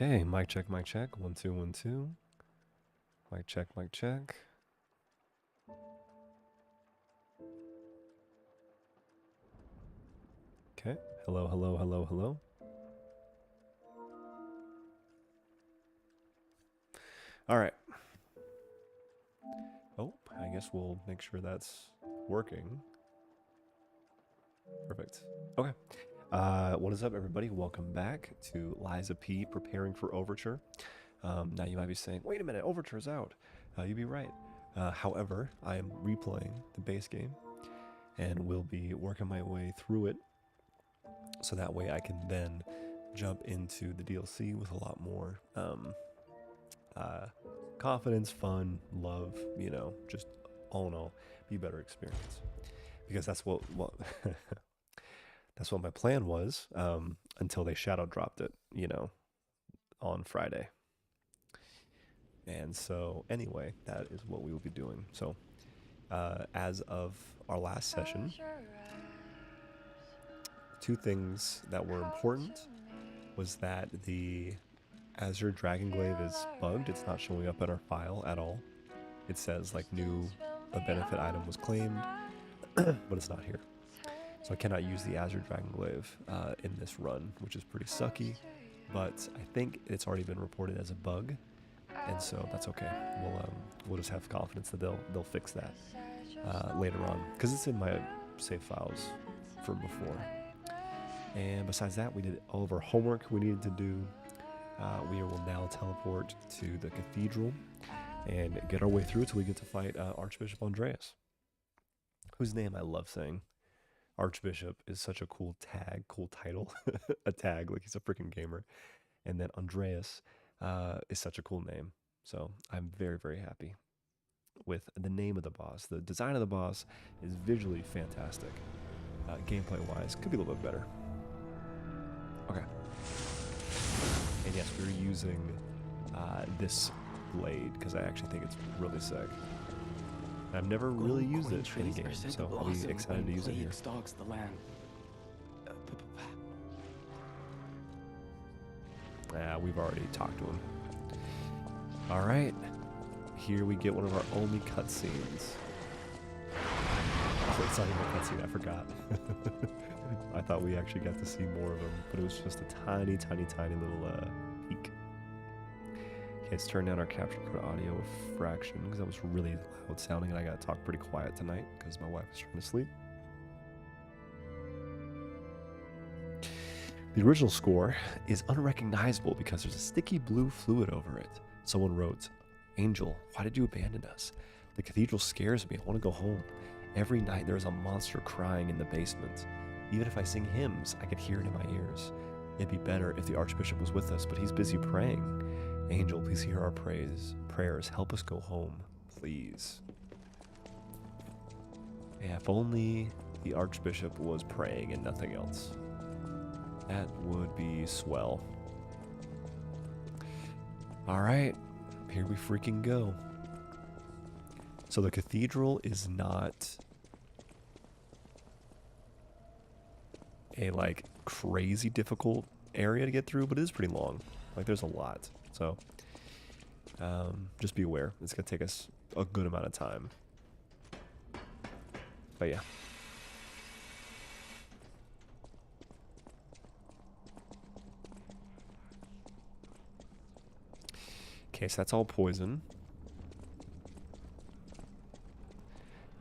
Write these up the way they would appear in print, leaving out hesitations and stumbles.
Okay, mic check, mic check. 1 2 1 2. Mic check, mic check. Okay. Hello, hello, hello, hello. All right. Oh, I guess we'll make sure that's working. Perfect. Okay. What is up, everybody? Welcome back to Liza P. Preparing for Overture. Now you might be saying, wait a minute, Overture's out. You'd be right. However, I am replaying the base game and will be working my way through it so that way I can then jump into the DLC with a lot more confidence, fun, love, just all in all, be a better experience. Because that's what that's what my plan was until they shadow dropped it, on Friday. And so anyway, that is what we will be doing. So as of our last session, two things that were important was that the Azure Dragonglaive is bugged. It's not showing up in our file at all. It says like a benefit item was claimed, but it's not here. So I cannot use the Azure Dragonglaive in this run, which is pretty sucky, but I think it's already been reported as a bug, and so that's okay. We'll just have confidence that they'll fix that later on, because it's in my save files from before. And besides that, we did all of our homework we needed to do. We will now teleport to the cathedral and get our way through till we get to fight Archbishop Andreus, whose name I love saying. Archbishop is such a cool title, a tag, like he's a freaking gamer. And then Andreus is such a cool name. So I'm very, very happy with the name of the boss. The design of the boss is visually fantastic. Gameplay-wise, could be a little bit better. Okay. And yes, we're using this blade because I actually think it's really sick. I've never really used it in a game, so I'll be excited to use it here. Stalks the land. We've already talked to him. All right, here we get one of our only cutscenes. Oh, it's not even a cutscene, I forgot. I thought we actually got to see more of him, but it was just a tiny, tiny, tiny little peek. Okay, let's turn down our capture card audio a fraction because that was really loud sounding and I got to talk pretty quiet tonight because my wife is trying to sleep. The original score is unrecognizable because there's a sticky blue fluid over it. Someone wrote, "Angel, why did you abandon us? The cathedral scares me. I want to go home. Every night there is a monster crying in the basement. Even if I sing hymns, I could hear it in my ears. It'd be better if the Archbishop was with us, but he's busy praying. Angel, please hear our prayers. Help us go home, please." Yeah, if only the Archbishop was praying and nothing else. That would be swell. All right, here we freaking go. So the cathedral is not a like crazy difficult area to get through, but it is pretty long. Like there's a lot. So just be aware. It's going to take us a good amount of time. But yeah. Okay, so that's all poison.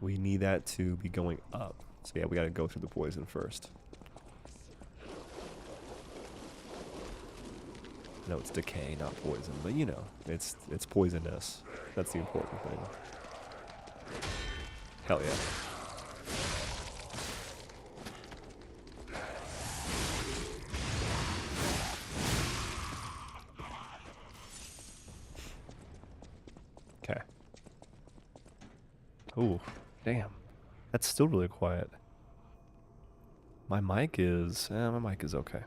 We need that to be going up. So yeah, we got to go through the poison first. No, it's decay, not poison, but it's poisonous. That's the important thing. Hell yeah. Okay. Ooh, damn. That's still really quiet. My mic is okay.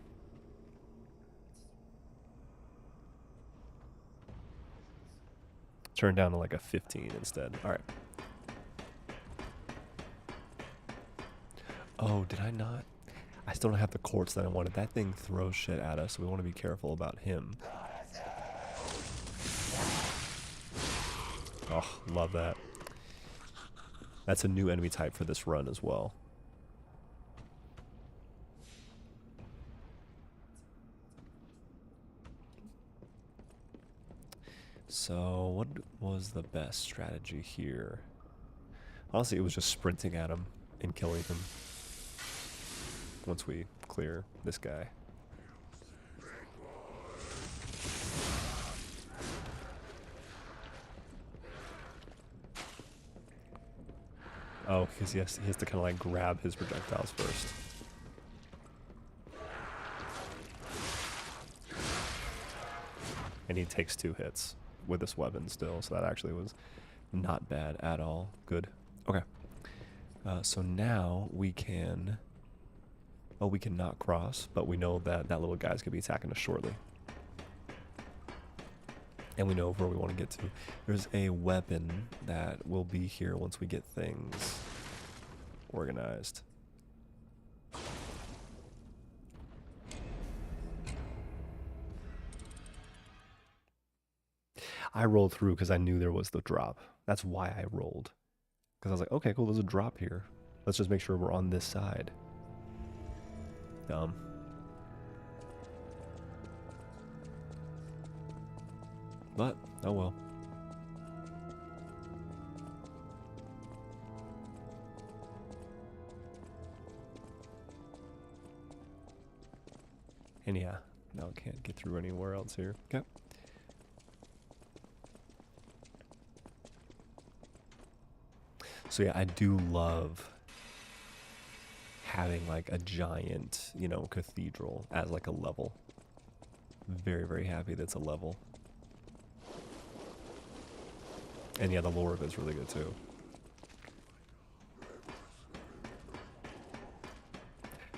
Turn down to like a 15 instead. All right. Oh, did I not? I still don't have the quartz that I wanted. That thing throws shit at us, so we want to be careful about him. Oh, love that. That's a new enemy type for this run as well. So, what was the best strategy here? Honestly, it was just sprinting at him and killing him once we clear this guy. Oh, because he has to kind of like grab his projectiles first. And he takes 2 hits with this weapon still, so that actually was not bad at all. Good. Okay. So now we can... Oh, we cannot cross, but we know that that little guy's going to be attacking us shortly. And we know where we want to get to. There's a weapon that will be here once we get things organized. I rolled through because I knew there was the drop. That's why I rolled. Because I was like, okay, cool, there's a drop here. Let's just make sure we're on this side. Dumb. But, oh well. And yeah, now I can't get through anywhere else here. Okay. So yeah, I do love having like a giant, you know, cathedral as like a level. Very, very happy that's a level. And yeah, the lore of it's really good too.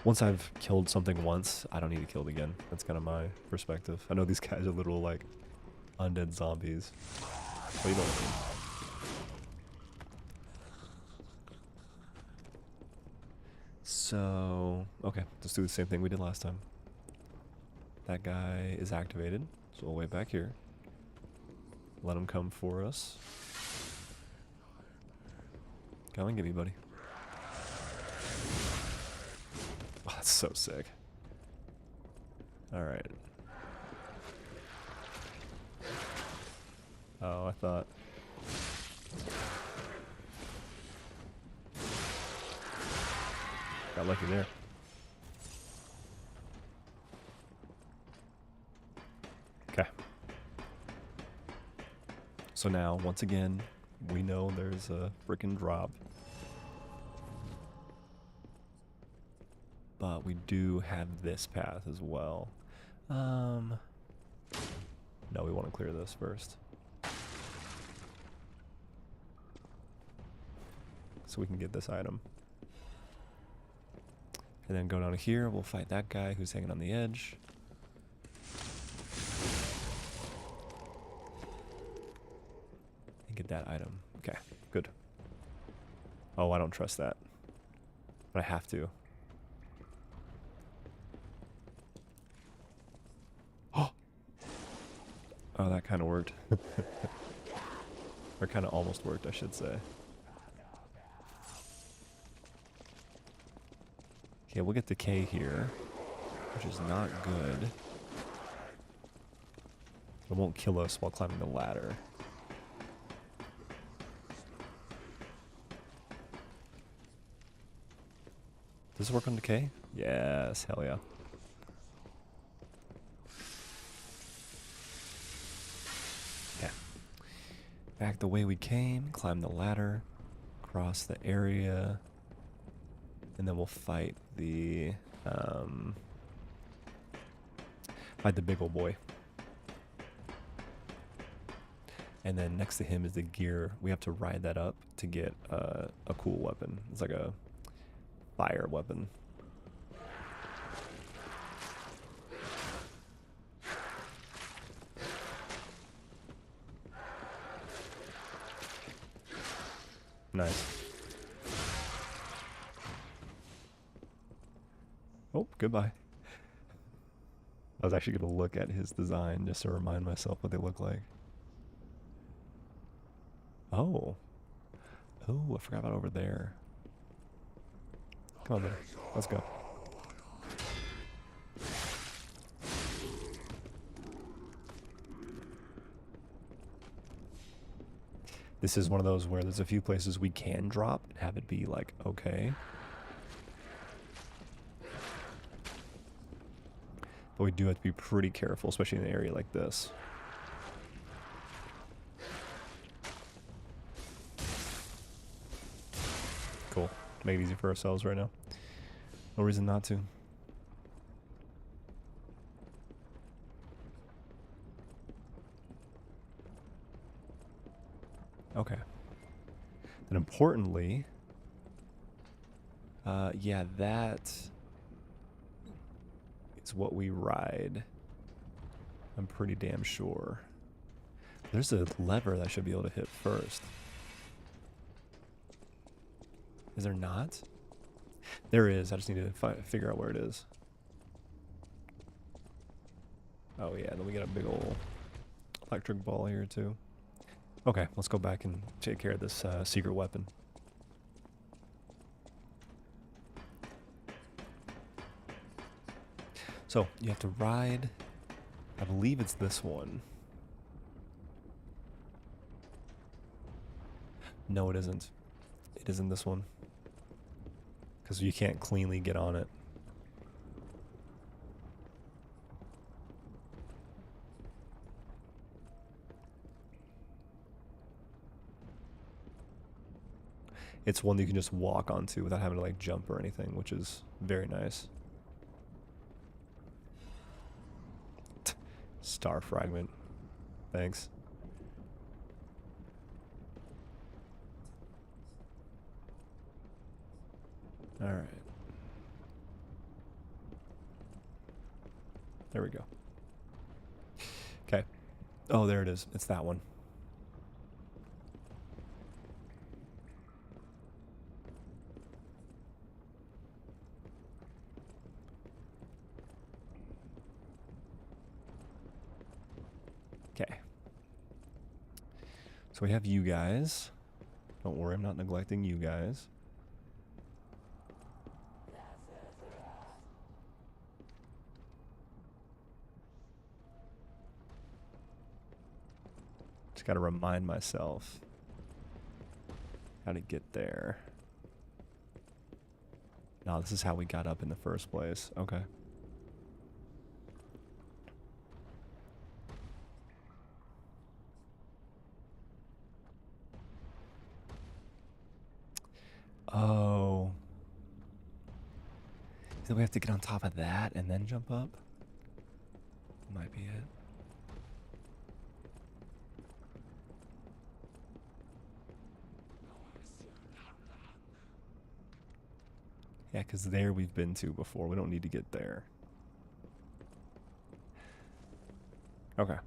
Once I've killed something once, I don't need to kill it again. That's kind of my perspective. I know these guys are little like undead zombies. But you know what I mean. So, okay, let's do the same thing we did last time. That guy is activated, so we'll wait back here. Let him come for us. Come and get me, buddy. Oh, that's so sick. Alright. Oh, I thought... Got lucky there. Okay. So now, once again, we know there's a frickin' drop. But we do have this path as well. No, we want to clear this first. So we can get this item. And then go down here, we'll fight that guy who's hanging on the edge. And get that item. Okay, good. Oh, I don't trust that. But I have to. Oh, that kind of worked. Or kind of almost worked, I should say. Okay, we'll get the K here, which is not good. It won't kill us while climbing the ladder. Does this work on the K? Yes, hell yeah. Okay. Back the way we came, climb the ladder, cross the area, and then we'll fight the big old boy. And then next to him is the gear. We have to ride that up to get a cool weapon. It's like a fire weapon. Nice. Oh, goodbye. I was actually going to look at his design just to remind myself what they look like. Oh. Oh, I forgot about over there. Come on, then. Let's go. This is one of those where there's a few places we can drop and have it be like, okay. But we do have to be pretty careful, especially in an area like this. Cool. Make it easy for ourselves right now. No reason not to. Okay. Then importantly, yeah, that is what we ride. I'm pretty damn sure. There's a lever that I should be able to hit first. Is there not? There is. I just need to figure out where it is. Oh yeah, then we got a big old electric ball here too. Okay, let's go back and take care of this secret weapon. So, you have to ride, I believe it's this one. No, it isn't. It isn't this one. Because you can't cleanly get on it. It's one that you can just walk onto without having to like jump or anything, which is very nice. Star fragment. Thanks. Alright. There we go. Okay. Oh, there it is. It's that one. Okay. So we have you guys. Don't worry, I'm not neglecting you guys. Just gotta remind myself how to get there. No, this is how we got up in the first place. Okay. Oh. So we have to get on top of that and then jump up? Might be it. Yeah, because there we've been to before. We don't need to get there. Okay.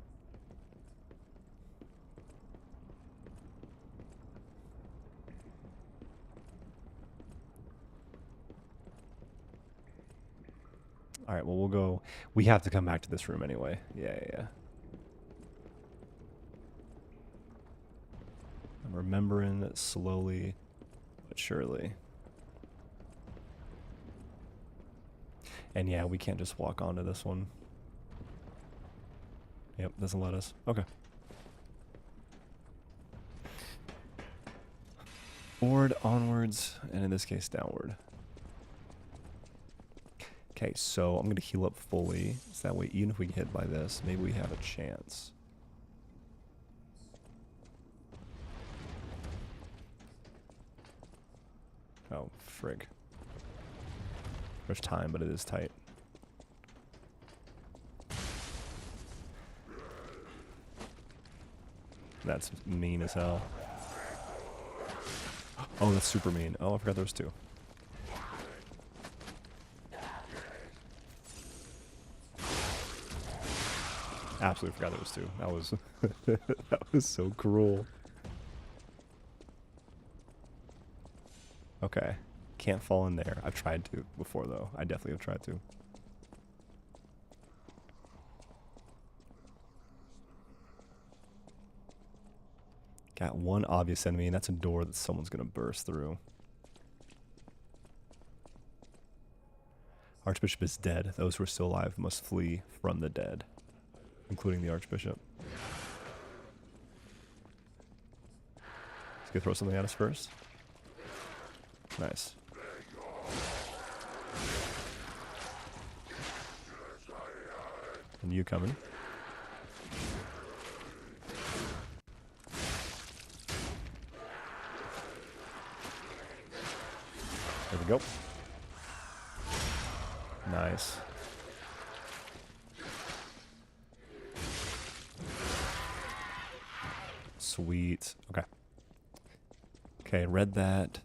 Alright, well, we'll go. We have to come back to this room anyway. Yeah. I'm remembering it slowly but surely. And yeah, we can't just walk onto this one. Yep, doesn't let us. Okay. Forward, onwards, and in this case, downward. Okay, so I'm going to heal up fully. So that way, even if we get hit by this, maybe we have a chance. Oh, frig. There's time, but it is tight. That's mean as hell. Oh, that's super mean. Oh, I forgot there was two. Absolutely forgot there was two. That was that was so cruel. Okay. Can't fall in there. I've tried to before though. I definitely have tried to. Got one obvious enemy, and that's a door that someone's gonna burst through. Archbishop is dead. Those who are still alive must flee from the dead, including the Archbishop. He's gonna throw something at us first. Nice. And you coming. There we go. Nice. Sweet. Okay. Okay, read that.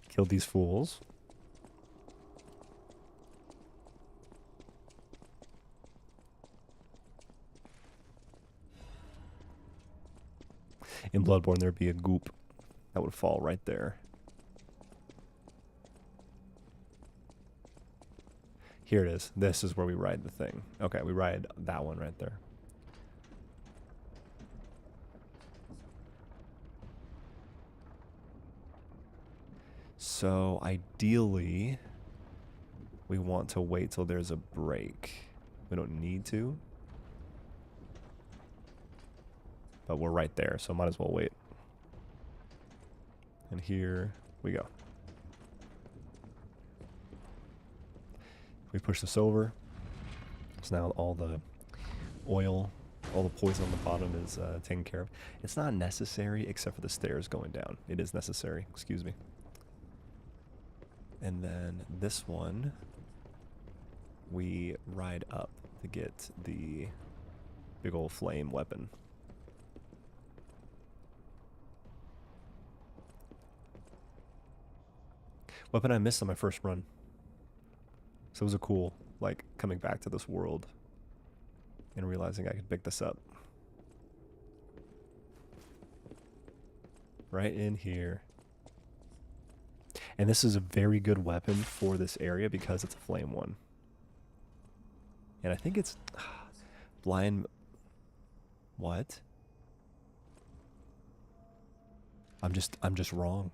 Killed these fools. In Bloodborne, there'd be a goop that would fall right there. Here it is. This is where we ride the thing. Okay, we ride that one right there. So ideally, we want to wait till there's a break. We don't need to. But we're right there, so might as well wait. And here we go. We push this over. So now all the oil, all the poison on the bottom is taken care of. It's not necessary except for the stairs going down. It is necessary, excuse me. And then this one, we ride up to get the big old flame weapon. Weapon I missed on my first run. So it was a cool, like, coming back to this world and realizing I could pick this up. Right in here. And this is a very good weapon for this area because it's a flame one. And I think it's blind. What? I'm just wrong.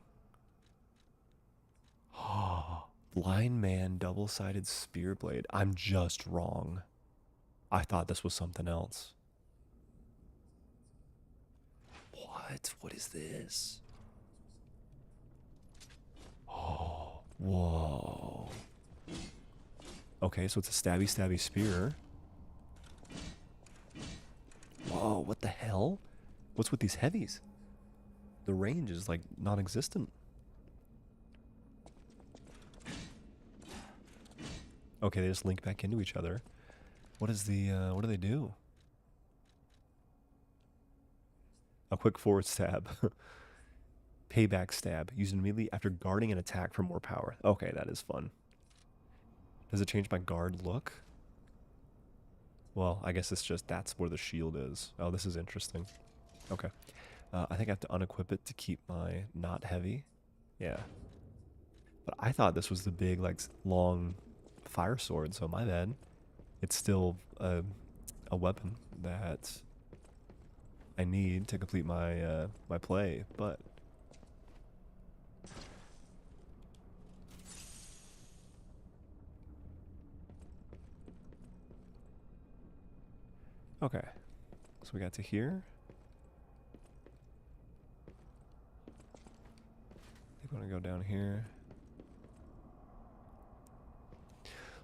Blind man double-sided spear blade. I'm just wrong. I thought this was something else. What? What is this? Oh, whoa. Okay, so it's a stabby spear. Whoa, what the hell? What's with these heavies? The range is like non-existent. Okay, they just link back into each other. What is the, what do they do? A quick forward stab. Payback stab. Used immediately after guarding an attack for more power. Okay, that is fun. Does it change my guard look? Well, I guess it's just that's where the shield is. Oh, this is interesting. Okay. I think I have to unequip it to keep my not heavy. Yeah. But I thought this was the big, like, long fire sword, so my bad. It's still a weapon that I need to complete my my play, but okay. So we got to here. I think I'm gonna go down here.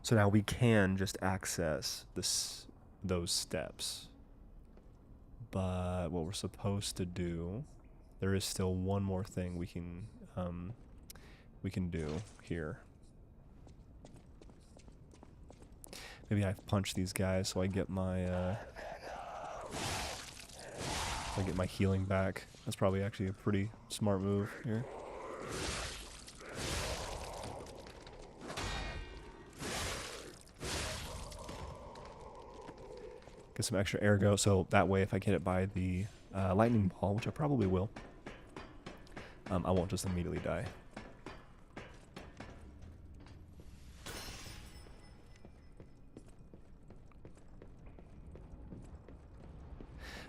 So now we can just access those steps. But what we're supposed to do, there is still one more thing we can do here. Maybe I punch these guys so I get my healing back. That's probably actually a pretty smart move here. Get some extra ergo, so that way if I get it by the lightning ball, which I probably will, I won't just immediately die.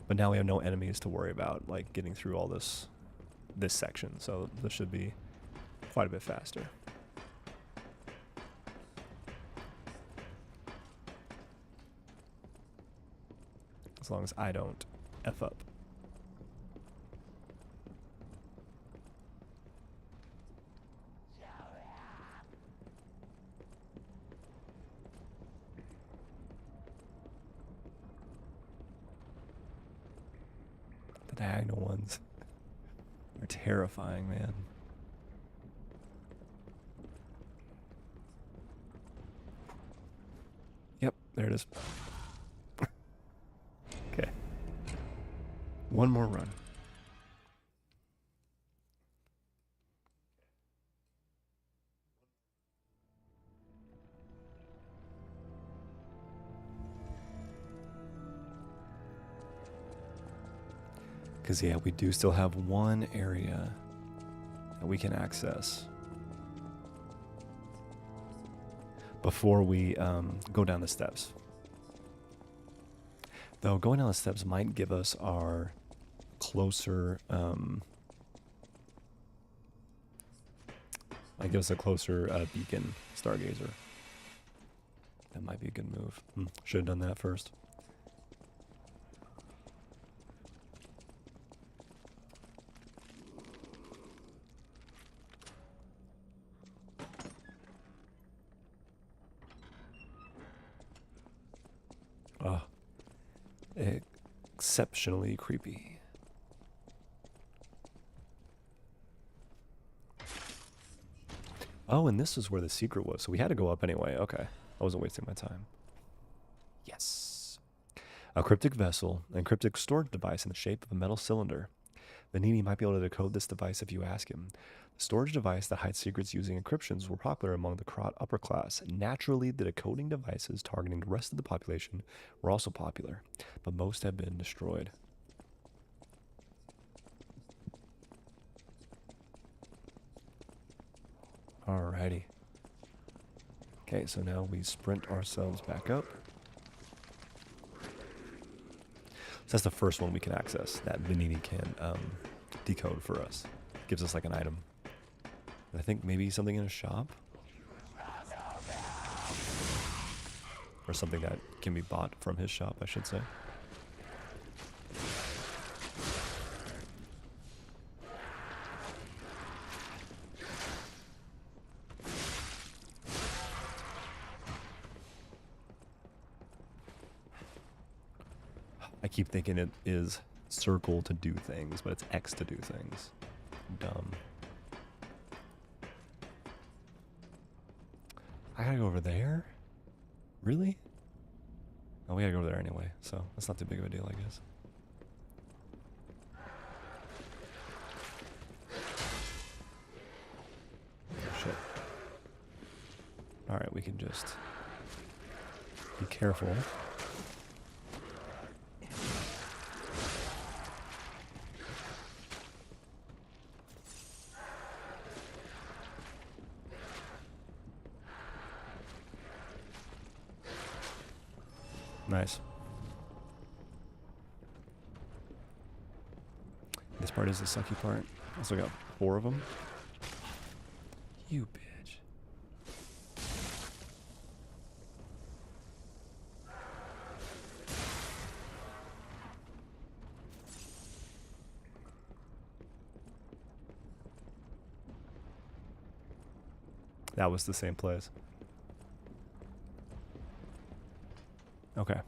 But now we have no enemies to worry about, like getting through all this section. So this should be quite a bit faster. As long as I don't F up. The diagonal ones are terrifying, man. Yep, there it is. Okay. One more run. Because, yeah, we do still have one area that we can access before we go down the steps. Though going down the steps might give us our closer, might give us a closer beacon stargazer. That might be a good move. Should have done that first. Oh, exceptionally creepy. Oh, and this is where the secret was. So we had to go up anyway. Okay. I wasn't wasting my time. Yes. A cryptic vessel and cryptic storage device in the shape of a metal cylinder. Vanini might be able to decode this device if you ask him. The storage device that hides secrets using encryptions were popular among the upper class. Naturally, the decoding devices targeting the rest of the population were also popular, but most have been destroyed. Alrighty. Okay, so now we sprint ourselves back up. So that's the first one we can access that Vanini can decode for us. Gives us like an item. I think maybe something in a shop? Or something that can be bought from his shop, I should say. I keep thinking it is circle to do things, but it's X to do things. Dumb. I gotta go over there? Really? Oh, we gotta go over there anyway, so that's not too big of a deal, I guess. Shit. Alright, we can just be careful. Nice. This part is the sucky part. I also got 4 of them. You bitch. That was the same place. Okay.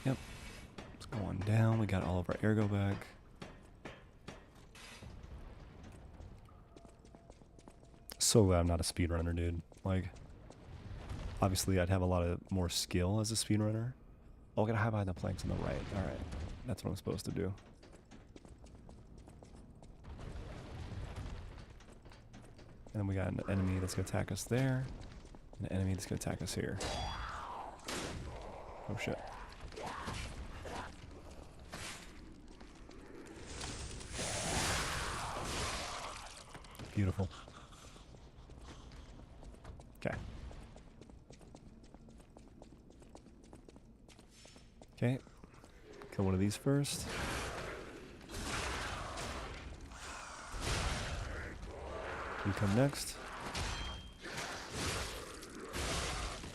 Yep. Let's go on down. We got all of our ergo back. So glad I'm not a speedrunner, dude. Like, obviously I'd have a lot of more skill as a speedrunner. Oh, I gotta hide behind the planks on the right. Alright. That's what I'm supposed to do. And then we got an enemy that's gonna attack us there. And an enemy that's gonna attack us here. Oh shit. Beautiful. Okay. Okay. Kill one of these first. You come next.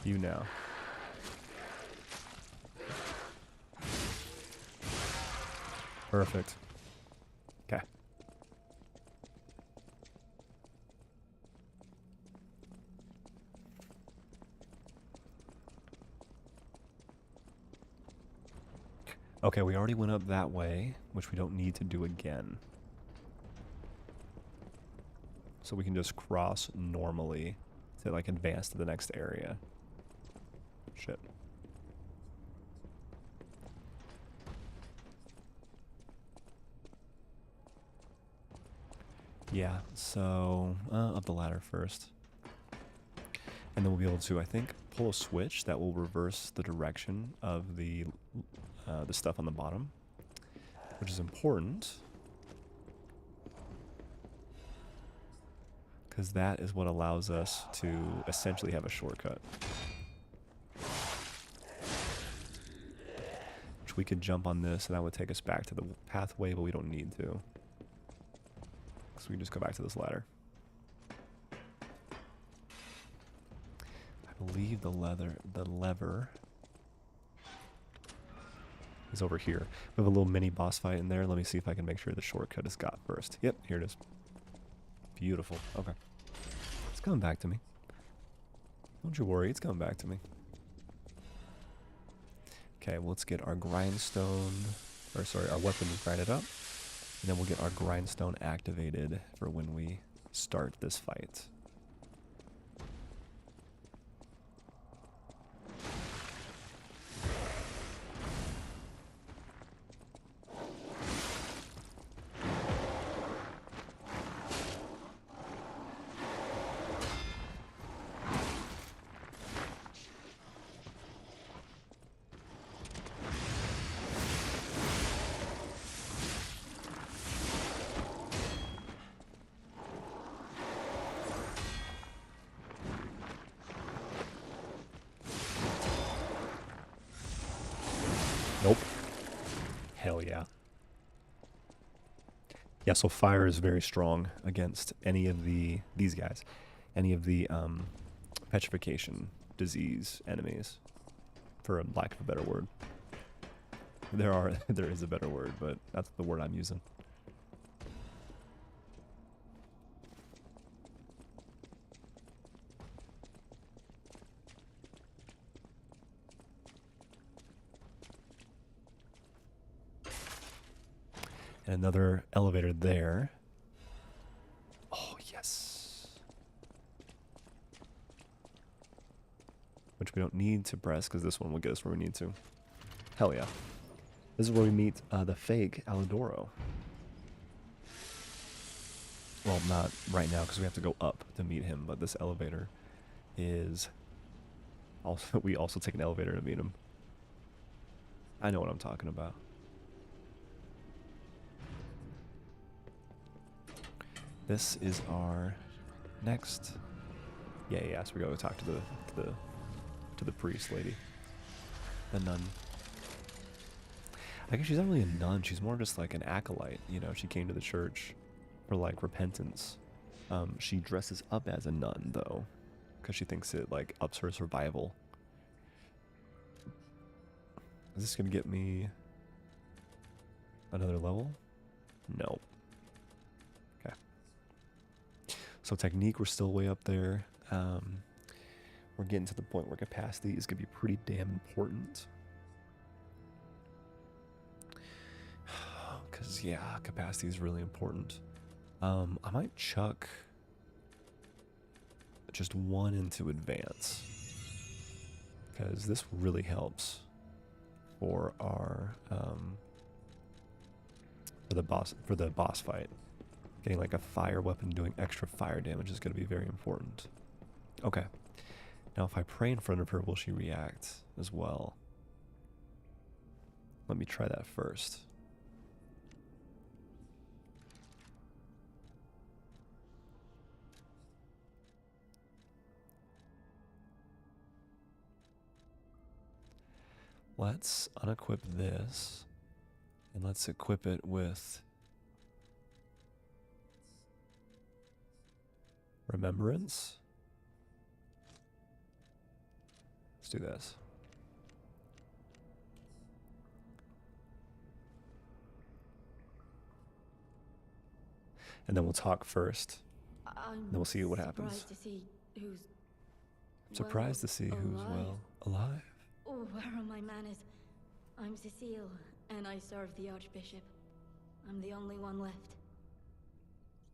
You now. Perfect. Okay. Okay, we already went up that way, which we don't need to do again. So we can just cross normally to like advance to the next area. Shit. Yeah, so up the ladder first. And then we'll be able to, I think, pull a switch that will reverse the direction of the stuff on the bottom, which is important. Because that is what allows us to essentially have a shortcut. Which we could jump on this and that would take us back to the pathway, but we don't need to. So we can just go back to this ladder. I believe the lever is over here. We have a little mini boss fight in there. Let me see if I can make sure the shortcut is got first. Yep, here it is. Beautiful. Okay. It's coming back to me. Don't you worry, it's coming back to me. Okay, well, let's get our grindstone, or sorry, our weapon grinded up. And then we'll get our grindstone activated for when we start this fight. Nope. Hell yeah. Yeah, so fire is very strong against any of these guys. Any of the petrification disease enemies, for lack of a better word. There is a better word, but that's the word I'm using. And another elevator there. Oh, yes. Which we don't need to press, because this one will get us where we need to. Hell yeah. This is where we meet the fake Alidoro. Well, not right now, because we have to go up to meet him, but this elevator is... also, we also take an elevator to meet him. I know what I'm talking about. This is our next. Yeah. So we gotta talk to the priest lady, the nun. I guess she's not really a nun. She's more just like an acolyte. You know, she came to the church for like repentance. She dresses up as a nun though, because she thinks it like ups her survival. Is this gonna get me another level? No. So technique, we're still way up there. We're getting to the point where capacity is going to be pretty damn important. Because, yeah, capacity is really important. I might chuck just one into advance. Because this really helps for our, for the boss fight. Getting like a fire weapon doing extra fire damage is going to be very important. Okay. Now if I pray in front of her, will she react as well? Let me try that first. Let's unequip this. And let's equip it with Remembrance. Let's do this. And then we'll talk first. Then we'll see what happens. Surprised to see who's alive. Oh, where are my manners? I'm Cecile, and I serve the Archbishop. I'm the only one left.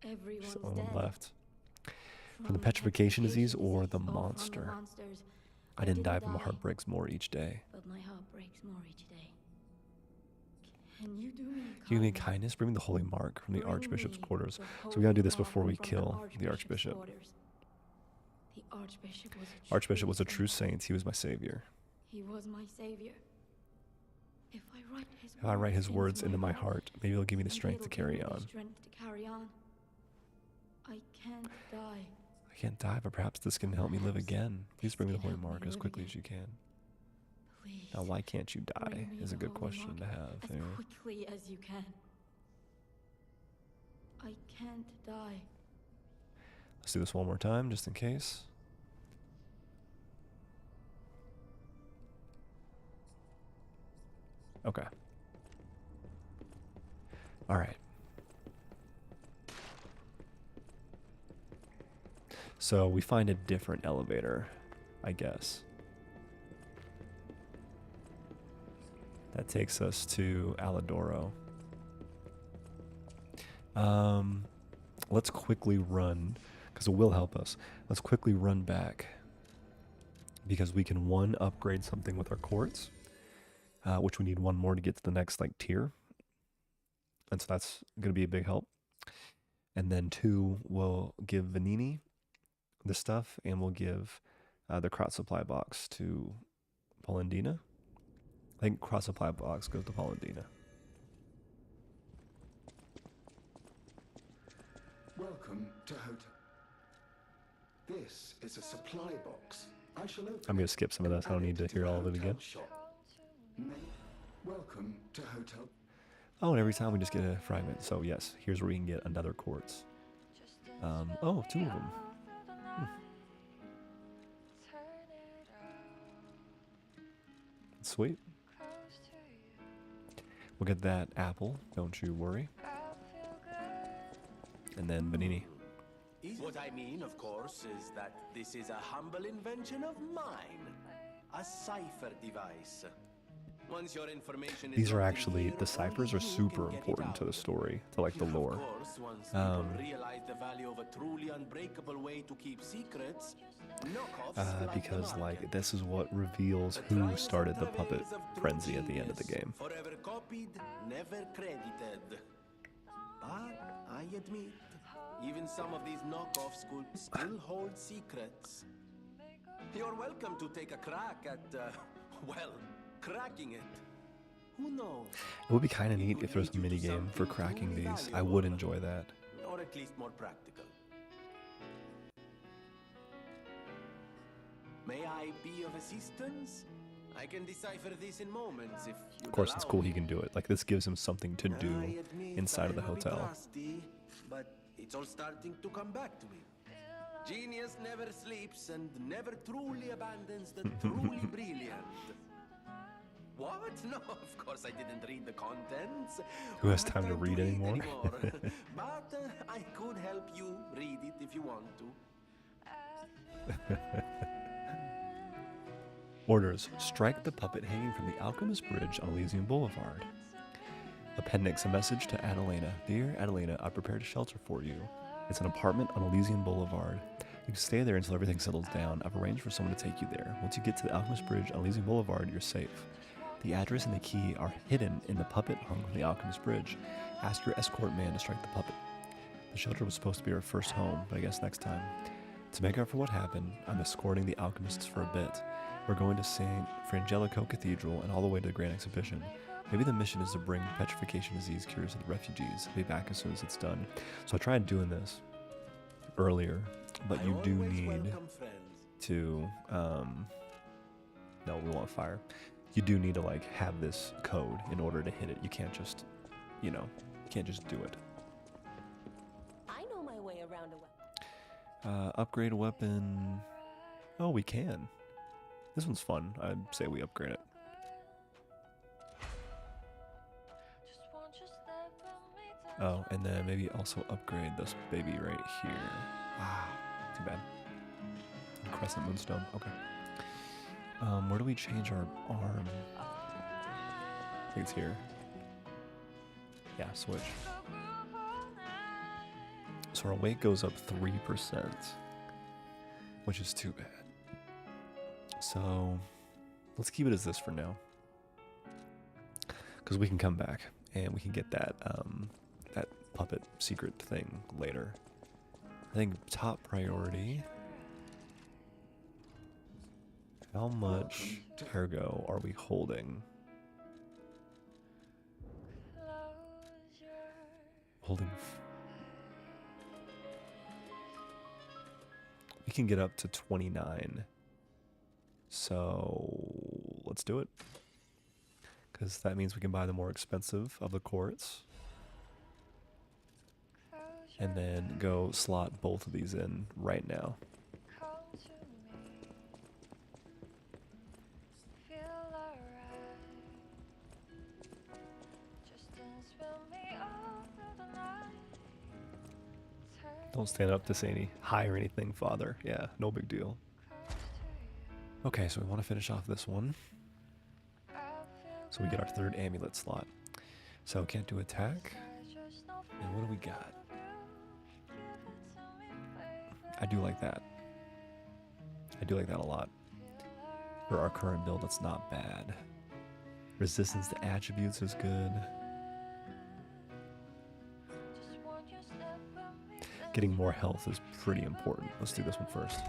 Everyone's dead. Left. From the petrification disease or the monster. I didn't die, but my heart breaks more each day. But my heart breaks more each day. Can you do me a Give me kindness, bring me the holy mark from the Archbishop's quarters. So we gotta do this before we kill the Archbishop. The Archbishop was a true saint. He was my savior. He was my savior. If I write his words into my heart, maybe it'll give me the strength to carry on. I can't die. I can't die, but perhaps this can help me live again. Please bring me the holy mark as quickly as you can. Now, why can't you die is a good question to have. As quickly as you can. I can't die. Let's do this one more time, just in case. Okay. All right. So we find a different elevator, I guess. That takes us to Alidoro. Let's quickly run, because it will help us. Let's quickly run back, because we can, one, upgrade something with our quartz, which we need one more to get to the next tier. And so that's going to be a big help. And then two, we'll give Vanini the stuff, and we'll give the cross supply box to Polendina. I think cross supply box goes to Polendina. Welcome to Hotel. This is a supply box. I shall open. I'm going to skip some of this. I don't need to hear all of it again. Welcome to Hotel. Oh, and every time we just get a fragment. So yes, here's where we can get another quartz. Oh, two of them. Sweet. We'll get that apple, don't you worry. And then Vanini. What I mean, of course, is that this is a humble invention of mine. A cipher device. Once your information is These are actually, the ciphers are super important to the story, to the lore. Of course, once people realize the value of a truly unbreakable way to keep secrets, knockoffs because this is what reveals who started the puppet frenzy at the end of the game. Forever copied, never credited. But I admit, even some of these knockoffs could still hold secrets. You're welcome to take a crack at, well, cracking it. Who knows? It would be kind of neat if there was a minigame for cracking these. I would enjoy that. Or at least more practical. May I be of assistance? I can decipher this in moments if you. Of course, it's cool he can do it. This gives him something to do inside of the hotel. Rusty, but it's all starting to come back to me. Genius never sleeps and never truly abandons the truly brilliant. What? No, of course I didn't read the contents. Who has time to read anymore? But I could help you read it if you want to. Orders. Strike the puppet hanging from the Alchemist Bridge on Elysian Boulevard. Appendix. A message to Adelena. Dear Adelena, I prepared a shelter for you. It's an apartment on Elysian Boulevard. You can stay there until everything settles down. I've arranged for someone to take you there. Once you get to the Alchemist Bridge on Elysian Boulevard, you're safe. The address and the key are hidden in the puppet hung from the Alchemist Bridge. Ask your escort man to strike the puppet. The shelter was supposed to be our first home, but I guess next time. To make up for what happened, I'm escorting the alchemists for a bit. We're going to St. Frangelico Cathedral and all the way to the Grand Exhibition. Maybe the mission is to bring petrification disease cures to the refugees. I'll be back as soon as it's done. So I tried doing this earlier, but you do need to, no, we want fire. you do need to like have this code in order to hit it. You can't just, you know, you can't just do it. I know my way around a weapon. Upgrade a weapon. Oh, we can. This one's fun. I'd say we upgrade it. Oh, and then maybe also upgrade this baby right here. Ah, too bad. Crescent Moonstone. Okay. Where do we change our arm? I think it's here. Yeah, switch. So our weight goes up 3%, which is too bad. So let's keep it as this for now, because we can come back and we can get that that puppet secret thing later. I think top priority. How much ergo are we holding? Holding. We can get up to 29. So let's do it. Because that means we can buy the more expensive of the quartz. And then go slot both of these in right now. Don't stand up to say any hi or anything, Father. Yeah, no big deal. Okay, so we want to finish off this one. So we get our third amulet slot. So can't do attack. And what do we got? I do like that. I do like that a lot. For our current build, it's not bad. Resistance to attributes is good. Getting more health is pretty important. Let's do this one first.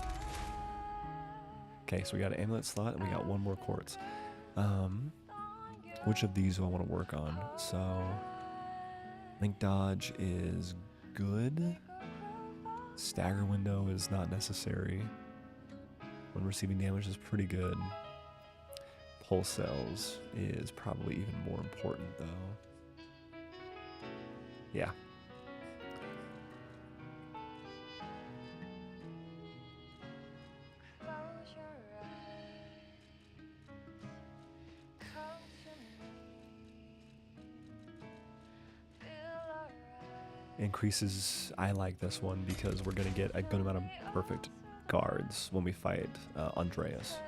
Okay, so we got an amulet slot and we got one more quartz. Which of these do I want to work on? So, link dodge is good. Stagger window is not necessary. When receiving damage is pretty good. Pulse cells is probably even more important though. Yeah. Increases, I like this one because we're going to get a good amount of perfect guards when we fight Andreus.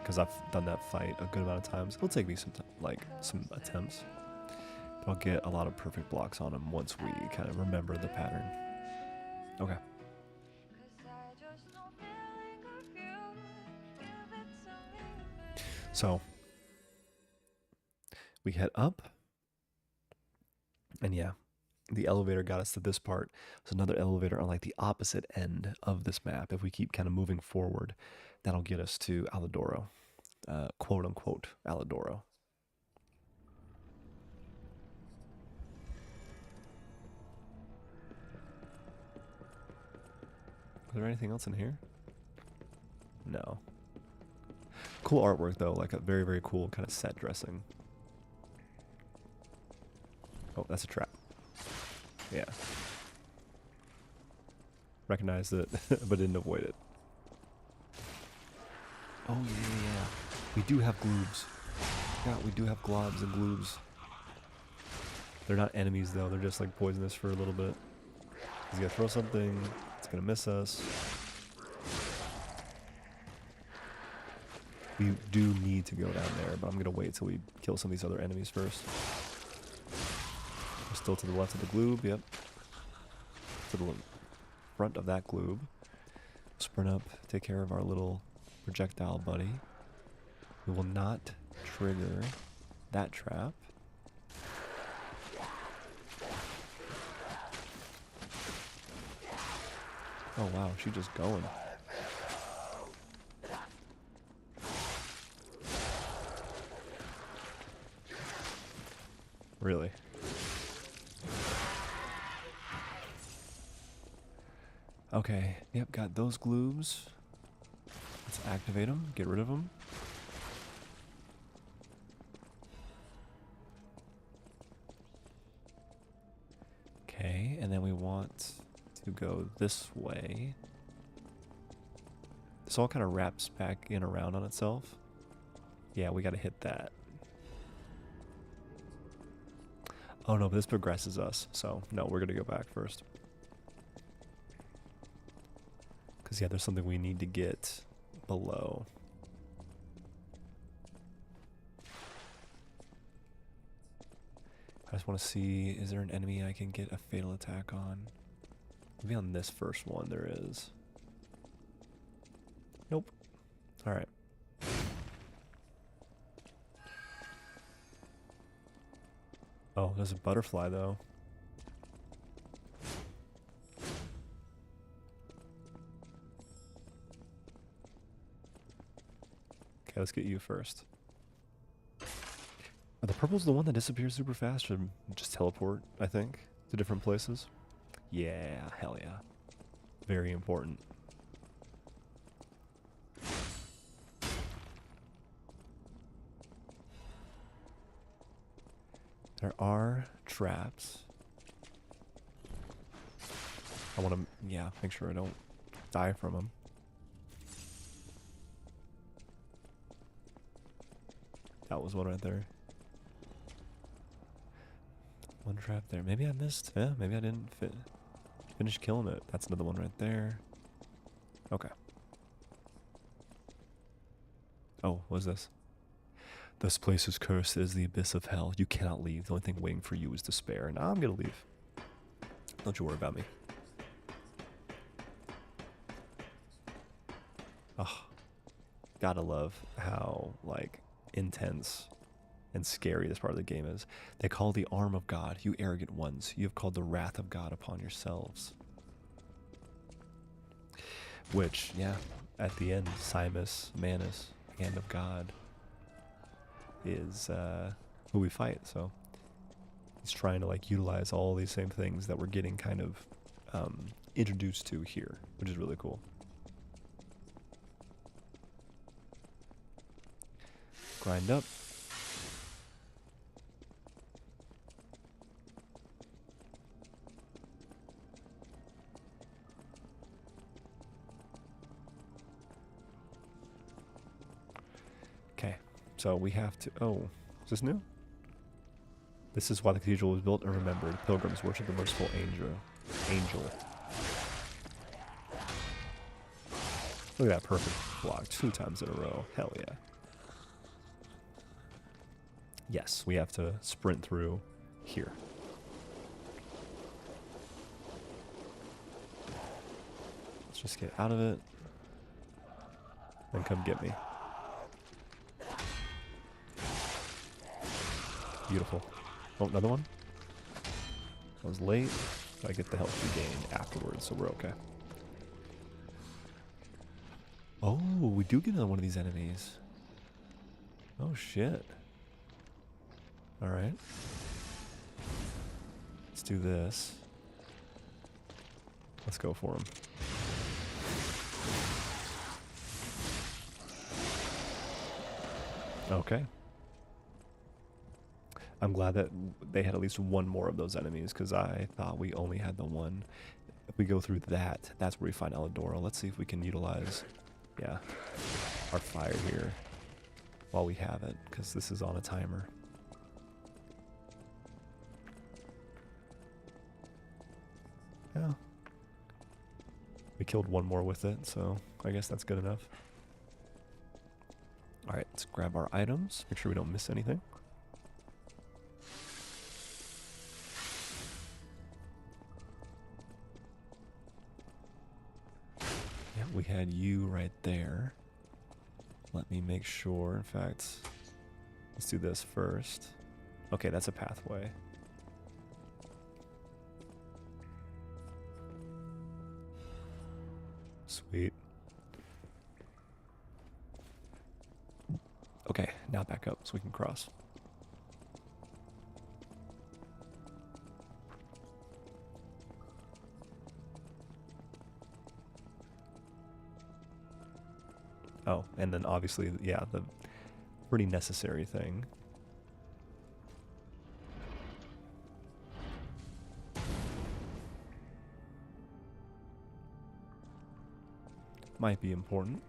Because I've done that fight a good amount of times. It'll take me some time, like some attempts. But I'll get a lot of perfect blocks on him once we kind of remember the pattern. Okay. So, we head up. And yeah. The elevator got us to this part. There's another elevator on like the opposite end of this map. If we keep kind of moving forward, that'll get us to Alidoro. Quote unquote Alidoro. Is there anything else in here? No. Cool artwork though, like a very, very cool kind of set dressing. Oh, that's a trap. Yeah. Recognized it, but didn't avoid it. Oh, yeah. We do have gloobs. Yeah, we do have globs and gloobs. They're not enemies, though. They're just, like, poisonous for a little bit. He's gonna throw something. It's gonna miss us. We do need to go down there, but I'm gonna wait till we kill some of these other enemies first. Still to the left of the gloob, yep. To the front of that gloob. Sprint up, take care of our little projectile buddy. We will not trigger that trap. Oh wow, she's just going. Really? Okay, yep, got those gloobs. Let's activate them, get rid of them. to go this way. This all kind of wraps back in around on itself. Yeah, we got to hit that. Oh no, but this progresses us. So no, we're going to go back first. Because yeah, there's something we need to get below. I just want to see, is there an enemy I can get a fatal attack on? Maybe on this first one there is. Nope. Alright. Oh, there's a butterfly though. Okay, let's get you first. Are the purple's the one that disappears super fast or just teleport, I think, to different places? Yeah, hell yeah. Very important. There are traps. I want to, yeah, make sure I don't die from them. That was one right there. One trap there. Maybe I missed. Yeah, maybe I didn't finish killing it. That's another one right there. Okay. Oh, what's this? This place is cursed. It is the abyss of hell. You cannot leave. The only thing waiting for you is despair. Nah, I'm gonna leave. Don't you worry about me. Oh, gotta love how, like, intense and scary this part of the game is. They call the arm of God, you arrogant ones. You have called the wrath of God upon yourselves. Which, yeah, at the end, Simus, Manus, hand of God, is who we fight. So he's trying to like utilize all these same things that we're getting kind of introduced to here, which is really cool. Grind up. Okay, so we have to, oh, is this new? This is why the cathedral was built and remembered. Pilgrims worship the merciful angel. Look at that perfect block 2 times in a row. Hell yeah. Yes, we have to sprint through here. Let's just get out of it. Then come get me. Beautiful. Oh, another one? I was late, but I get the health we gained afterwards, so we're okay. Oh, we do get another one of these enemies. Oh, shit. Alright. Let's do this. Let's go for him. Okay. I'm glad that they had at least one more of those enemies, because I thought we only had the one. If we go through that, that's where we find Alidoro. Let's see if we can utilize, yeah, our fire here while we have it, because this is on a timer. Yeah. We killed one more with it, so I guess that's good enough. Alright, let's grab our items. Make sure we don't miss anything. Yeah, we had you right there. Let me make sure. In fact, let's do this first. Okay, that's a pathway. Sweet. Okay, now back up so we can cross. Oh, and then obviously, yeah, the pretty necessary thing. might be important.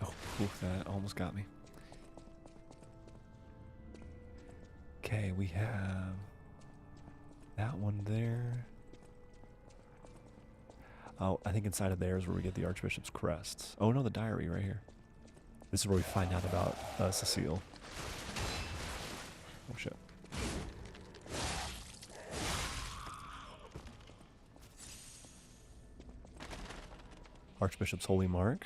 Oh, oof, that almost got me. Okay, we have that one there. Oh, I think inside of there is where we get the Archbishop's crests. Oh no, the diary right here. This is where we find out about Cecile. Oh shit. Archbishop's Holy Mark.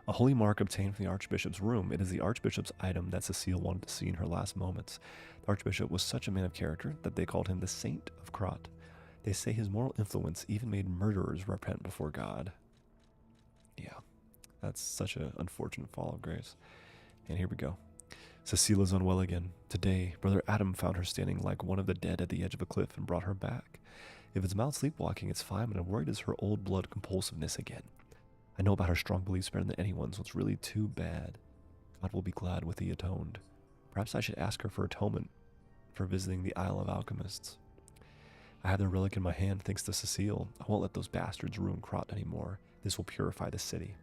A holy mark obtained from the Archbishop's room. It is the Archbishop's item that Cecile wanted to see in her last moments. The Archbishop was such a man of character that they called him the Saint of Krat. They say his moral influence even made murderers repent before God. Yeah, that's such an unfortunate fall of grace. And here we go. Cecile is unwell again. Today, Brother Adam found her standing like one of the dead at the edge of a cliff and brought her back. If it's mild sleepwalking, it's fine, but I'm worried it's her old blood compulsiveness again. I know about her strong beliefs better than anyone's, so it's really too bad. God will be glad with the atoned. Perhaps I should ask her for atonement for visiting the Isle of Alchemists. I have the relic in my hand thanks to Cecile. I won't let those bastards ruin Krat anymore. This will purify the city.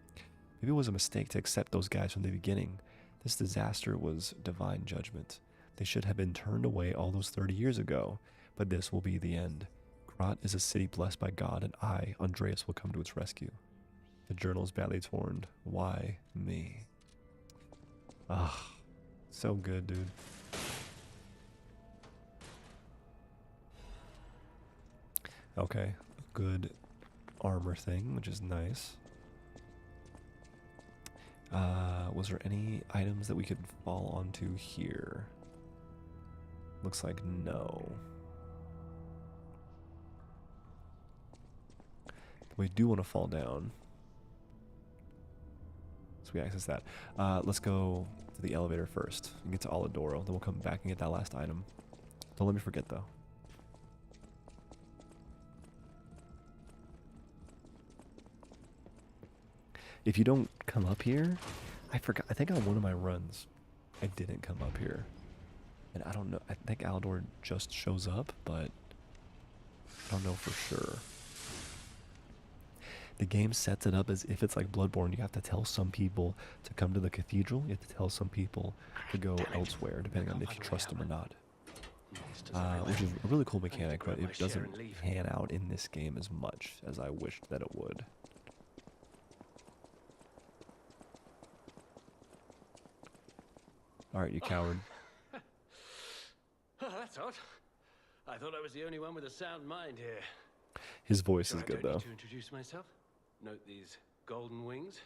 Maybe it was a mistake to accept those guys from the beginning. This disaster was divine judgment. They should have been turned away all those 30 years ago, but this will be the end. Krat is a city blessed by God, and I, Andreus, will come to its rescue. The journal is badly torn. Why me? Ah, so good, dude. Okay, good armor thing, which is nice. Was there any items that we could fall onto here? Looks like no. We do want to fall down. So we access that. Let's go to the elevator first and get to Aladoro. Then we'll come back and get that last item. Don't let me forget, though. If you don't come up here, I forgot. I think on one of my runs, I didn't come up here. And I don't know. I think Alador just shows up, but I don't know for sure. The game sets it up as if it's like Bloodborne. You have to tell some people to come to the cathedral. You have to tell some people to go elsewhere, depending on if you trust them or not. Which is a really cool mechanic, but it doesn't pan out in this game as much as I wished that it would. Alright, you coward. Oh, that's odd. I thought I was the only one with a sound mind here. His voice is good, I don't though. need to introduce myself. Note these golden wings.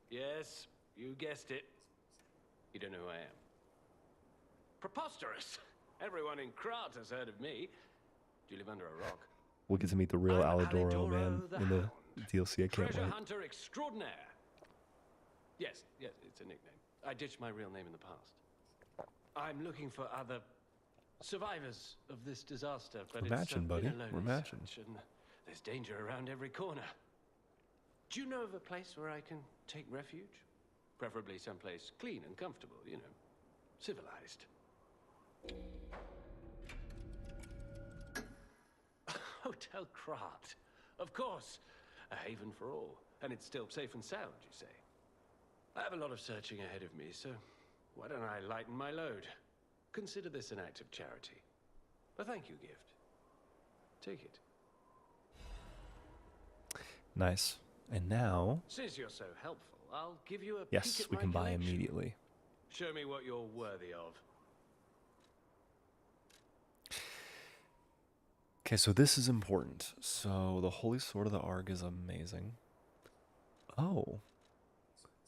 Yes, you guessed it. You don't know who I am. Preposterous! Everyone in Krat has heard of me. Do you live under a rock? We'll get to meet the real I'm Aladoro, man, in the Hound. DLC. I can't Treasure wait. hunter extraordinaire. Yes, it's a nickname. I ditched my real name in the past. I'm looking for other survivors of this disaster, but We're matching, buddy. We're matching. And there's danger around every corner. Do you know of a place where I can take refuge? Preferably someplace clean and comfortable, you know, civilized. Hotel Krat. Of course. A haven for all. And it's still safe and sound, you say? I have a lot of searching ahead of me, so why don't I lighten my load? Consider this an act of charity. A thank you gift. Take it. Nice. And now, Since you're so helpful, I'll give you a yes, peek at we my can buy collection. immediately. Show me what you're worthy of. Okay, so this is important. So the Holy Sword of the Arg is amazing. Oh.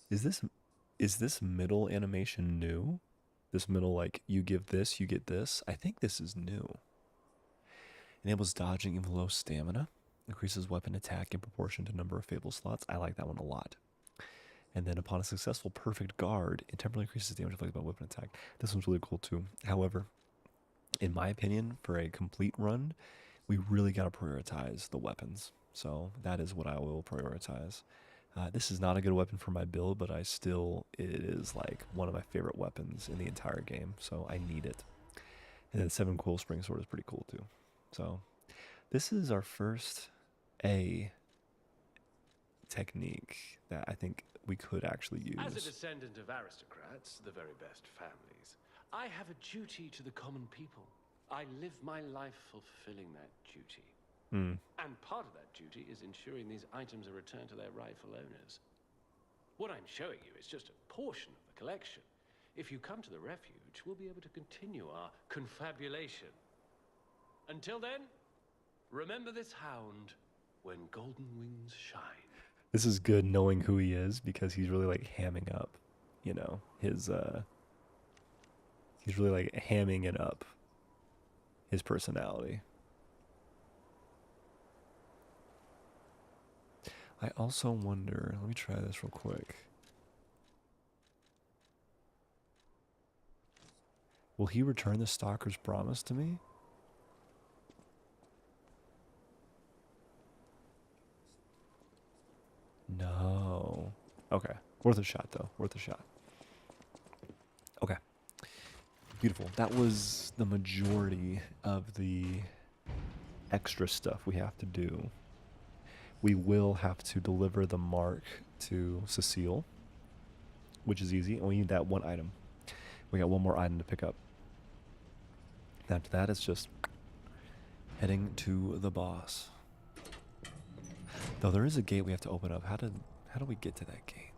Is this middle animation new? This middle, like, you give this, you get this? I think this is new. Enables dodging and low stamina. Increases weapon attack in proportion to number of Fable slots. I like that one a lot. And then upon a successful perfect guard, it temporarily increases damage inflicted by weapon attack. This one's really cool too. However, in my opinion, for a complete run, we really got to prioritize the weapons. So that is what I will prioritize. This is not a good weapon for my build, but it is like one of my favorite weapons in the entire game, so I need it. And then 7 Coil Spring Sword is pretty cool too. So this is our first a technique that I think we could actually As a use. descendant of aristocrats, the very best families, I have a duty to the common people. I live my life fulfilling that duty. And part of that duty is ensuring these items are returned to their rightful owners. What I'm showing you is just a portion of the collection. If you come to the refuge, we'll be able to continue our confabulation. Until then, remember this hound when golden wings shine. This is good knowing who he is because he's really like hamming up, you know, his he's really like hamming it up, his personality. I also wonder, let me try this real quick. Will he return the stalker's promise to me? No. Okay. Worth a shot, though. Worth a shot. Okay. Beautiful. That was the majority of the extra stuff we have to do. We will have to deliver the mark to Cecile, which is easy. And we need that one item. We got one more item to pick up. After that, it's just heading to the boss. Though there is a gate we have to open up. How do we get to that gate?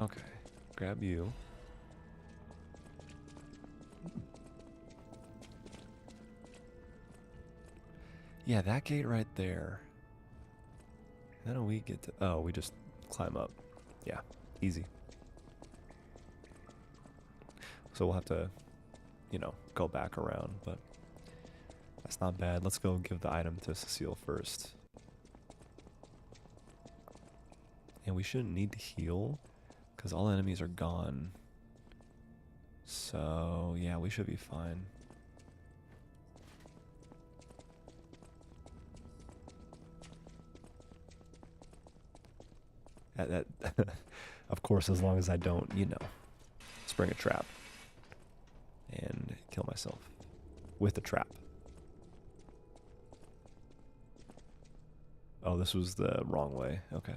Okay, grab you. Yeah, that gate right there. How do we get to... Oh, we just climb up. Yeah, easy. So we'll have to, you know, go back around, but that's not bad. Let's go give the item to Cecile first. And we shouldn't need to heal, because all enemies are gone. So, yeah, we should be fine. Of course, as long as I don't, you know, spring a trap and kill myself with a trap. Oh, this was the wrong way. Okay.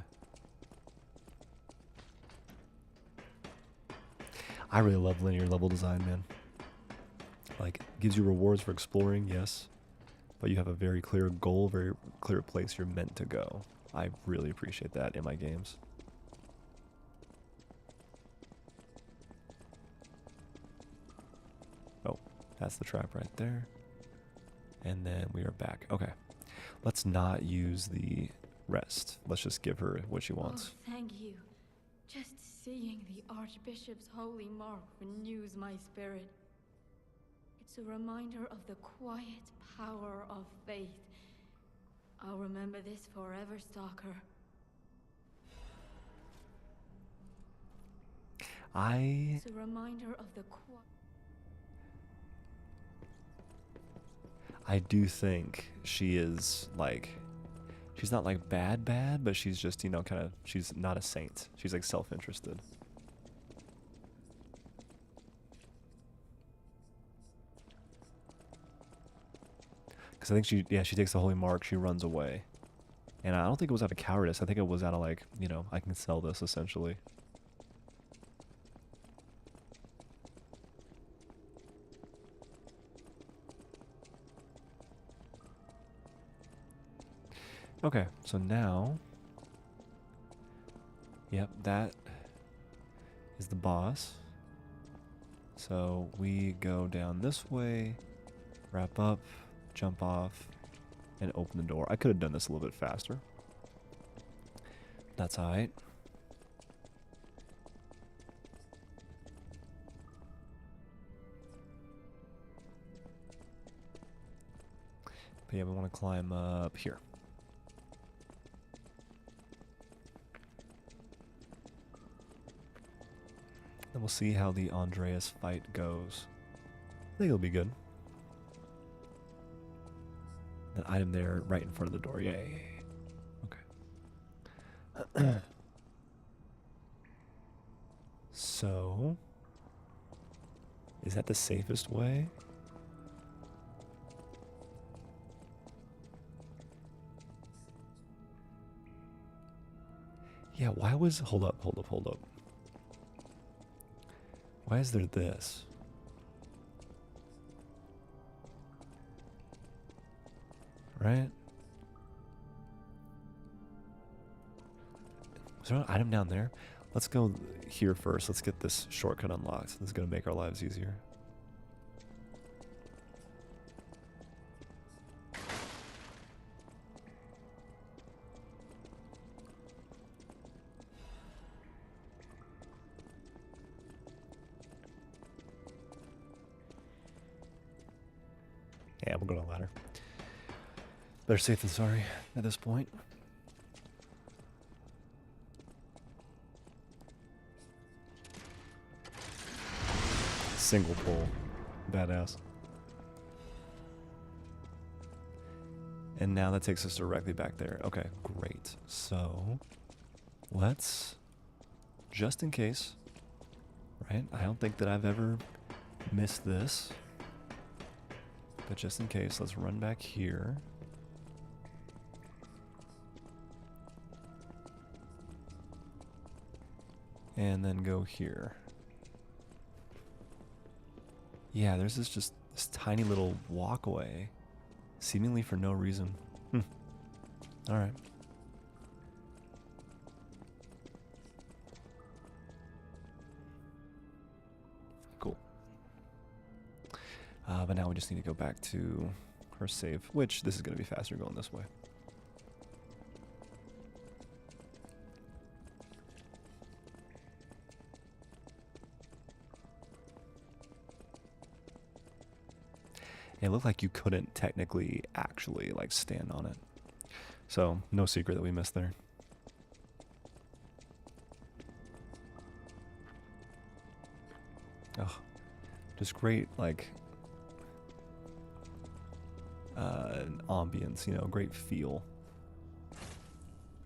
I really love linear level design, man. Like, gives you rewards for exploring, yes, but you have a very clear goal, very clear place you're meant to go. I really appreciate that in my games. Oh, that's the trap right there. And then we are back. Okay. Let's not use the rest. Let's just give her what she wants. Oh, thank you. Just seeing the Archbishop's holy mark renews my spirit. It's a reminder of the quiet power of faith. I'll remember this forever, Stalker. It's a reminder of the I do think she is, like, she's not like bad, but she's just, you know, kind of, she's not a saint. She's like self-interested. Because I think she takes the holy mark, she runs away. And I don't think it was out of cowardice. I think it was out of like, you know, I can sell this essentially. Okay, so now, yep, that is the boss. So we go down this way, wrap up, jump off, and open the door. I could have done this a little bit faster. That's alright. But yeah, we want to climb up here. Then we'll see how the Andreus fight goes. I think it'll be good. That item there right in front of the door. Yay. Okay. So, is that the safest way? Yeah, why was... Hold up. Why is there this? Right? Is there an item down there? Let's go here first. Let's get this shortcut unlocked. This is going to make our lives easier. Yeah, we'll go to the ladder. Better safe than sorry at this point. Single pull. Badass. And now that takes us directly back there. Okay, great. So, let's, just in case, right? I don't think that I've ever missed this. But just in case, let's run back here. And then go here. Yeah, there's this tiny little walkway, seemingly for no reason. All right. Cool. But now we just need to go back to her save, which this is going to be faster going this way. It looked like you couldn't technically actually like stand on it. So, no secret that we missed there. Oh, just great like ambience, you know, great feel.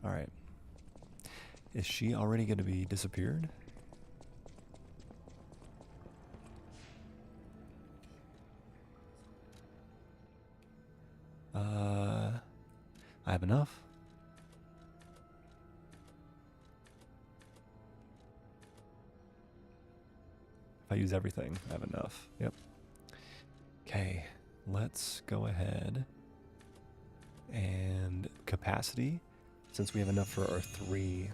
All right. Is she already going to be disappeared? I have enough. If I use everything, I have enough. Yep. Okay, let's go ahead and capacity, since we have enough for our three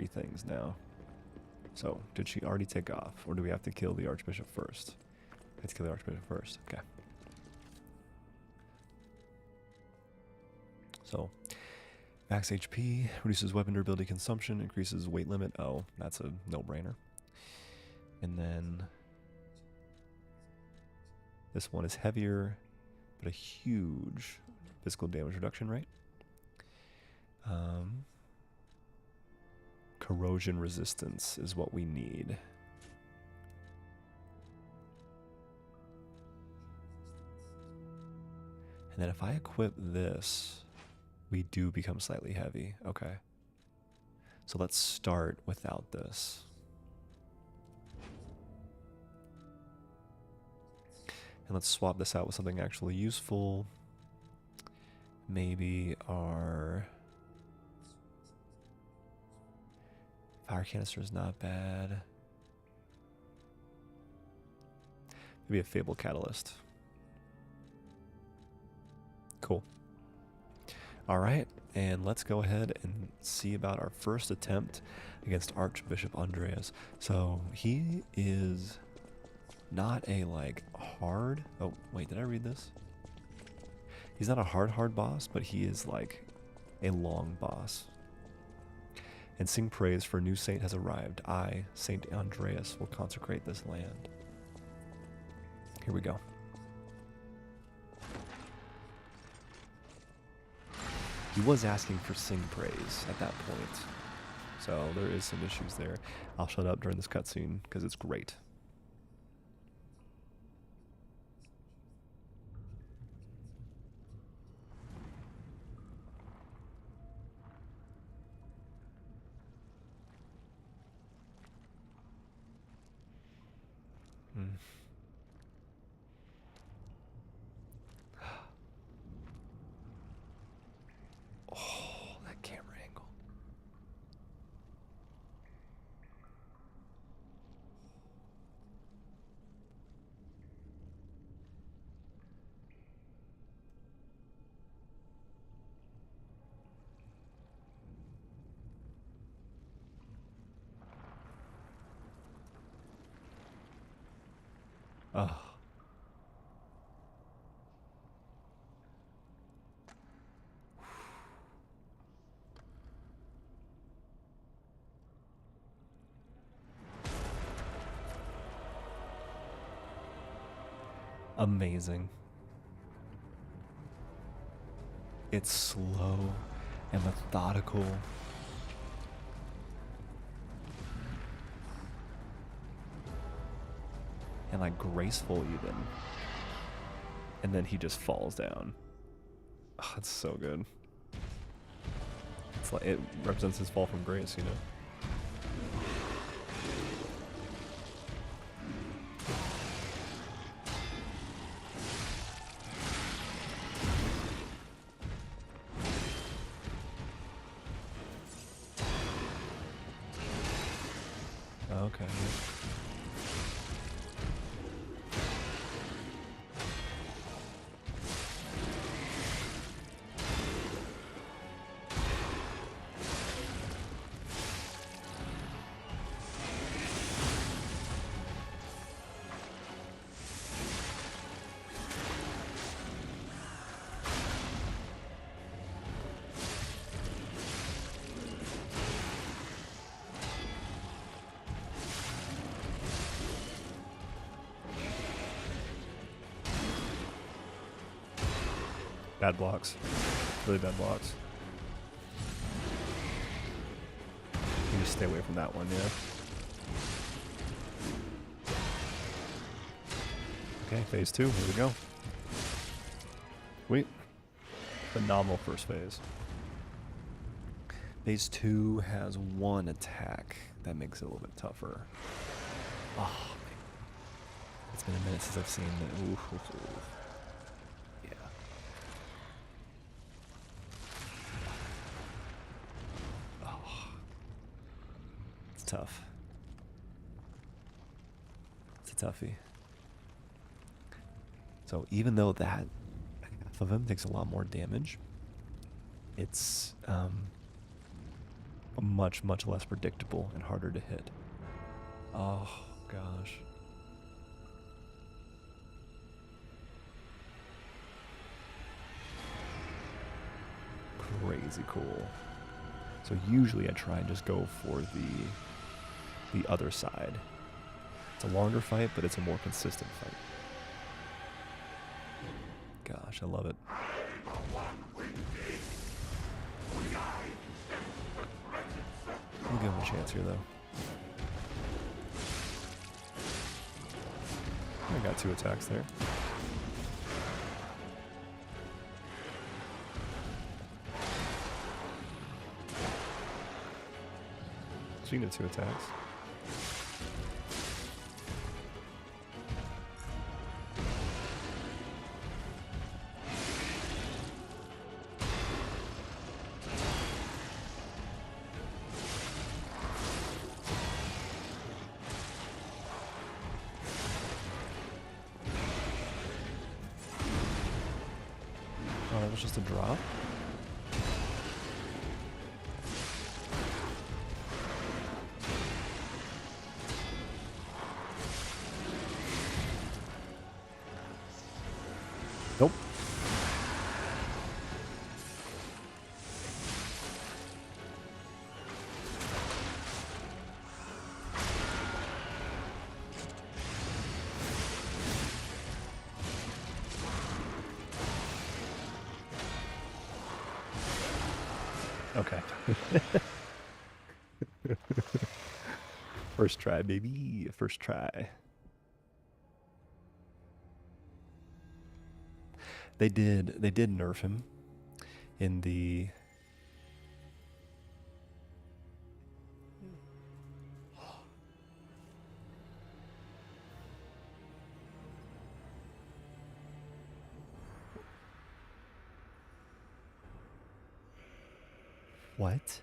things now. So, did she already take off, or do we have to kill the Archbishop first? Let's kill the Archbishop first. Okay. So, max HP, reduces weapon durability consumption, increases weight limit. Oh, that's a no-brainer. And then this one is heavier, but a huge physical damage reduction rate. Corrosion resistance is what we need. And then if I equip this, we do become slightly heavy. Okay. So let's start without this. And let's swap this out with something actually useful. Maybe our fire canister is not bad. Maybe a Fable Catalyst. Cool. All right, and let's go ahead and see about our first attempt against Archbishop Andreus. So he is not a like hard... Oh, wait, did I read this? He's not a hard boss, but he is like a long boss. And sing praise, for a new saint has arrived. I, Saint Andreus, will consecrate this land. Here we go. He was asking for sing praise at that point. So there is some issues there. I'll shut up during this cutscene because it's great. Mm. Oh, that camera angle. Oh. Amazing. It's slow and methodical. And like graceful even. And then he just falls down. Oh, it's so good. It's like it represents his fall from grace, you know. Okay. Bad blocks. Really bad blocks. You just stay away from that one, yeah. Okay, phase 2, here we go. Sweet. Phenomenal first phase. Phase 2 has one attack that makes it a little bit tougher. Oh, man. It's been a minute since I've seen that. Oof, oof, oof. Yeah. Oh. It's tough. It's a toughie. So even though that half of him takes a lot more damage, it's much, much less predictable and harder to hit. Oh, gosh. Crazy cool. So usually I try and just go for the other side. It's a longer fight, but it's a more consistent fight. Gosh, I love it. We'll give him a chance here, though. I got 2 attacks there. So you get 2 attacks. Oh, that was just a drop? Nope. Okay. First try, baby. First try. They did nerf him in the What?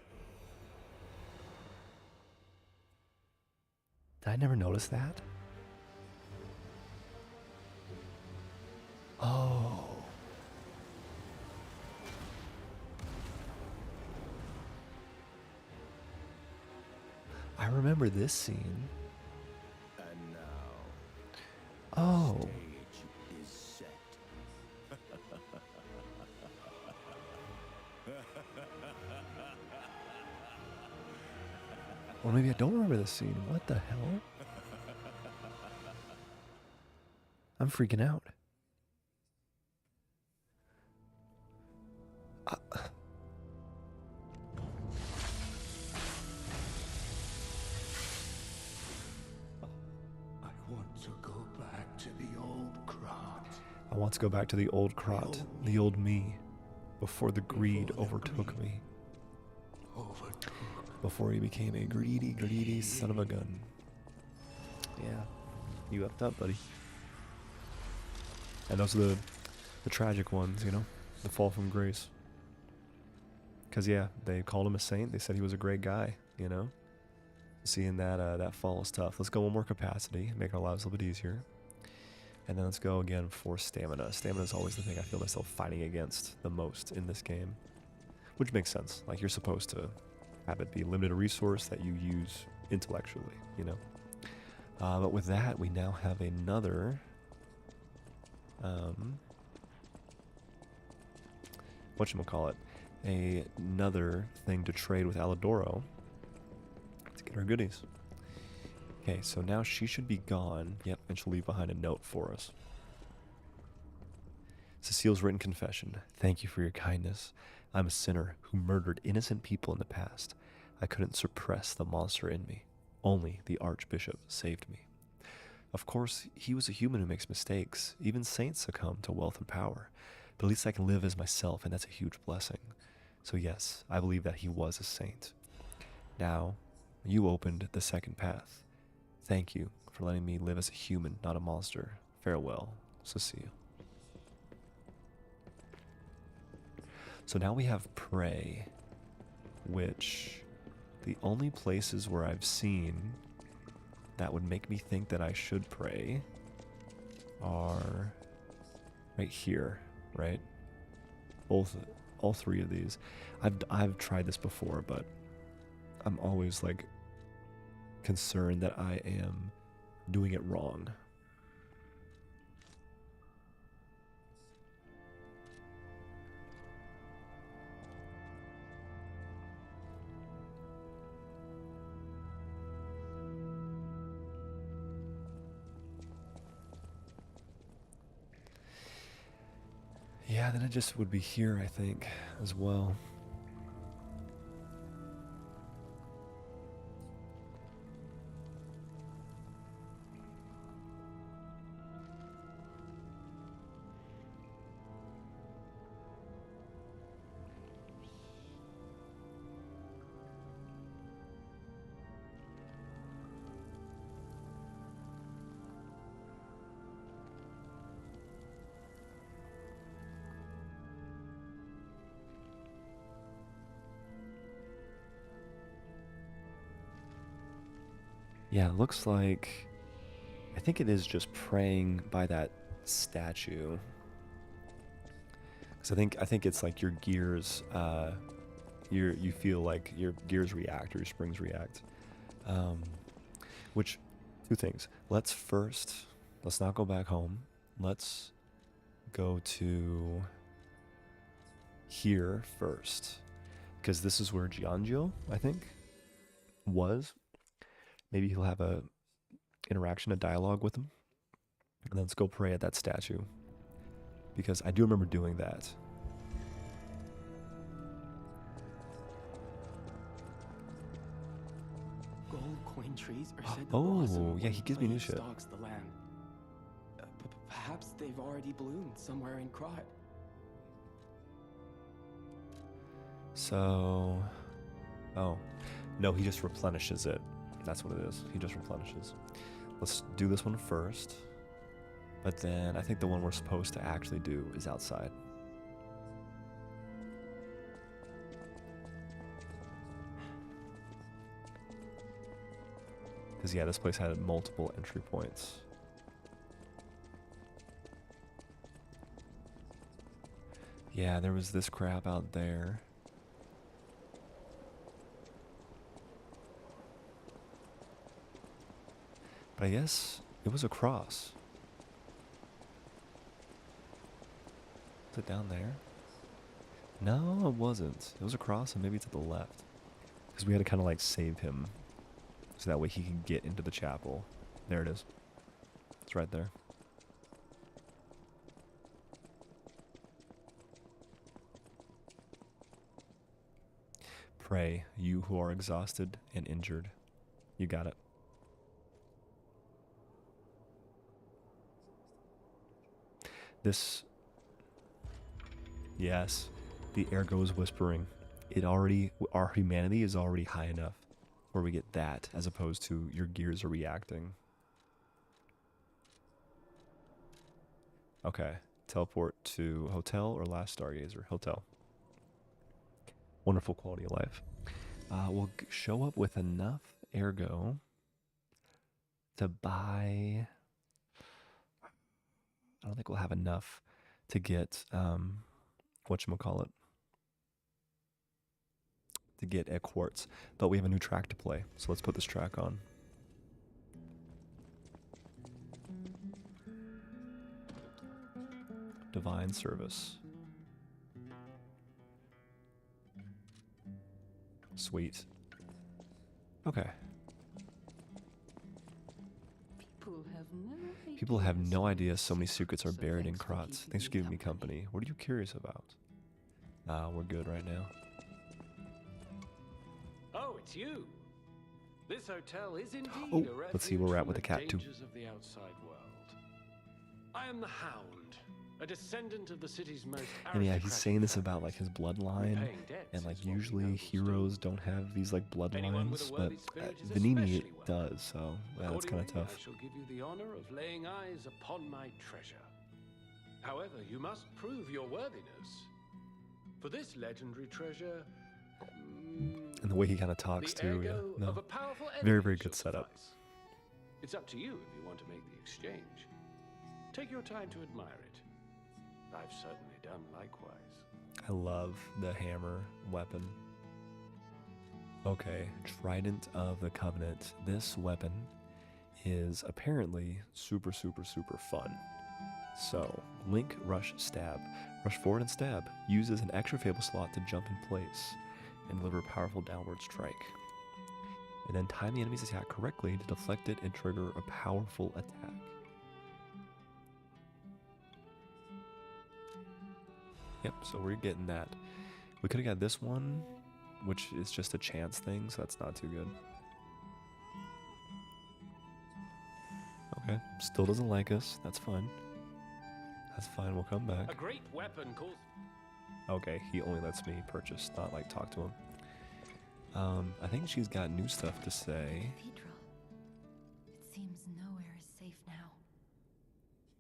Did I never notice that? Oh. I remember this scene. And now, Oh. stage is set. Or maybe I don't remember this scene. What the hell? I'm freaking out. I want to go back to the old Krat. I want to go back to the old Krat, the old me, before the greed overtook me. Before he became a greedy, greedy son of a gun. Yeah, you upped up, buddy. And those are the tragic ones, you know, the fall from grace. Because, yeah, they called him a saint. They said he was a great guy, you know. Seeing that fall is tough. Let's go one more capacity, make our lives a little bit easier. And then let's go again for stamina. Stamina is always the thing I feel myself fighting against the most in this game. Which makes sense. Like, you're supposed to have it be a limited resource that you use intellectually, you know. But with that, we now have another... whatchamacallit? Another thing to trade with Alidoro to get our goodies. Okay, so now she should be gone. Yep, and she'll leave behind a note for us. Cecile's written confession. Thank you for your kindness. I'm a sinner who murdered innocent people in the past. I couldn't suppress the monster in me. Only the Archbishop saved me. Of course, he was a human who makes mistakes. Even saints succumb to wealth and power. But at least I can live as myself, and that's a huge blessing. So yes, I believe that he was a saint. Now, you opened the second path. Thank you for letting me live as a human, not a monster. Farewell, Cecile. So now we have pray, which the only places where I've seen that would make me think that I should pray are right here, right? All three of these. I've tried this before, but I'm always like concerned that I am doing it wrong. Yeah, then it just would be here, I think, as well. Yeah, it looks like... I think it is just praying by that statue. Because I think it's like your gears, you feel like your gears react or your springs react. Which, two things. Let's not go back home. Let's go to here first. Because this is where Giangio, I think, was. Maybe he'll have a interaction, a dialogue with him. And then let's go pray at that statue. Because I do remember doing that. Gold coin trees are said to Oh, blossom yeah, when he gives me new Plague shit. stalks the land. Perhaps they've already bloomed somewhere in Krat. So... Oh. No, he just replenishes it. That's what it is. He just replenishes. Let's do this one first. But then I think the one we're supposed to actually do is outside. Because, yeah, this place had multiple entry points. Yeah, there was this crap out there. But I guess it was across. Was it down there? No, it wasn't. It was across and maybe to the left. Because we had to kind of like save him. So that way he could get into the chapel. There it is. It's right there. Pray, you who are exhausted and injured. You got it. This... Yes. The ergo is whispering. Our humanity is already high enough where we get that, as opposed to your gears are reacting. Okay. Teleport to hotel or last stargazer? Hotel. Wonderful quality of life. We'll show up with enough ergo to buy... I don't think we'll have enough to get, whatchamacallit, to get a quartz. But we have a new track to play, so let's put this track on. Divine Service. Sweet. Okay. People have no idea so many secrets are buried in Kratz. Thanks for giving me company. What are you curious about? We're good right now. Oh, it's you. This hotel is indeed Oh, a refuge let's see where we're at from with the cat, too. dangers of the outside world. I am the Hound, a descendant of the city's most And yeah, he's aristocratic saying this family. about like his bloodline, Repaying debts and like is what we usually nobles heroes do. don't have these like Anyone with bloodlines, a but worthy spirit is Venini especially welcome. does, so that's kind of Accordingly, tough. I shall give you the honor of laying eyes upon my treasure. However, you must prove your worthiness. For this legendary treasure, And the way he kind of talks the too, yeah. ergo No. of a powerful Very, enemy very shall good setup. suffice. It's up to you if you want to make the exchange. Take your time to admire it. I've certainly done likewise. I love the hammer weapon. Okay, Trident of the Covenant. This weapon is apparently super, super, super fun. So, Link, Rush, Stab. Rush forward and stab. Uses an extra Fable slot to jump in place and deliver a powerful downward strike. And then time the enemy's attack correctly to deflect it and trigger a powerful attack. Yep, so we're getting that. We could have got this one, which is just a chance thing, so that's not too good. Okay, still doesn't like us. That's fine. That's fine, we'll come back. A great weapon calls. Okay, he only lets me purchase, not like talk to him. I think she's got new stuff to say. Cathedral. It seems nowhere is safe now.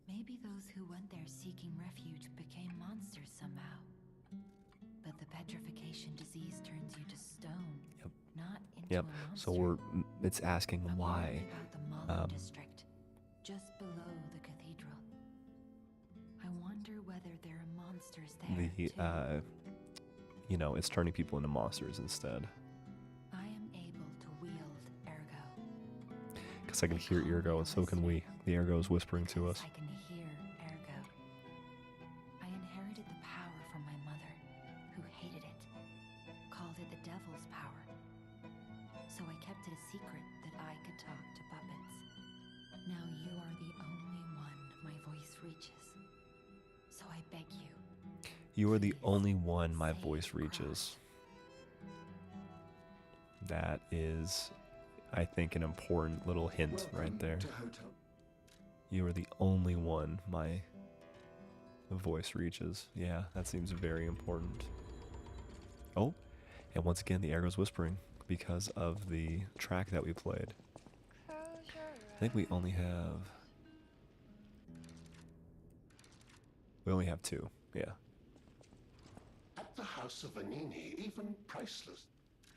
Maybe those who went there seeking refuge became monsters somehow. But the petrification disease turns you to stone, Yep. not into Yep. a monster. So it's asking I'm why. worried about the Mallow district, just below the cathedral. I wonder whether there are monsters there too. You know, it's turning people into monsters instead. I am able to wield ergo. Because I can hear Ergo, and so can we. The Ergo is whispering to us. I can hear ergo. I inherited the power from my mother, who hated it, called it the devil's power. So I kept it a secret that I could talk to puppets. Now you are the only one my voice reaches. So I beg you. You are the only one my voice reaches. That is, I think, an important little hint right there. To hotel. You are the only one my voice reaches. Yeah, that seems very important. Oh, and once again, the Ergo's whispering because of the track that we played. I think we only have... We only have two, yeah. At the house of Vanini, even priceless.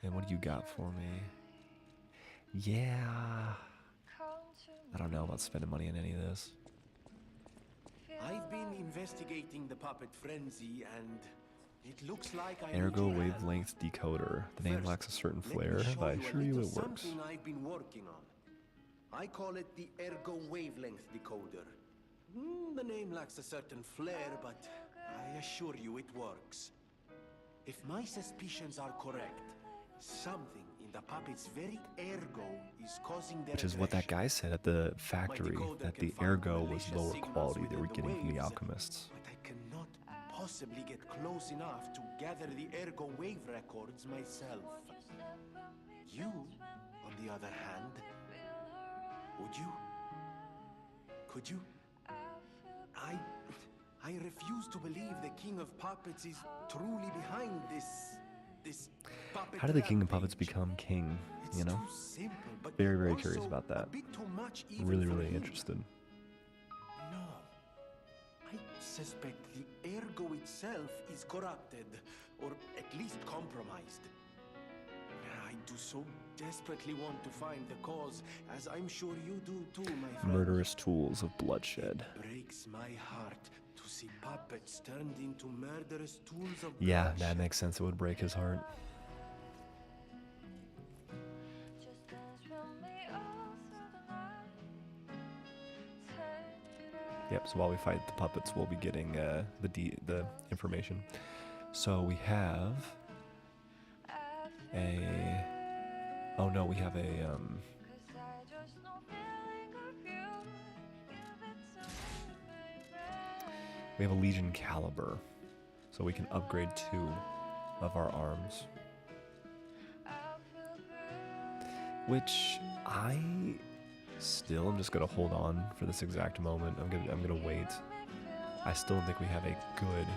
And what do you got for me? Yeah, I don't know about spending money on any of this. I've been investigating the puppet frenzy, and it looks like I Ergo need your help. wavelength decoder. The name First, lacks a certain let me flair, show but I you a assure you little it works. something I've been working on. I call it the Ergo wavelength decoder. The name lacks a certain flair, but I assure you it works. If my suspicions are correct, something in the puppet's very ergo is causing their Which is what that aggression. guy said at the factory, decoder that can the find ergo was malicious lower signals quality they within were the getting from the waves, alchemists. But I cannot possibly get close enough to gather the ergo wave records myself. You, on the other hand, would you? Could you? I refuse to believe the King of Puppets is truly behind this puppet How did the King of Puppets rampage. become king, It's you know? too simple, but Very, very curious also about that. a bit too much even Really, for really him. interested. No. I suspect the ergo itself is corrupted, or at least compromised. I do so desperately want to find the cause, as I'm sure you do too, my friend. Murderous tools of bloodshed. It breaks my heart to see puppets turned into murderous tools of Yeah, bloodshed. that makes sense. It would break his heart. Yep, so while we fight the puppets, we'll be getting the information. So we have a... Oh no, we have a... We have a Legion Caliber, so we can upgrade 2 of our arms. Which I still am just gonna hold on for this exact moment. I'm gonna wait. I still don't think we have a good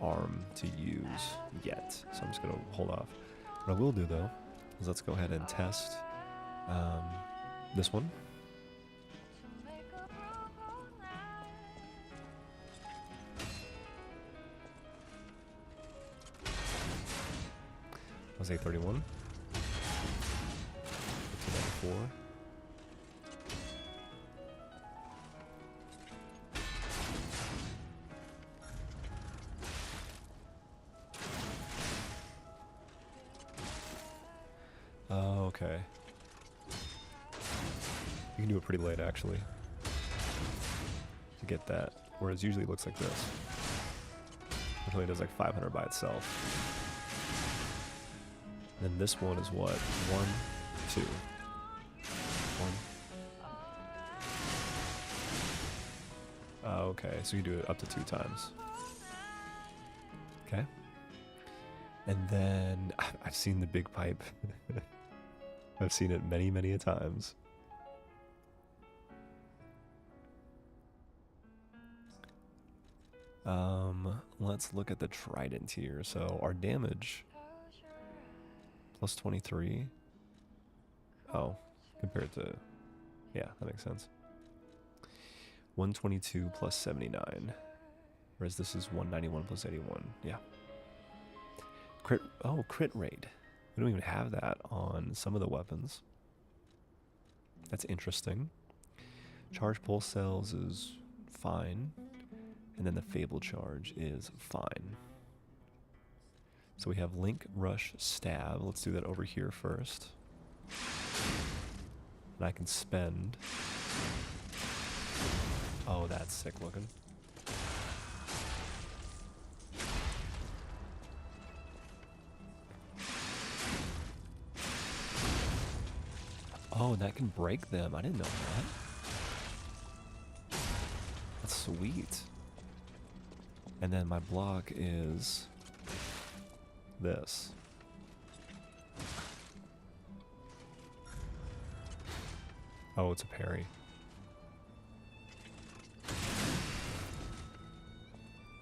arm to use yet, so I'm just gonna hold off. What I will do though is let's go ahead and test this one. Was a 31. 4. Oh, okay. You can do it pretty late actually to get that, whereas usually it looks like this, which only does like 500 by itself. Then this one is what? 1, 2. 1. Oh, okay, so you do it up to 2 times. Okay. And then I've seen the big pipe. I've seen it many, many a times. Let's look at the trident here. So our damage plus 23. Oh, compared to, yeah, that makes sense. 122 plus 79. Whereas this is 191 plus 81. Yeah. Crit, oh, crit rate. We don't even have that on some of the weapons. That's interesting. Charge pulse cells is fine. And then the Fable charge is fine. So we have Link, Rush, Stab. Let's do that over here first. And I can spend... Oh, that's sick looking. Oh, that can break them. I didn't know that. That's sweet. And then my block is this. Oh, it's a parry.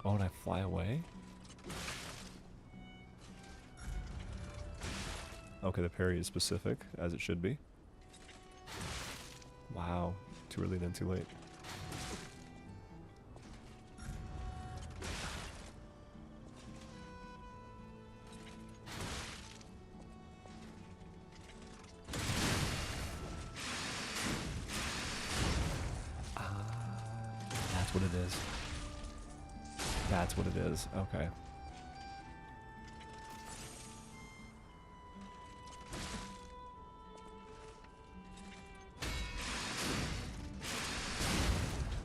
Oh, and I fly away? Okay, the parry is specific, as it should be. Wow. Too early then too late. what it is. That's what it is. Okay.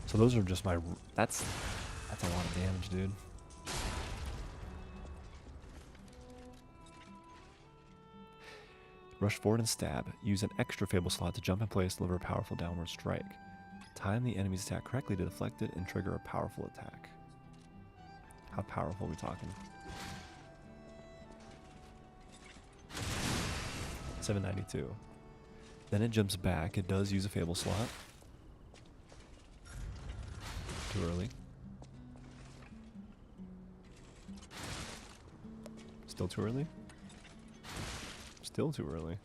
So those are just my... That's a lot of damage, dude. Rush forward and stab. Use an extra Fable slot to jump in place, deliver a powerful downward strike. Time the enemy's attack correctly to deflect it and trigger a powerful attack. How powerful are we talking? 792. Then it jumps back. It does use a Fable slot. Too early. Still too early? Still too early.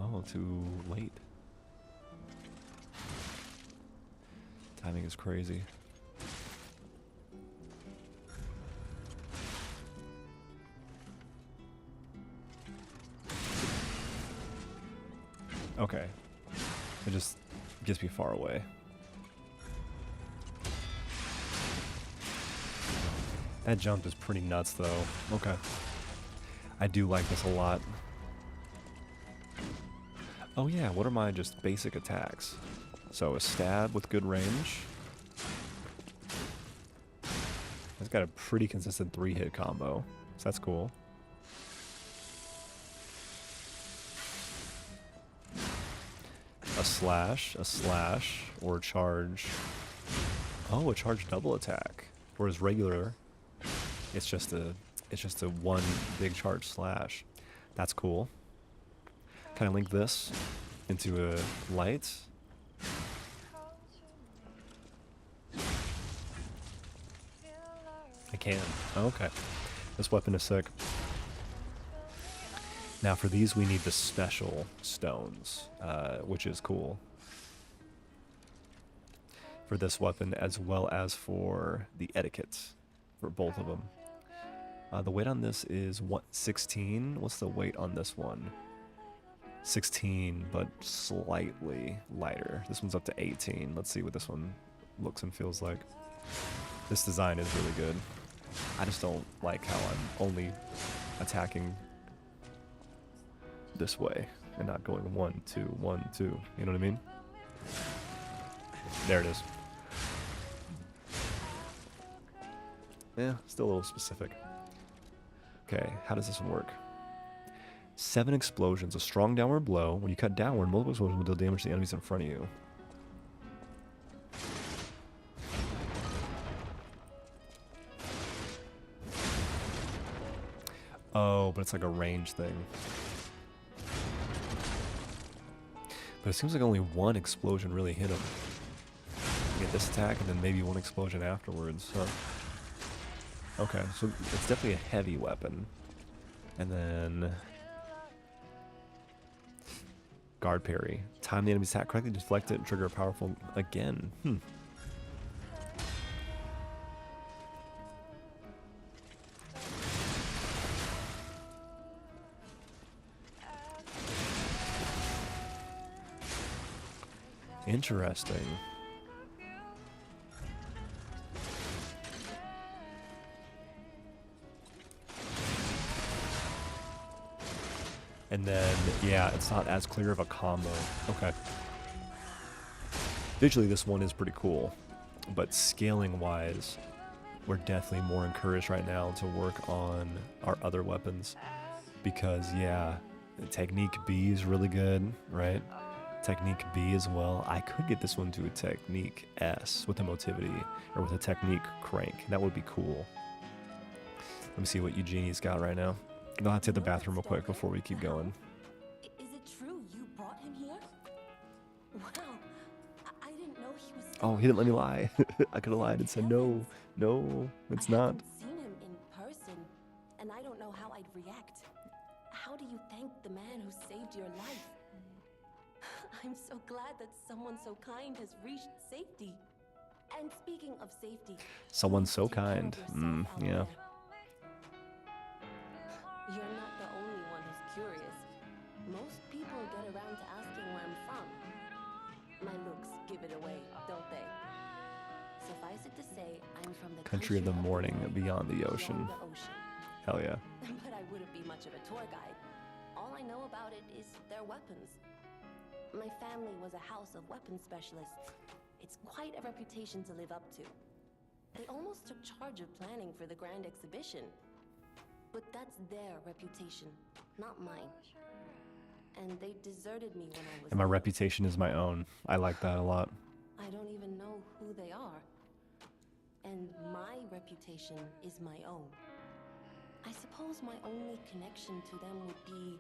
Oh, too late. Timing is crazy. Okay. It just gets me far away. That jump is pretty nuts, though. Okay. I do like this a lot. Oh yeah, what are my just basic attacks? So a stab with good range. It's got a pretty consistent 3-hit combo, so that's cool. A slash, or a charge. Oh, a charge double attack. Whereas regular, it's just a one big charge slash. That's cool. Can I link this into a light? I can. Oh, okay. This weapon is sick. Now for these we need the special stones, which is cool. For this weapon as well as for the etiquette, for both of them. The weight on this is 16. What's the weight on this one? 16, but slightly lighter. This one's up to 18. Let's see what this one looks and feels like. This design is really good. I just don't like how I'm only attacking this way and not going 1, 2, 1, 2. You know what I mean? There it is. Yeah, still a little specific. Okay, how does this one work? 7 explosions. A strong downward blow. When you cut downward, multiple explosions will deal damage to the enemies in front of you. Oh, but it's like a range thing. But it seems like only one explosion really hit him. You get this attack and then maybe one explosion afterwards. Huh? Okay, so it's definitely a heavy weapon. And then... guard parry. Time the enemy's attack correctly, deflect it, and trigger a powerful... again. Interesting. And then, yeah, it's not as clear of a combo. Okay. Visually, this one is pretty cool. But scaling-wise, we're definitely more encouraged right now to work on our other weapons. Because, yeah, Technique B is really good, right? Technique B as well. I could get this one to a Technique S with a Motivity, or with a Technique Crank. That would be cool. Let me see what Eugenie's got right now. I'll have to hit the bathroom real quick before we keep going. Is it true you brought him here? Wow, I didn't know he was... Oh, he didn't let me lie. I could have lied and said no, no, it's not. I haven't seen him in person, and I don't know how I'd react. How do you thank the man who saved your life? I'm so glad that someone so kind has reached safety. And speaking of safety... Someone so take care of kind. yourself out Yeah. there. You're not the only one who's curious. Most people get around to asking where I'm from. My looks give it away, don't Suffice it to say, I'm from the Country of the morning, beyond the ocean. Hell yeah. But I wouldn't be much of a tour guide. All I know about it is their weapons. My family was a house of weapons specialists. It's quite a reputation to live up to. They almost took charge of planning for the grand exhibition. But that's their reputation, not mine. And they deserted me when I was And my little. reputation is my own. I like that a lot. I don't even know who they are. And my reputation is my own. I suppose my only connection to them would be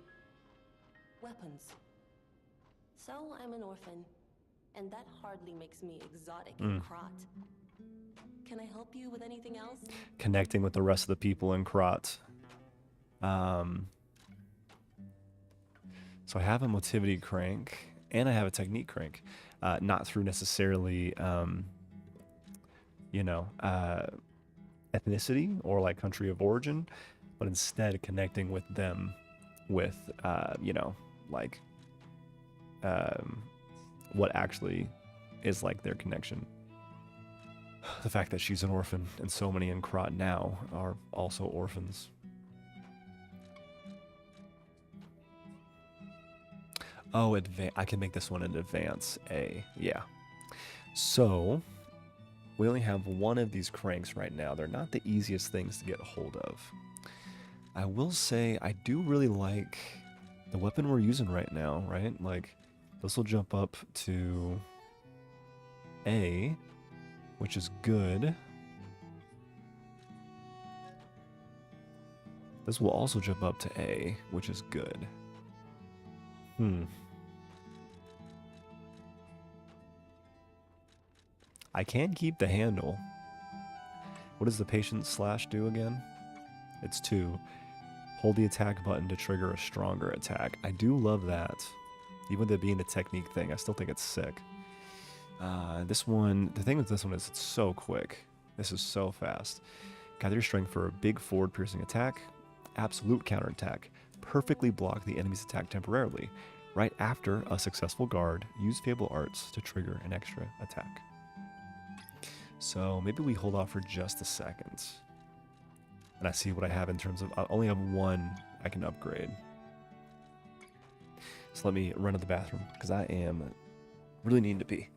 weapons. So I'm an orphan, and that hardly makes me exotic in Krat. Can I help you with anything else? Connecting with the rest of the people in Krat. So I have a motivity crank, and I have a technique crank. Not through necessarily, ethnicity or like country of origin, but instead connecting with them with, what actually is like their connection. The fact that she's an orphan and so many in Krat now are also orphans. Oh, I can make this one an advance A. Yeah. So we only have one of these cranks right now. They're not the easiest things to get a hold of. I will say I do really like the weapon we're using right now, right? Like, this will jump up to A, which is good. This will also jump up to A, which is good. I can keep the handle. What does the patient slash do again? It's 2. Hold the attack button to trigger a stronger attack. I do love that. Even with it being a technique thing, I still think it's sick. This one, the thing with this one is it's so quick. This is so fast. Gather your strength for a big forward piercing attack. Absolute counterattack. Perfectly block the enemy's attack temporarily. Right after a successful guard, use Fable Arts to trigger an extra attack. So maybe we hold off for just a second. And I see what I have in terms of, I only have one I can upgrade. So let me run to the bathroom, because I am really needing to pee.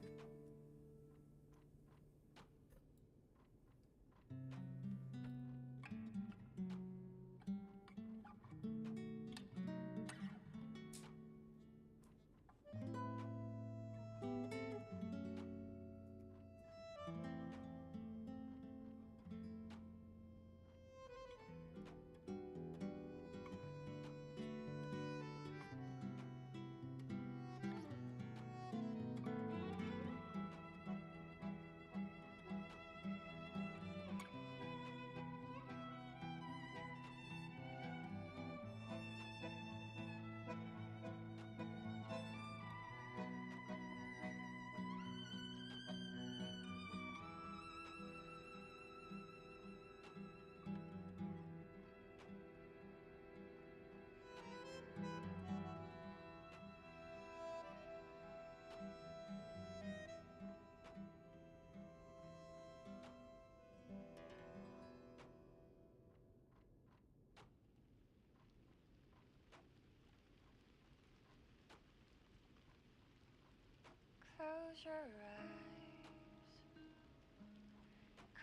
Close your eyes,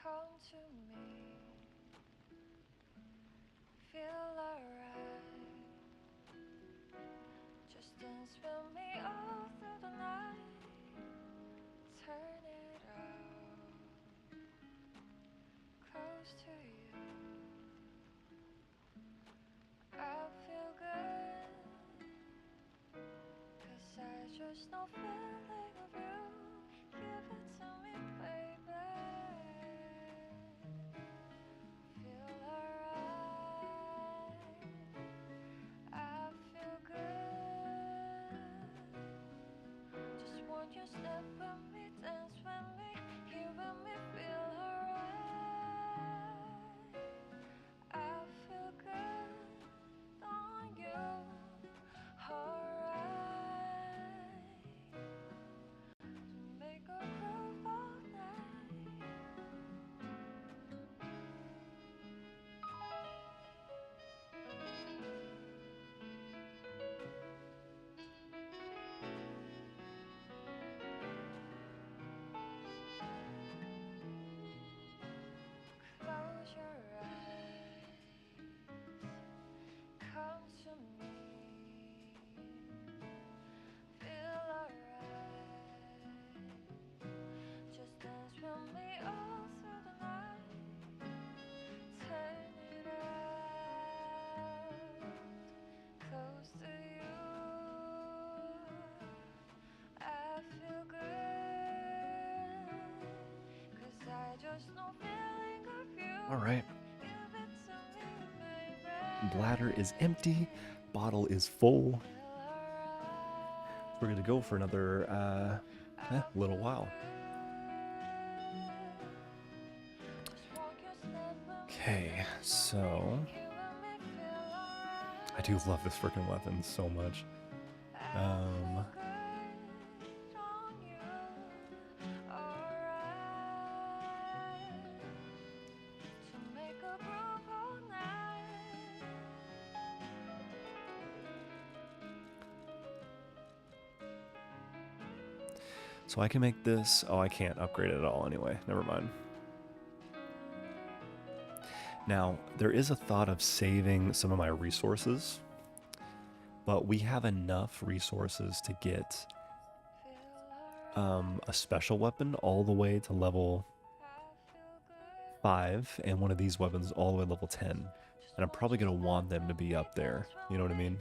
come to me, feel alright, just dance with me all through the night, turn it up, close to you, I feel good, 'cause I just know feeling of you. Give it to me, baby. Feel alright. I feel good. Just want you step with me, dance with me, here with me, feel alright. I feel good on you. Alright. Make a groove all night. All right. Bladder is empty. Bottle is full. We're going to go for another little while. Okay, so I do love this freaking weapon so much. So I can make this. Oh, I can't upgrade it at all anyway. Never mind. Now, there is a thought of saving some of my resources, but we have enough resources to get a special weapon all the way to level 5, and one of these weapons all the way to level 10. And I'm probably going to want them to be up there, you know what I mean?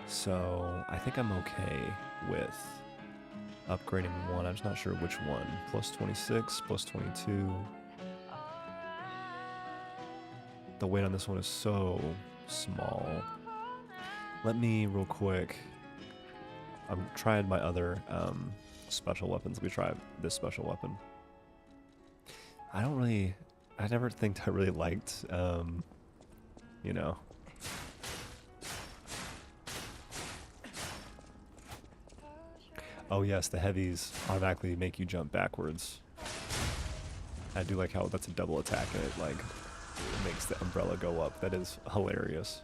So I think I'm okay with upgrading one. I'm just not sure which one. Plus 26, plus 22. The weight on this one is so small. Let me, real quick, I'm trying my other special weapons. Let me try this special weapon. I never think I really liked, you know. Oh yes, the heavies automatically make you jump backwards. I do like how that's a double attack and it like makes the umbrella go up. That is hilarious.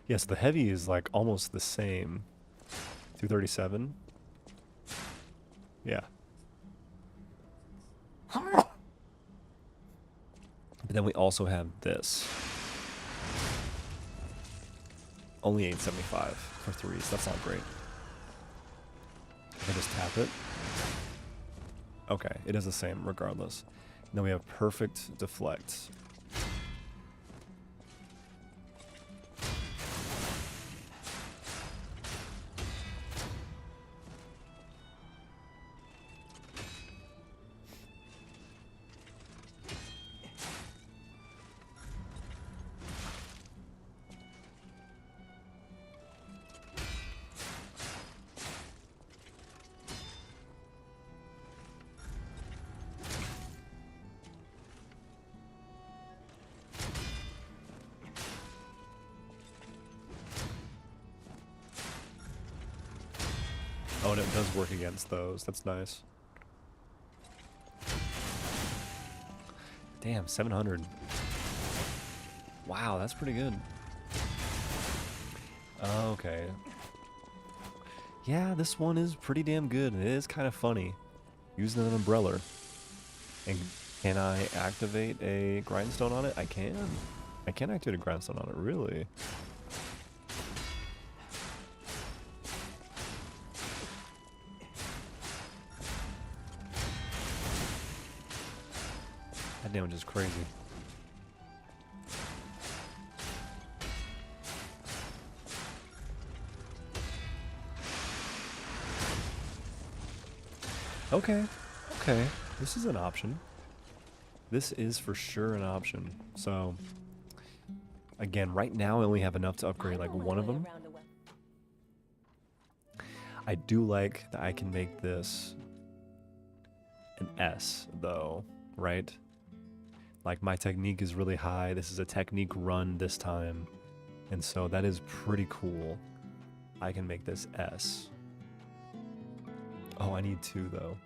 Yes, the heavy is like almost the same. 237. Yeah. But then we also have this. Only 875 for 3s. That's not great. I just tap it. Okay, it is the same regardless. And then we have perfect deflect. Oh, and it does work against those. That's nice. Damn, 700. Wow, that's pretty good. Okay. Yeah, this one is pretty damn good. It is kind of funny. Using an umbrella. And can I activate a grindstone on it? I can. I can activate a grindstone on it, really. That damage is crazy. Okay, okay. This is an option. This is for sure an option. So, again, right now I only have enough to upgrade like one of them. I do like that I can make this an S, though, right? Like, my technique is really high. This is a technique run this time. And so that is pretty cool. I can make this S. Oh, I need 2, though.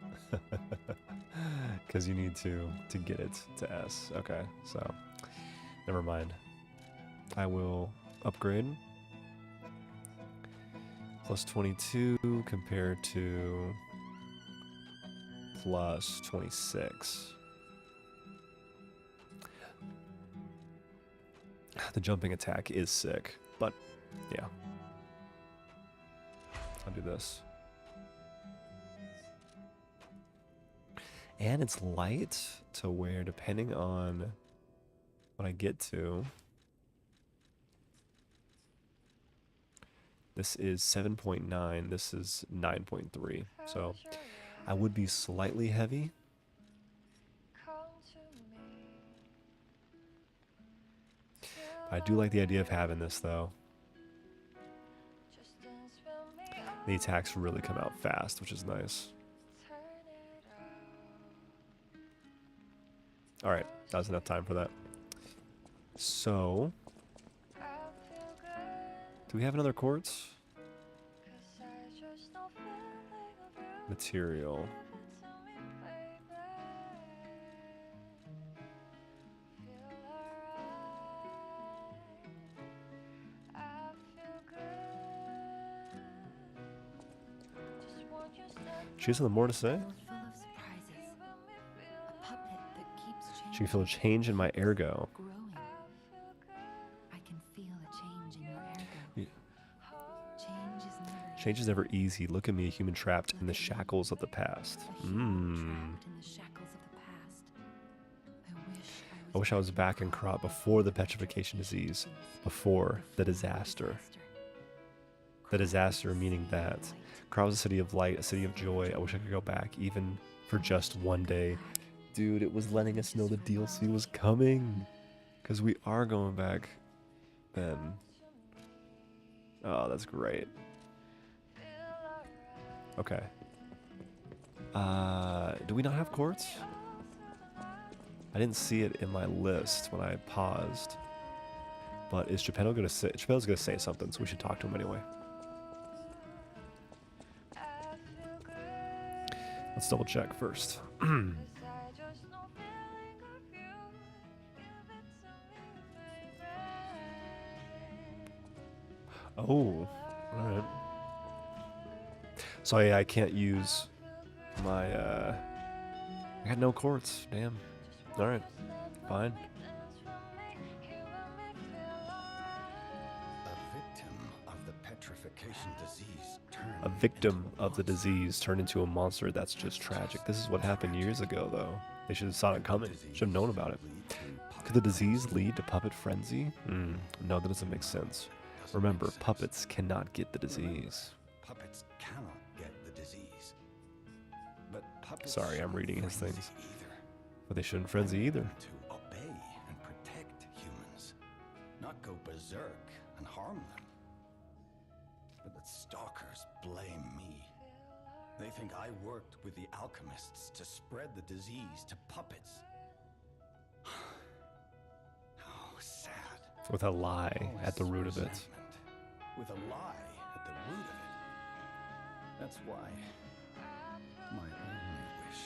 Because you need to get it to S. Okay, so never mind. I will upgrade. Plus 22 compared to plus 26. The jumping attack is sick, but yeah. I'll do this. And it's light to where, depending on what I get to, this is 7.9, this is 9.3. So I would be slightly heavy. I do like the idea of having this though. The attacks really come out fast, which is nice. Alright, that was enough time for that. So, do we have another quartz? Material. She has something more to say? Full of surprises. A puppet that keeps changing. She can feel a change in my ergo. Growing. I can feel a change in your ergo. Yeah. Change is never Change is never easy. Look at me, a human trapped in the shackles of the past. trapped in the shackles of the past. I wish I was back in Crop before the petrification disease, before the disaster. The disaster meaning that Crop was a city of light, a city of joy. I wish I could go back, even for just one day. Dude, it was letting us know the DLC was coming. Because we are going back then. Oh, that's great. Okay. Do we not have quartz? I didn't see it in my list when I paused. But is Geppetto gonna say? Geppetto's gonna say something, so we should talk to him anyway. Let's double check first. Oh, alright. So yeah, I can't use my, I got no quartz, damn. Alright, fine. A victim of the disease turned into a monster. That's just tragic. This is what happened years ago, though. They should have saw it coming. Should have known about it. Could the disease lead to puppet frenzy? No, that doesn't make sense. Remember, puppets cannot get the disease. Puppets cannot get the disease. But puppets Sorry, I'm reading his shouldn't things. frenzy either. But they shouldn't frenzy either. To obey and protect humans, not go berserk and harm them. But the stalkers blame me. They think I worked with the alchemists to spread the disease to puppets. Oh, sad. With a lie at the root of it. Resentment. With a lie at the root of it. That's why my only wish.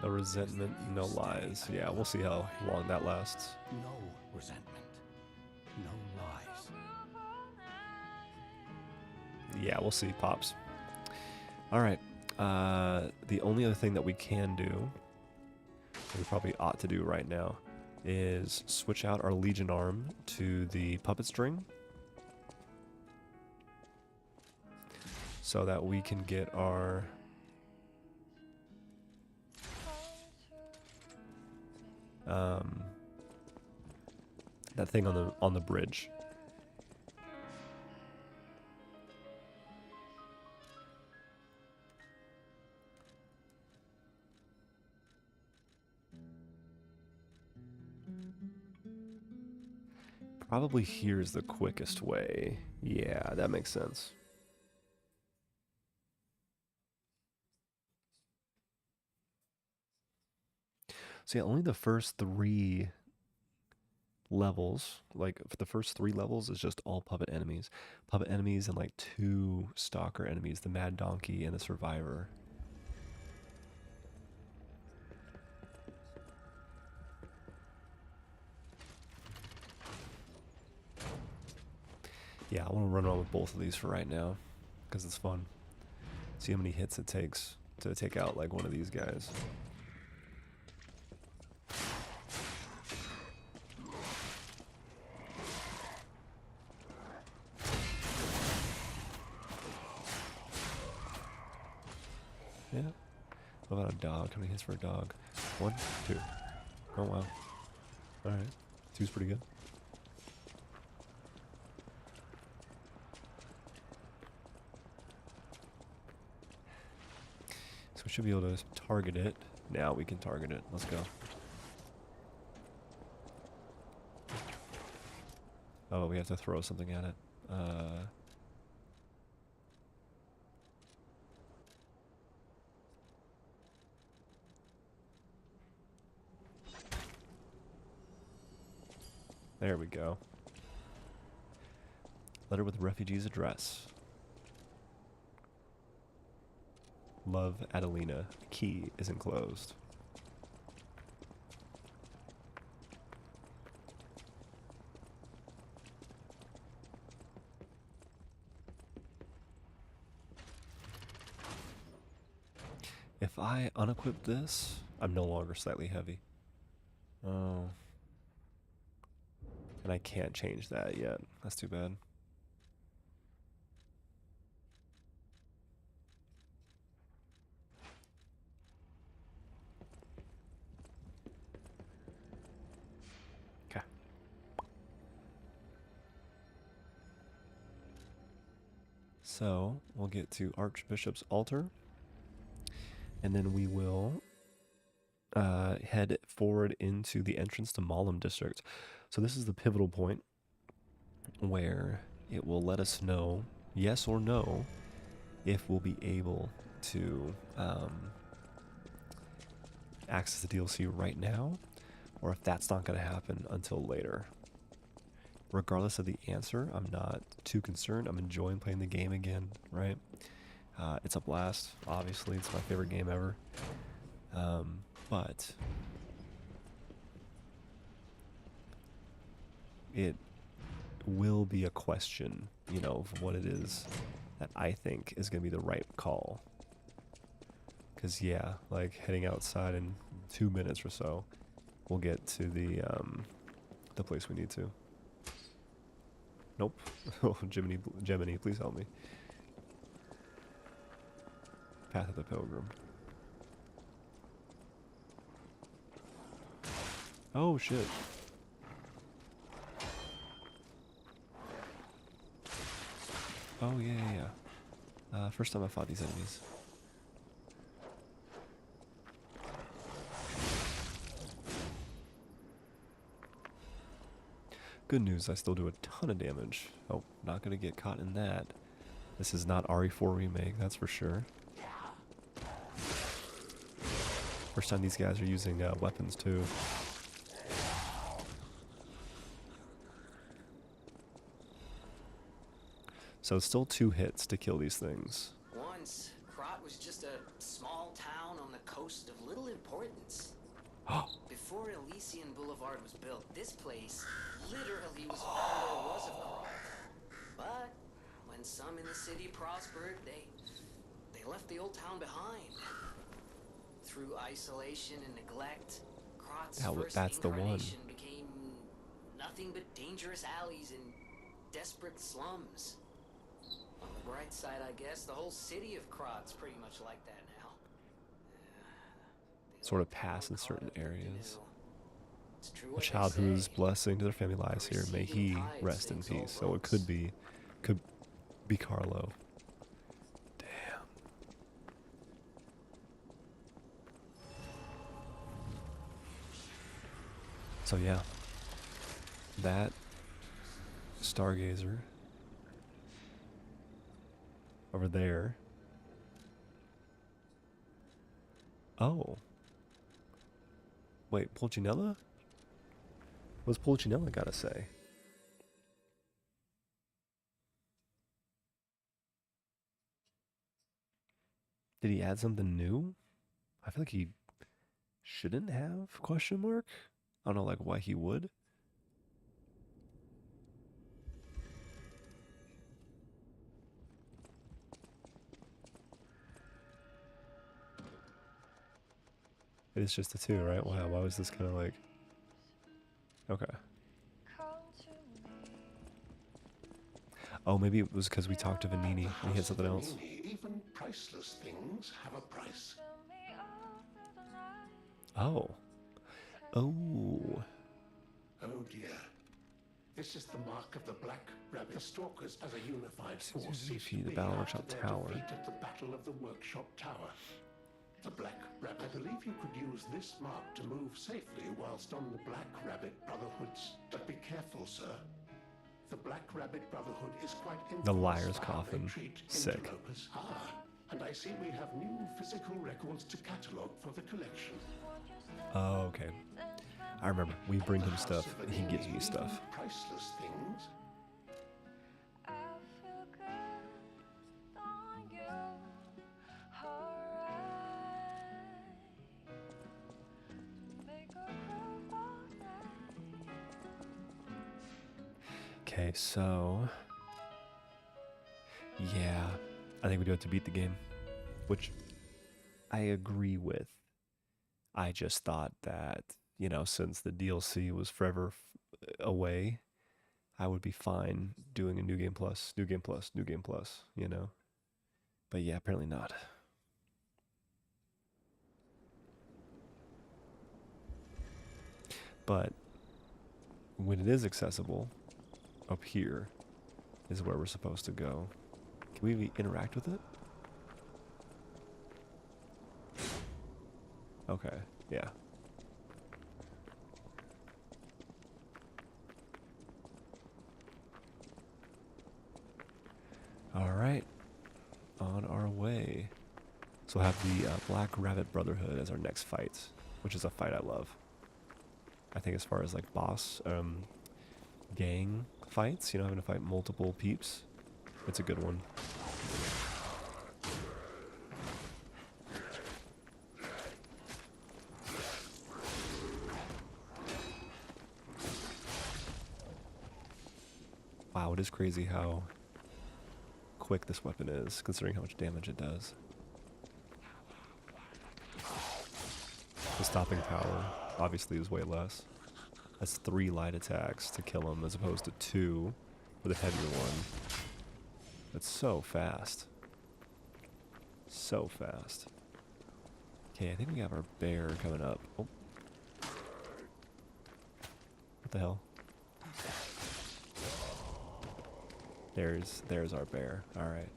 No resentment, no lies. Yeah, we'll see how long that lasts. No resentment. No lies. Yeah, we'll see, Pops. Alright. The only other thing that we can do, that we probably ought to do right now, is switch out our Legion arm to the puppet string. So that we can get our... that thing on the bridge. Probably here's the quickest way. Yeah, that makes sense. So yeah, only the first 3 levels, like for the first 3 levels is just all puppet enemies. Puppet enemies and like 2 stalker enemies, the Mad Donkey and the Survivor. Yeah, I want to run around with both of these for right now, because it's fun. See how many hits it takes to take out like one of these guys. Yeah. What about a dog? How many hits for a dog? 1, 2. Oh wow. Alright. 2's pretty good. So we should be able to target it. Now we can target it. Let's go. Oh, we have to throw something at it. There we go. Letter with refugee's address. Love, Adelina. Key is enclosed. If I unequip this, I'm no longer slightly heavy. Oh. And I can't change that yet. That's too bad. Okay. So, we'll get to Archbishop's Altar. And then we will head forward into the entrance to Malum District. So this is the pivotal point where it will let us know, yes or no, if we'll be able to access the DLC right now, or if that's not going to happen until later. Regardless of the answer, I'm not too concerned. I'm enjoying playing the game again, right? It's a blast, obviously. It's my favorite game ever. But it will be a question, you know, of what it is that I think is going to be the right call. Because, yeah, like heading outside in 2 minutes or so, we'll get to the place we need to. Nope. Oh, Gemini, please help me. Path of the Pilgrim. Oh, shit. Oh, yeah. First time I fought these enemies. Good news, I still do a ton of damage. Oh, not gonna get caught in that. This is not RE4 Remake, that's for sure. First time these guys are using weapons, too. So it's still 2 hits to kill these things. Once, Krat was just a small town on the coast of little importance. Before Elysian Boulevard was built, this place literally was all there was of Krat. But when some in the city prospered, they left the old town behind. Through isolation and neglect, Krat's first incarnation became nothing but dangerous alleys and desperate slums. On the bright side, I guess, the whole city of Krat's pretty much like that now. Sort of pass in certain areas. A child whose blessing to their family lies here, may he rest in peace. So it could be Carlo. Damn. So yeah, that Stargazer over there. Oh. Wait, Pulcinella? What's Pulcinella gotta say? Did he add something new? I feel like he shouldn't have, question mark? I don't know, like, why he would. It is just a 2, right? Wow, why was this kind of like... Okay. Oh, maybe it was because we talked to Vanini and he had something else. Even priceless things have a price. Oh. Oh. Oh dear. This is the mark of the Black Rabbit Stalkers as a unified force. Defeat the Battle Workshop Tower. Defeat at the Battle of the Workshop Tower. The Black Rabbit. I believe you could use this mark to move safely whilst on the Black Rabbit Brotherhood's. But be careful, sir. The Black Rabbit Brotherhood is quite infamous The Liar's for how they Coffin. treat Sick. interlopers. Ah, and I see we have new physical records to catalog for the collection. Oh, okay. I remember. We bring him stuff, and he gives me stuff. Priceless things. I feel good on you. Alright. Make a groove all night. Okay, so... Yeah, I think we do have to beat the game, which I agree with. I just thought that, you know, since the DLC was forever away, I would be fine doing a New Game Plus, New Game Plus, New Game Plus, you know? But yeah, apparently not. But when it is accessible, up here is where we're supposed to go. Can we interact with it? Okay, yeah. Alright, on our way. So we'll have the Black Rabbit Brotherhood as our next fight, which is a fight I love. I think as far as like boss, gang fights, you know, having to fight multiple peeps, it's a good one. Wow, it is crazy how quick this weapon is, considering how much damage it does. The stopping power obviously is way less. That's 3 light attacks to kill him as opposed to 2 with a heavier one. That's so fast. So fast. Okay, I think we have our bear coming up. Oh. What the hell? There's our bear. Alright.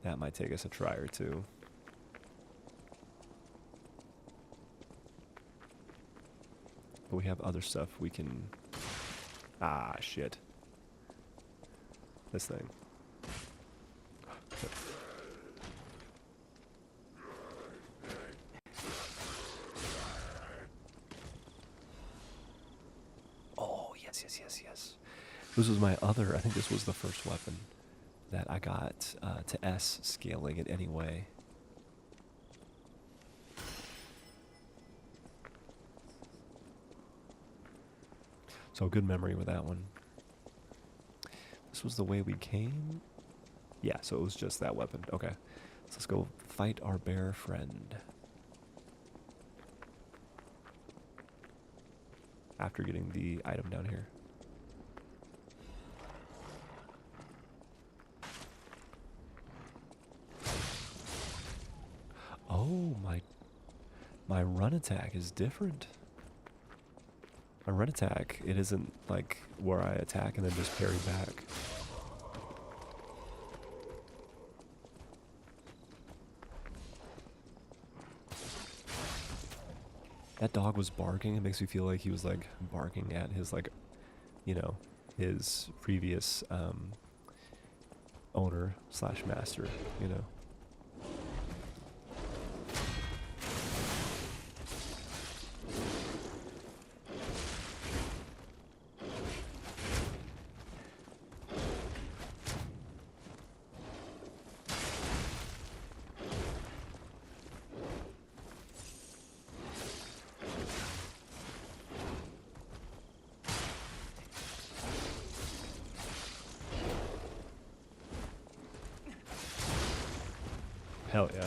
That might take us a try or two. But we have other stuff we can... Ah, shit. This thing. Oh, yes, yes, yes, yes. This was my other, I think this was the first weapon that I got to S scaling it anyway. So good memory with that one. This was the way we came? Yeah, so it was just that weapon. Okay. So let's go fight our bear friend. After getting the item down here. Oh, my run attack is different. My run attack, it isn't like where I attack and then just parry back. That dog was barking. It makes me feel like he was like barking at his like, you know, his previous owner slash master, you know. Hell yeah.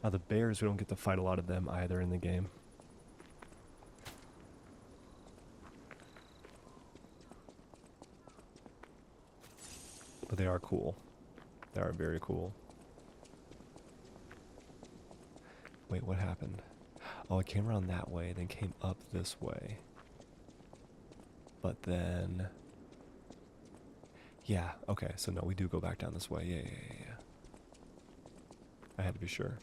Now the bears, we don't get to fight a lot of them either in the game. But they are cool. They are very cool. Wait, what happened? Oh, it came around that way, then came up this way. But then... Yeah, okay, so no, we do go back down this way. Yeah. I had to be sure.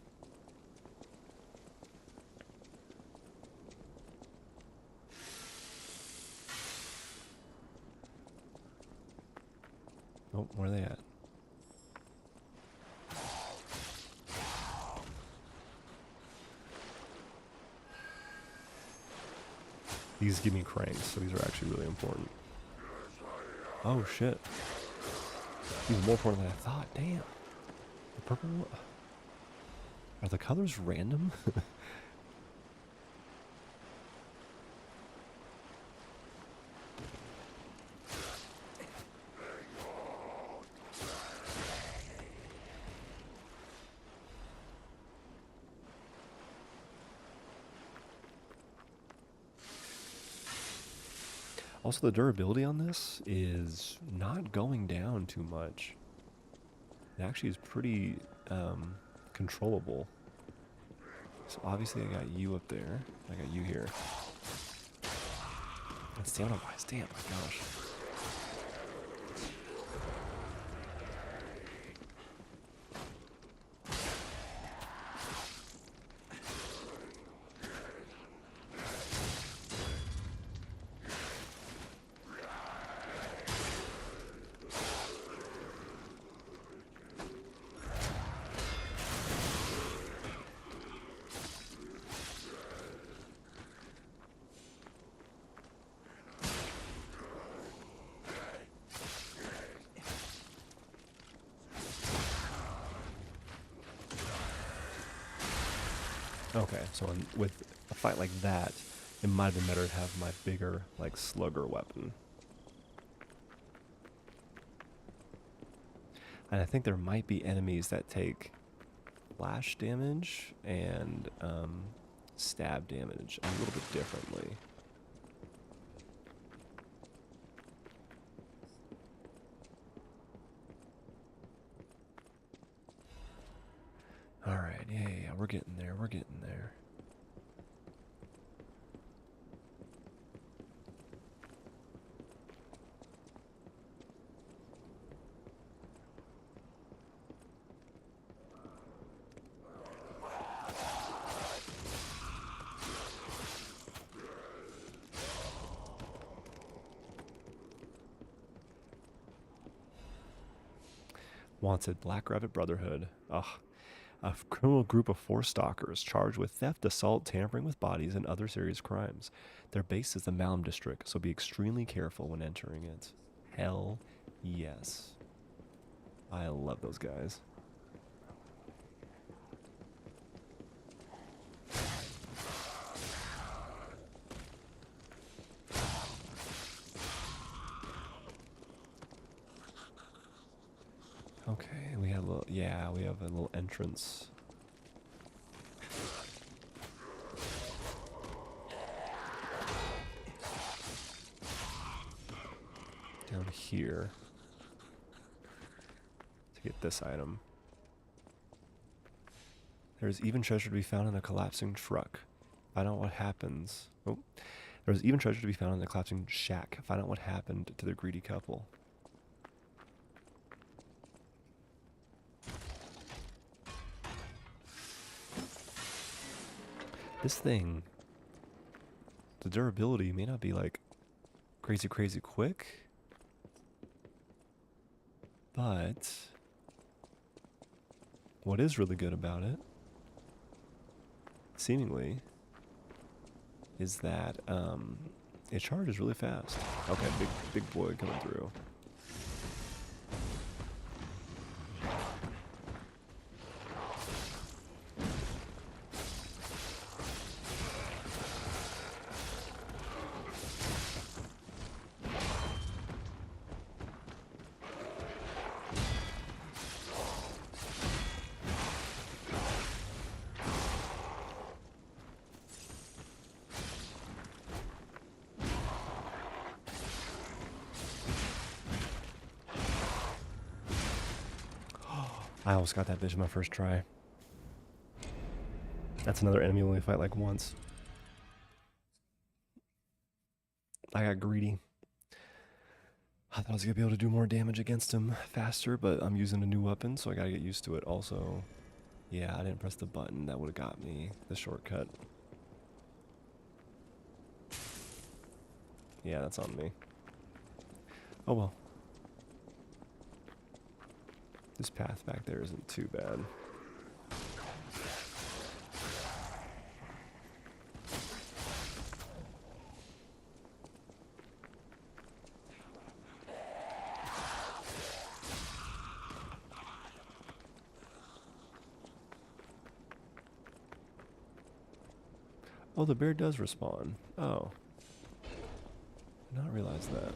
Oh, where are they at? These give me cranks, so these are actually really important. Oh shit. These are more important than I thought. Damn. The purple... Are the colors random? Also, the durability on this is not going down too much. It actually is pretty controllable. So obviously I got you up there. I got you here. And stamina wise, damn, my gosh. Okay, so with a fight like that, it might have been better to have my bigger, like, slugger weapon. And I think there might be enemies that take flash damage and stab damage a little bit differently. Alright, yeah, we're getting there, we're getting there. Wanted, Black Rabbit Brotherhood. Ugh. A criminal group of 4 stalkers charged with theft, assault, tampering with bodies, and other serious crimes. Their base is the Malm district, so be extremely careful when entering it. Hell yes. I love those guys. Okay, we have a little, yeah, we have a little entrance. Down here. To get this item. There's even treasure to be found in a collapsing truck. Find out what happens. Oh, there's even treasure to be found in the collapsing shack. Find out what happened to the greedy couple. This thing, the durability may not be like crazy quick, but what is really good about it, seemingly, is that it charges really fast. Okay, big boy coming through. I almost got that bitch in my first try. That's another enemy we only fight like once. I got greedy. I thought I was gonna be able to do more damage against him faster, but I'm using a new weapon, so I gotta get used to it. Also, yeah, I didn't press the button. That would have got me the shortcut. Yeah, that's on me. Oh well. This path back there isn't too bad. Oh, the bear does respawn. Oh. Did not realize that.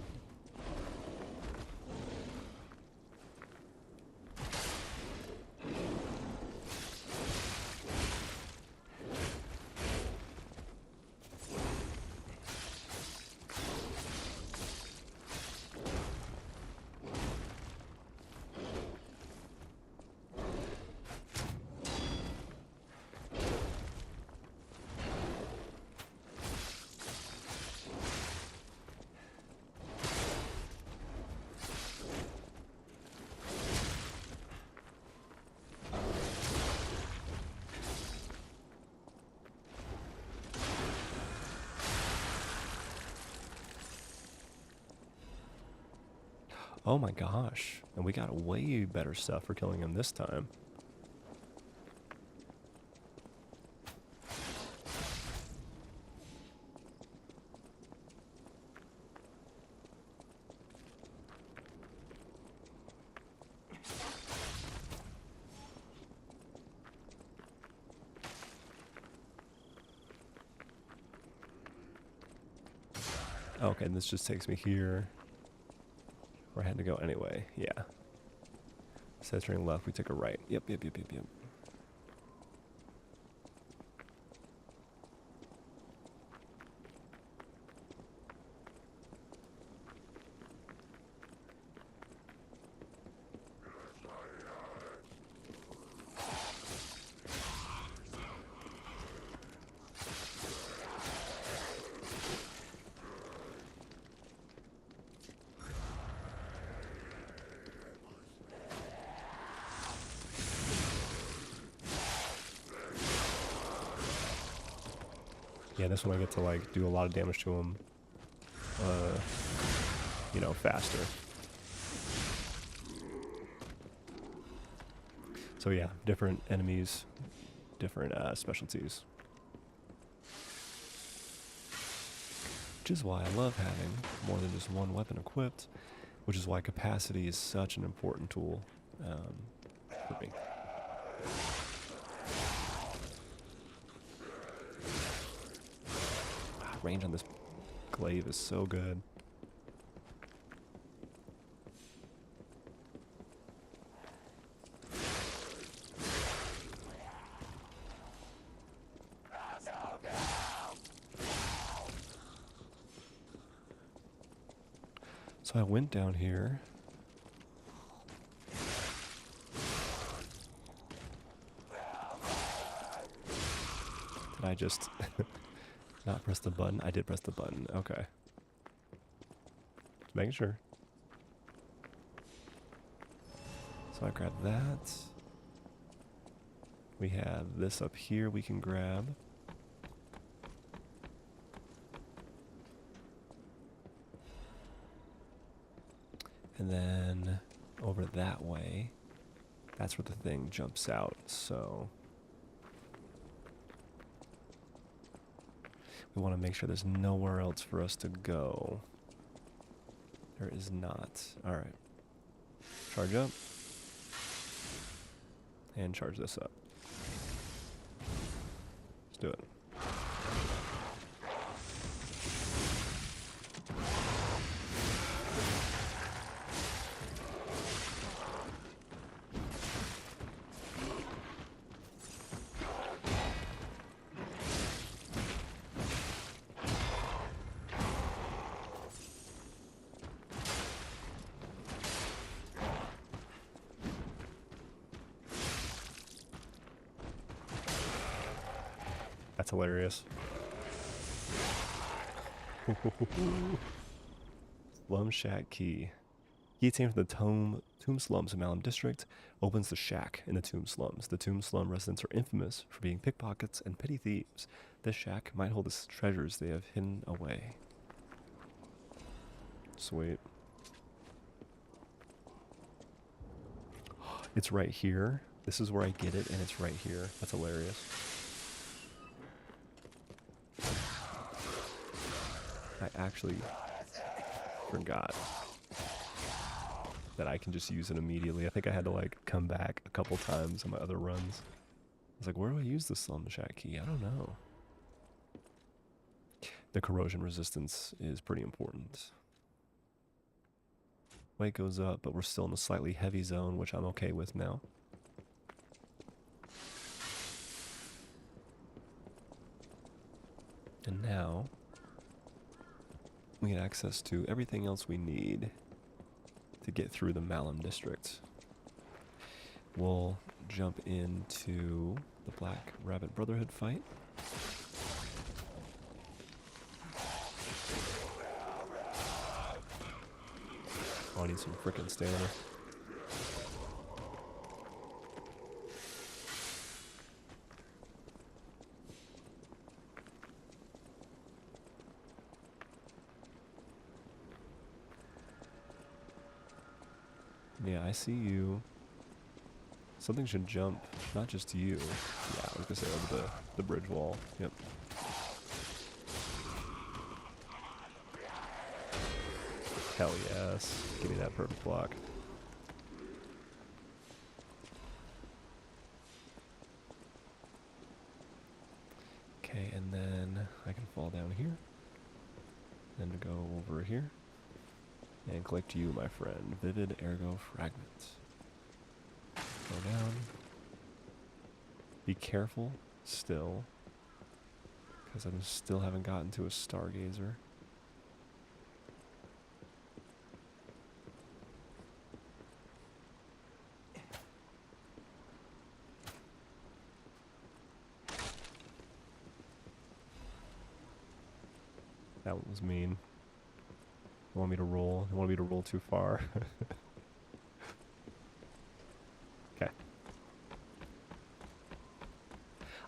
Oh my gosh. And we got way better stuff for killing him this time. Okay, this just takes me here. Where I had to go anyway, yeah. Instead of turning left, we took a right. Yep. Yeah, this one I get to like do a lot of damage to him, you know, faster. So yeah, different enemies, different specialties. Which is why I love having more than just one weapon equipped, which is why capacity is such an important tool for me. Range on this glaive is so good. So I went down here. Did I just not press the button? I did press the button. Okay. Just making sure. So I grabbed that. We have this up here we can grab. And then over that way, that's where the thing jumps out, so we want to make sure there's nowhere else for us to go. There is not. Alright. Charge up. And charge this up. Let's do it. That's hilarious. Slum Shack Key. Key obtained from the Tomb Slums in Malum District opens the shack in the Tomb Slums. The Tomb Slum residents are infamous for being pickpockets and petty thieves. This shack might hold the treasures they have hidden away. Sweet. It's right here. This is where I get it, and it's right here. That's hilarious. I actually forgot that I can just use it immediately. I think I had to like come back a couple times on my other runs. I was like, where do I use the Slum Shack key? I don't know. The corrosion resistance is pretty important. Weight goes up, but we're still in the slightly heavy zone, which I'm okay with now. And now we get access to everything else we need to get through the Malum district. We'll jump into the Black Rabbit Brotherhood fight. Oh, I need some frickin' stamina. Yeah, I see you. Something should jump, not just to you. Yeah, I was gonna say over the bridge wall. Yep. Hell yes. Give me that perfect block. Okay, and then I can fall down here. Then to go over here. And collect you, my friend. Vivid Ergo Fragment. Go down. Be careful still. Because I still haven't gotten to a Stargazer. That one was mean. You want me to roll? You want me to roll too far? Okay.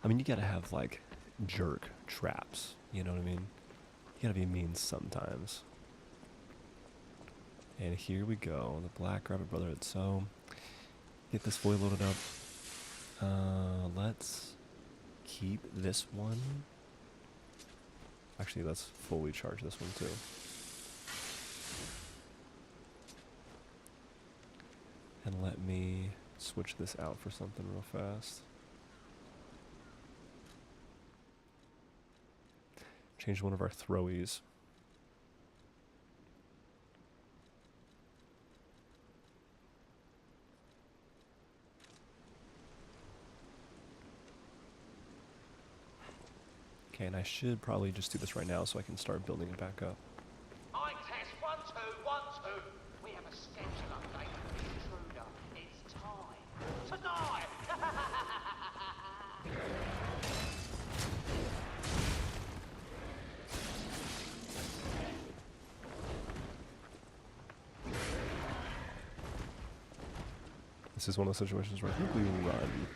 I mean, you gotta have, like, jerk traps. You know what I mean? You gotta be mean sometimes. And here we go. The Black Rabbit Brotherhood. So, get this fully loaded up. Let's keep this one. Actually, let's fully charge this one, too. And let me switch this out for something real fast. Change one of our throwies. Okay, and I should probably just do this right now so I can start building it back up. I test 1 2 1 2. We have a schedule update. Intruder, it's time to die. This is one of those situations where I think we run.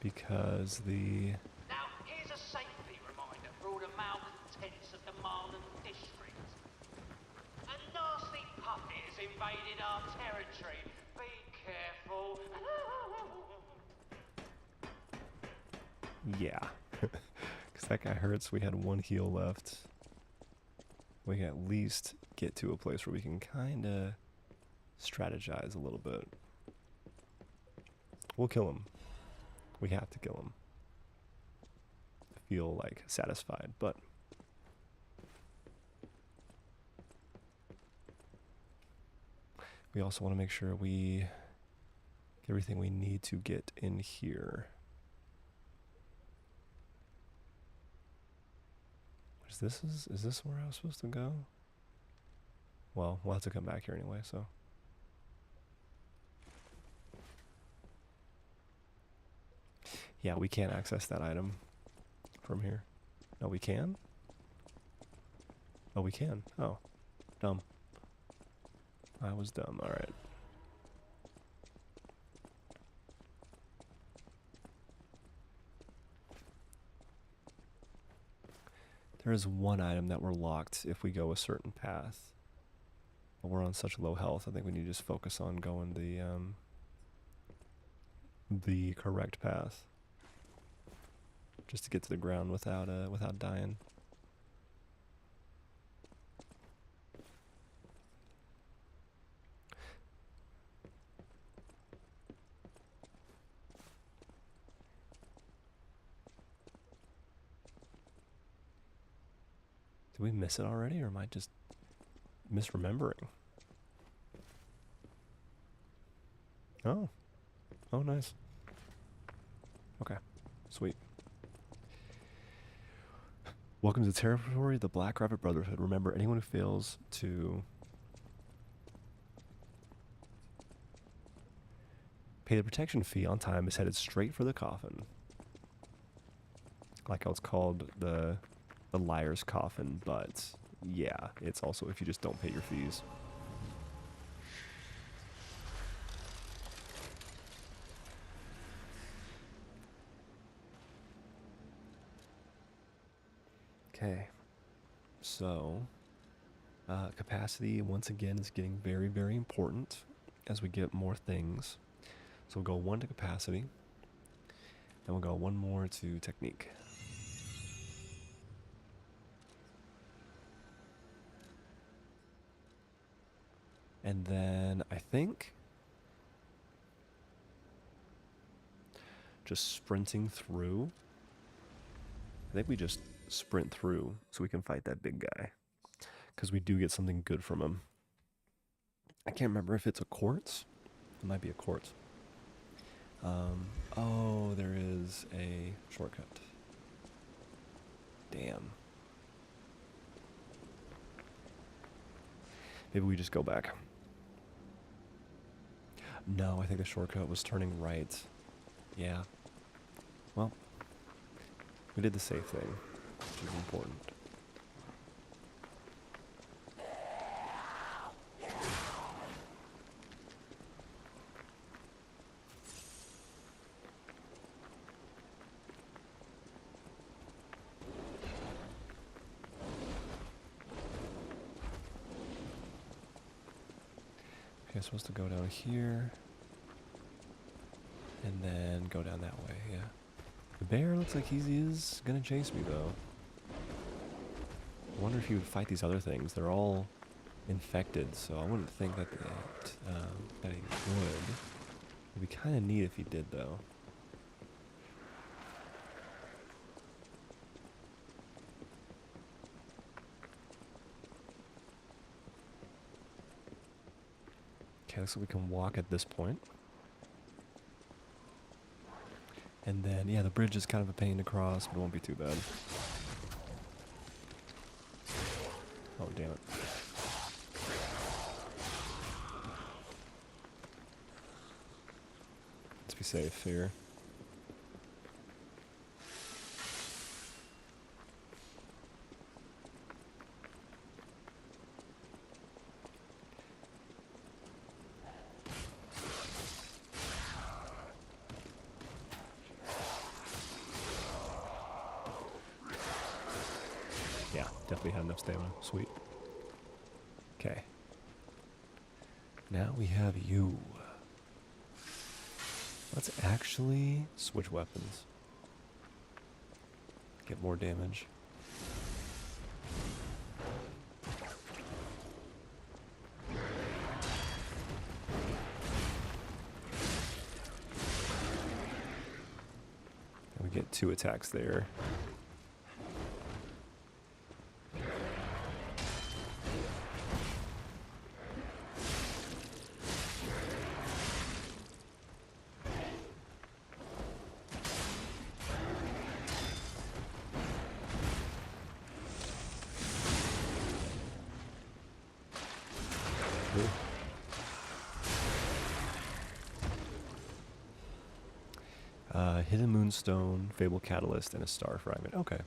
Because the... Now, here's a safety reminder for all the malcontents of the Marlon district. A nasty puppet has invaded our territory. Be careful. Yeah. Because that guy hurts. We had one heal left. We can at least get to a place where we can kind of strategize a little bit. We'll kill him. We have to kill him. Feel like satisfied, but we also want to make sure we get everything we need to get in here. Is this where I was supposed to go? Well, we'll have to come back here anyway, so. Yeah, we can't access that item from here. No, we can? Oh, we can. Oh, dumb. I was dumb. All right. There is one item that we're locked if we go a certain path. But we're on such low health, I think we need to just focus on going the correct path. Just to get to the ground without dying. Did we miss it already, or am I just misremembering? Oh. Oh, nice. Okay. Sweet. Welcome to the territory of the Black Rabbit Brotherhood. Remember, anyone who fails to pay the protection fee on time is headed straight for the coffin. Like how it's called the liar's coffin, but yeah, it's also if you just don't pay your fees. Okay, so capacity once again is getting very, very important as we get more things. So we'll go 1 to capacity, and we'll go 1 more to technique. And then I think just sprinting through. I think we just sprint through so we can fight that big guy, because we do get something good from him. I can't remember if it's a quartz. It might be a quartz. Oh, there is a shortcut. Damn. Maybe we just go back. No, I think the shortcut was turning right. Yeah. Well, we did the safe thing, which is important. Okay, I'm supposed to go down here. And then go down that way, yeah. The bear looks like he is gonna chase me, though. I wonder if he would fight these other things. They're all infected, so I wouldn't think that that he would. It'd be kind of neat if he did, though. Okay, looks like we can walk at this point. And then, yeah, the bridge is kind of a pain to cross, but it won't be too bad. Oh, damn it. Let's be safe here. Yeah, definitely had enough stamina. Sweet. Okay. Now we have you. Let's actually switch weapons. Get more damage. And we get 2 attacks there. Hidden Moonstone, Fable Catalyst, and a Star Fragment. Okay.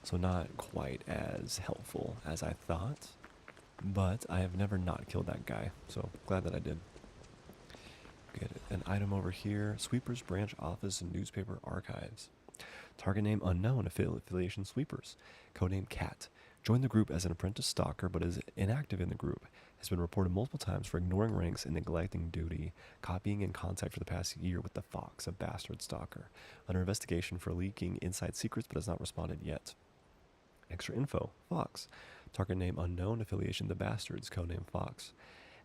So not quite as helpful as I thought. But I have never not killed that guy. So glad that I did. Get an item over here. Sweepers Branch Office and Newspaper Archives. Target name unknown. Affiliation Sweepers. Codename Cat. Joined the group as an apprentice stalker, but is inactive in the group. Has been reported multiple times for ignoring ranks and neglecting duty. Copying in contact for the past year with the Fox, a bastard stalker. Under investigation for leaking inside secrets, but has not responded yet. Extra info. Fox. Target name unknown. Affiliation The Bastards. Codename Fox.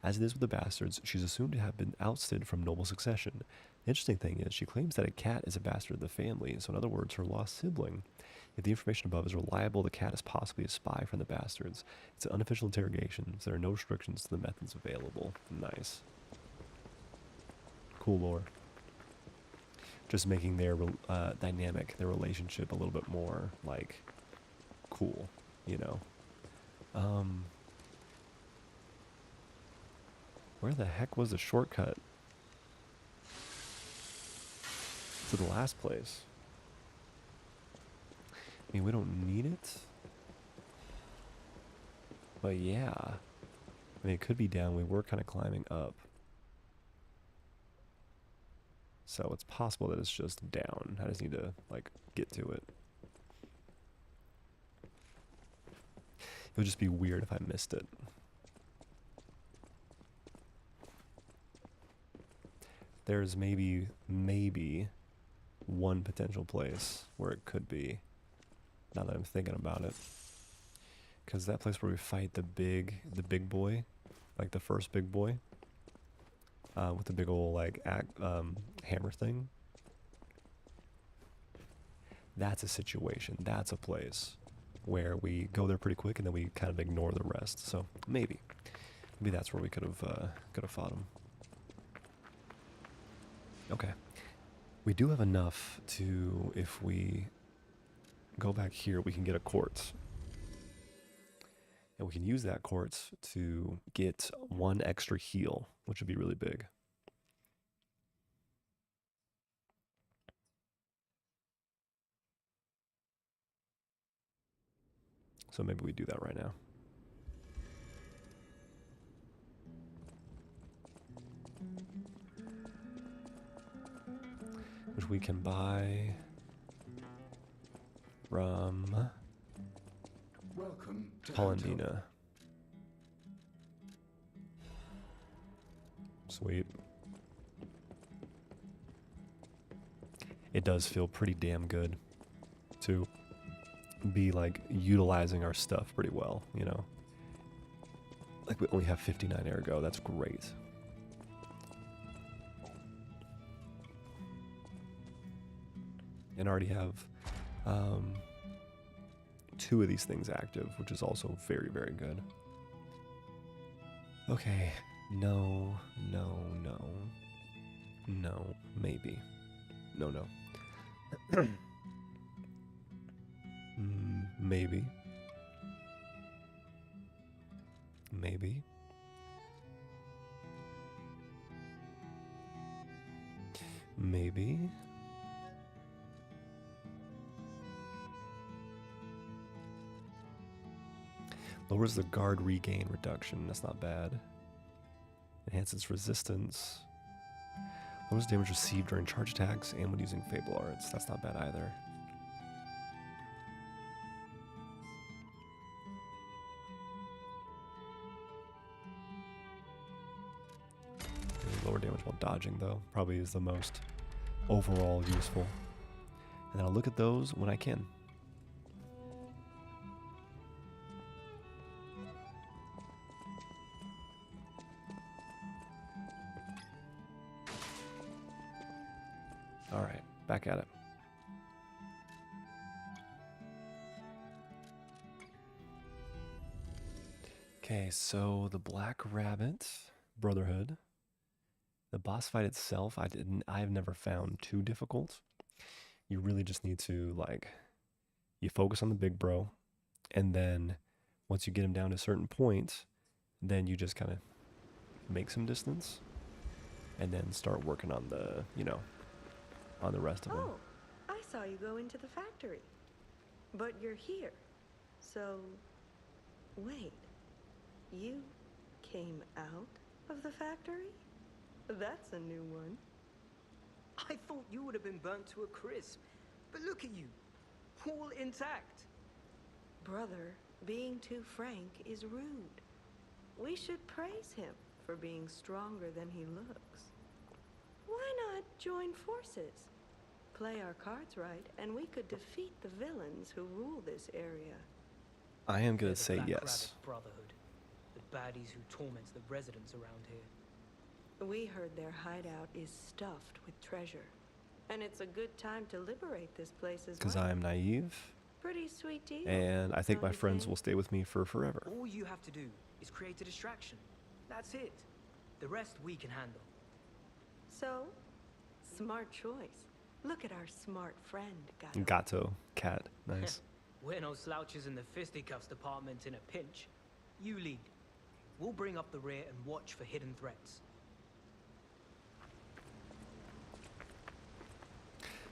As it is with the Bastards, she's assumed to have been ousted from noble succession. The interesting thing is, she claims that a cat is a bastard of the family, so in other words, her lost sibling. If the information above is reliable, the cat is possibly a spy from the Bastards. It's an unofficial interrogation, so there are no restrictions to the methods available. Nice. Cool lore. Just making their dynamic, their relationship a little bit more, like, cool, you know? Where the heck was the shortcut to the last place? I mean, we don't need it. But yeah. I mean, it could be down. We were kind of climbing up. So it's possible that it's just down. I just need to, like, get to it. It would just be weird if I missed it. There's maybe one potential place where it could be, now that I'm thinking about it. Because that place where we fight the big boy, like the first big boy, with the big old, like, hammer thing. That's a situation, that's a place where we go there pretty quick and then we kind of ignore the rest. So maybe that's where we could have fought him. Okay, we do have enough to, if we go back here, we can get a quartz. And we can use that quartz to get one extra heal, which would be really big. So maybe we do that right now. Which we can buy from Welcome to Polendina. Sweet. It does feel pretty damn good to be, like, utilizing our stuff pretty well, you know? Like, we only have 59 ergo, that's great. And already have 2 of these things active, which is also very, very good. Okay, no, maybe. No. Maybe. Lowers the guard regain reduction. That's not bad. Enhances resistance. Lowers damage received during charge attacks and when using Fable Arts. That's not bad either. Lower damage while dodging, though, probably is the most overall useful. And then I'll look at those when I can. Alright, back at it. Okay, so the Black Rabbit Brotherhood. The boss fight itself, I've never found too difficult. You really just need to, like, you focus on the big bro, and then once you get him down to a certain point, then you just kind of make some distance, and then start working on the, you know, on the rest of them. Oh, I saw you go into the factory. But you're here. So, wait. You came out of the factory? That's a new one. I thought you would have been burnt to a crisp. But look at you, all intact. Brother, being too frank is rude. We should praise him for being stronger than he looks. Why not join forces? Play our cards right, and we could defeat the villains who rule this area. I am They're gonna the say Black yes. Rabbit Brotherhood, the baddies who torment the residents around here. We heard their hideout is stuffed with treasure. And it's a good time to liberate this place as Because well. I'm naive, Pretty sweet deal. and I think don't my you friends think? will stay with me for forever. All you have to do is create a distraction. That's it. The rest we can handle. So, smart choice. Look at our smart friend, Gato. Gato, cat, nice. We're no slouches in the fisticuffs department in a pinch. You lead. We'll bring up the rear and watch for hidden threats.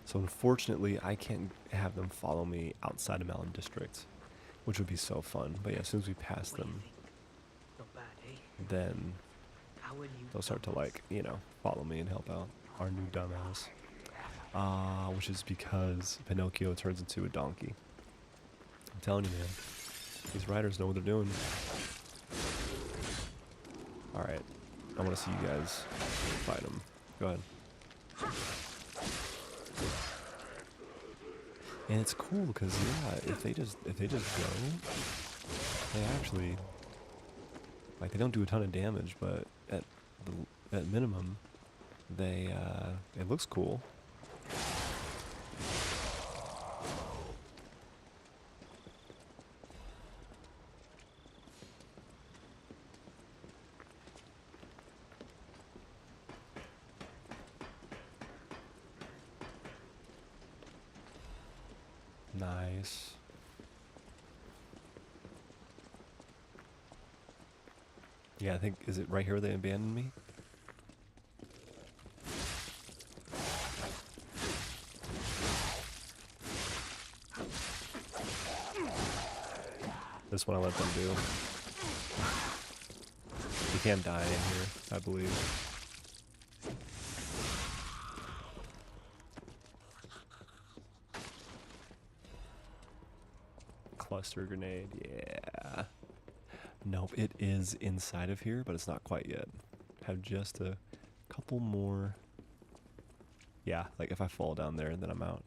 So unfortunately, I can't have them follow me outside of Mountain District, which would be so fun. But yeah, as soon as we pass them, Not bad, eh? then Our new they'll start to, like, you know, follow me and help out our new dumbass. Which is because Pinocchio turns into a donkey. I'm telling you, man. These riders know what they're doing. Alright. I want to see you guys fight them. Go ahead. And it's cool because, yeah, if they just go, they actually, like, they don't do a ton of damage, but at minimum, they, it looks cool. Nice. Yeah, I think, is it right here where they abandoned me? This one I let them do. You can't die in here, I believe. Cluster grenade, yeah. Nope, it is inside of here, but it's not quite yet. Have just a couple more. Yeah, like if I fall down there, then I'm out.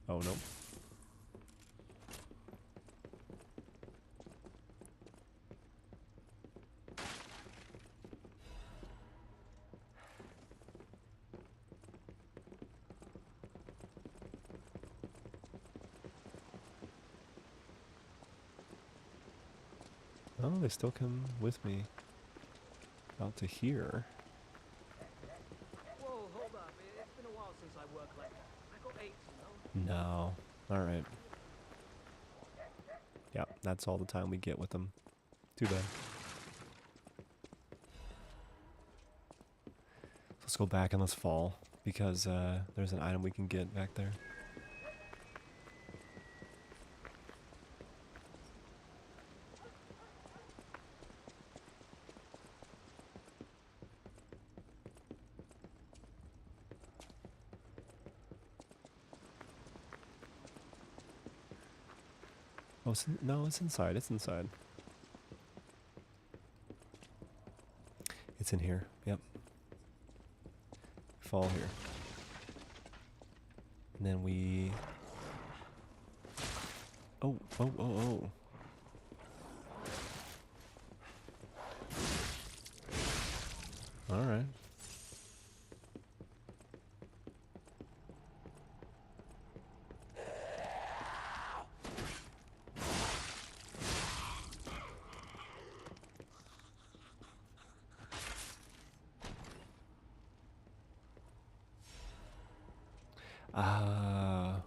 Oh, nope. Oh, they still come with me out to here. Whoa, hold up. It's been a while since I worked like that. I got aches, you know? No. Alright. Yep, that's all the time we get with them. Too bad. Let's go back and let's fall, because there's an item we can get back there. Oh, no, it's inside. It's inside. It's in here. Yep. Fall here. And then we... Oh. Alright.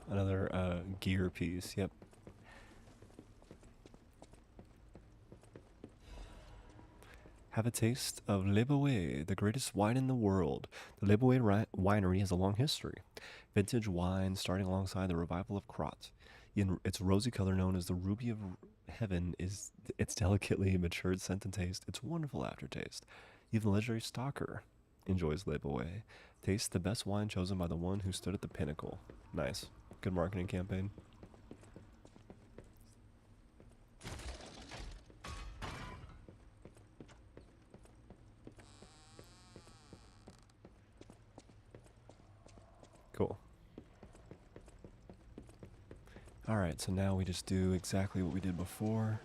Another gear piece, yep. Have a taste of Leboway, the greatest wine in the world. The Leboway winery has a long history. Vintage wine starting alongside the revival of Krat. In its rosy color, known as the ruby of heaven, is its delicately matured scent and taste. Its wonderful aftertaste. Even the legendary stalker enjoys Leboway. Taste the best wine chosen by the one who stood at the pinnacle. Nice. Good marketing campaign. Cool. Alright, so now we just do exactly what we did before.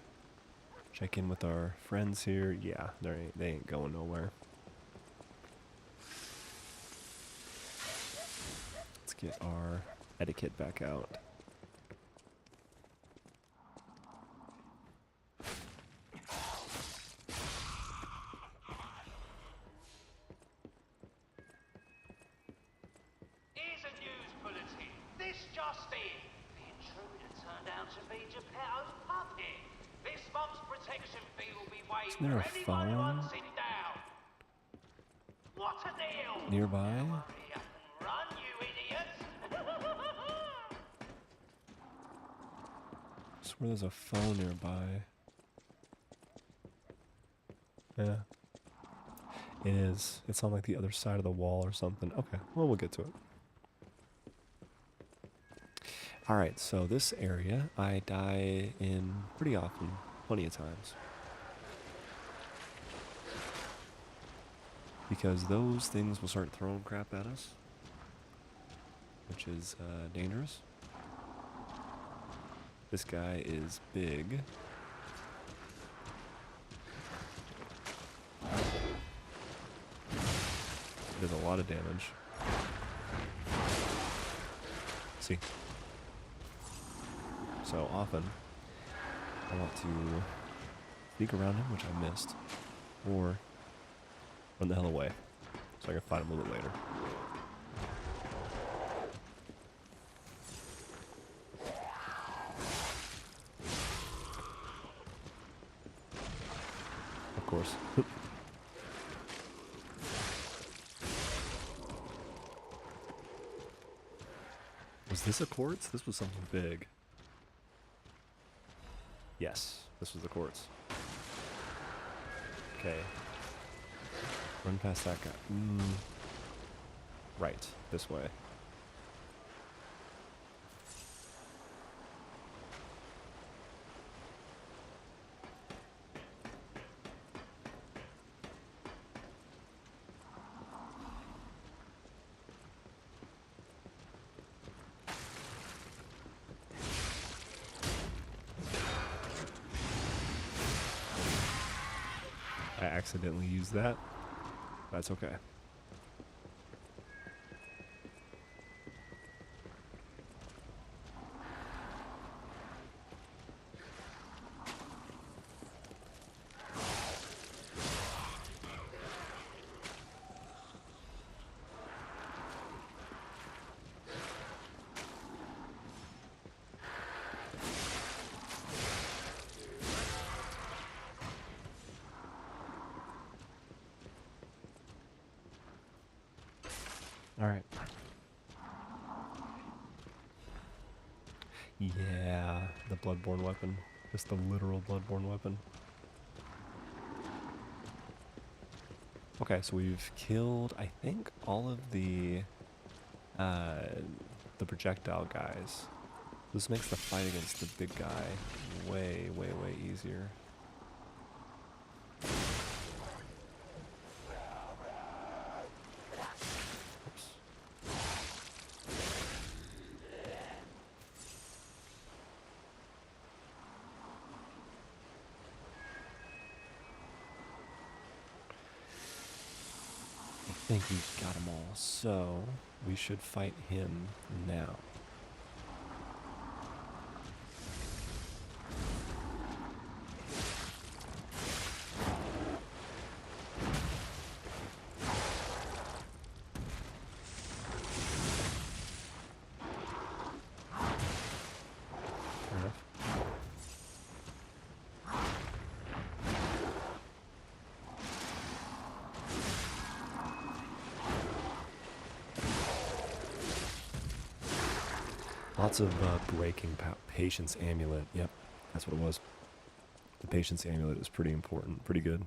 Check in with our friends here. Yeah, they ain't going nowhere. Let's get our etiquette back out. Here's a news bulletin. This just in. The intruder turned out to be Geppetto's puppet. This month's protection fee will be waived Isn't there for a anyone who phone hunts it down. What a deal! nearby? Hurry up and run, you idiots! I swear there's a phone nearby. Yeah. It is. It's on like the other side of the wall or something. Okay, well, we'll get to it. Alright, so this area I die in pretty often, plenty of times. Because those things will start throwing crap at us, which is dangerous. This guy is big. Does a lot of damage. See? So often, I want to sneak around him, which I missed, or run the hell away, so I can fight him a little bit later. Of course. Was this a quartz? This was something big. Yes, this was the quartz. Okay. Run past that guy. Right, this way. I accidentally used that. That's okay. Alright. Yeah, the bloodborne weapon. Just the literal bloodborne weapon. Okay, so we've killed, I think, all of the projectile guys. This makes the fight against the big guy way, way, way easier. I think we've got them all, so we should fight him now. Fair enough. Lots of breaking patience amulet. Yep, that's what it was. The patience amulet is pretty important, pretty good.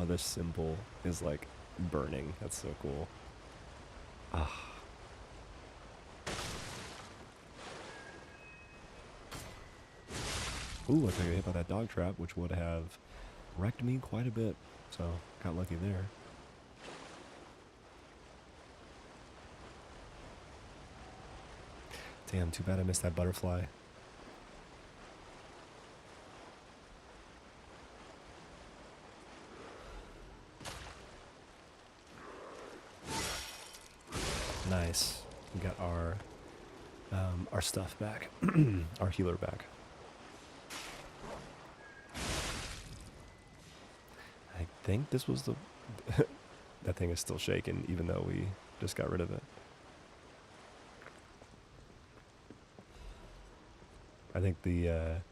This symbol is like burning. That's so cool. Ah. Ooh, I got hit by that dog trap, which would have wrecked me quite a bit. So, got lucky there. Damn, too bad I missed that butterfly. Nice. We got our stuff back. Our healer back. I think this was the... that thing is still shaking, even though we just got rid of it. I think the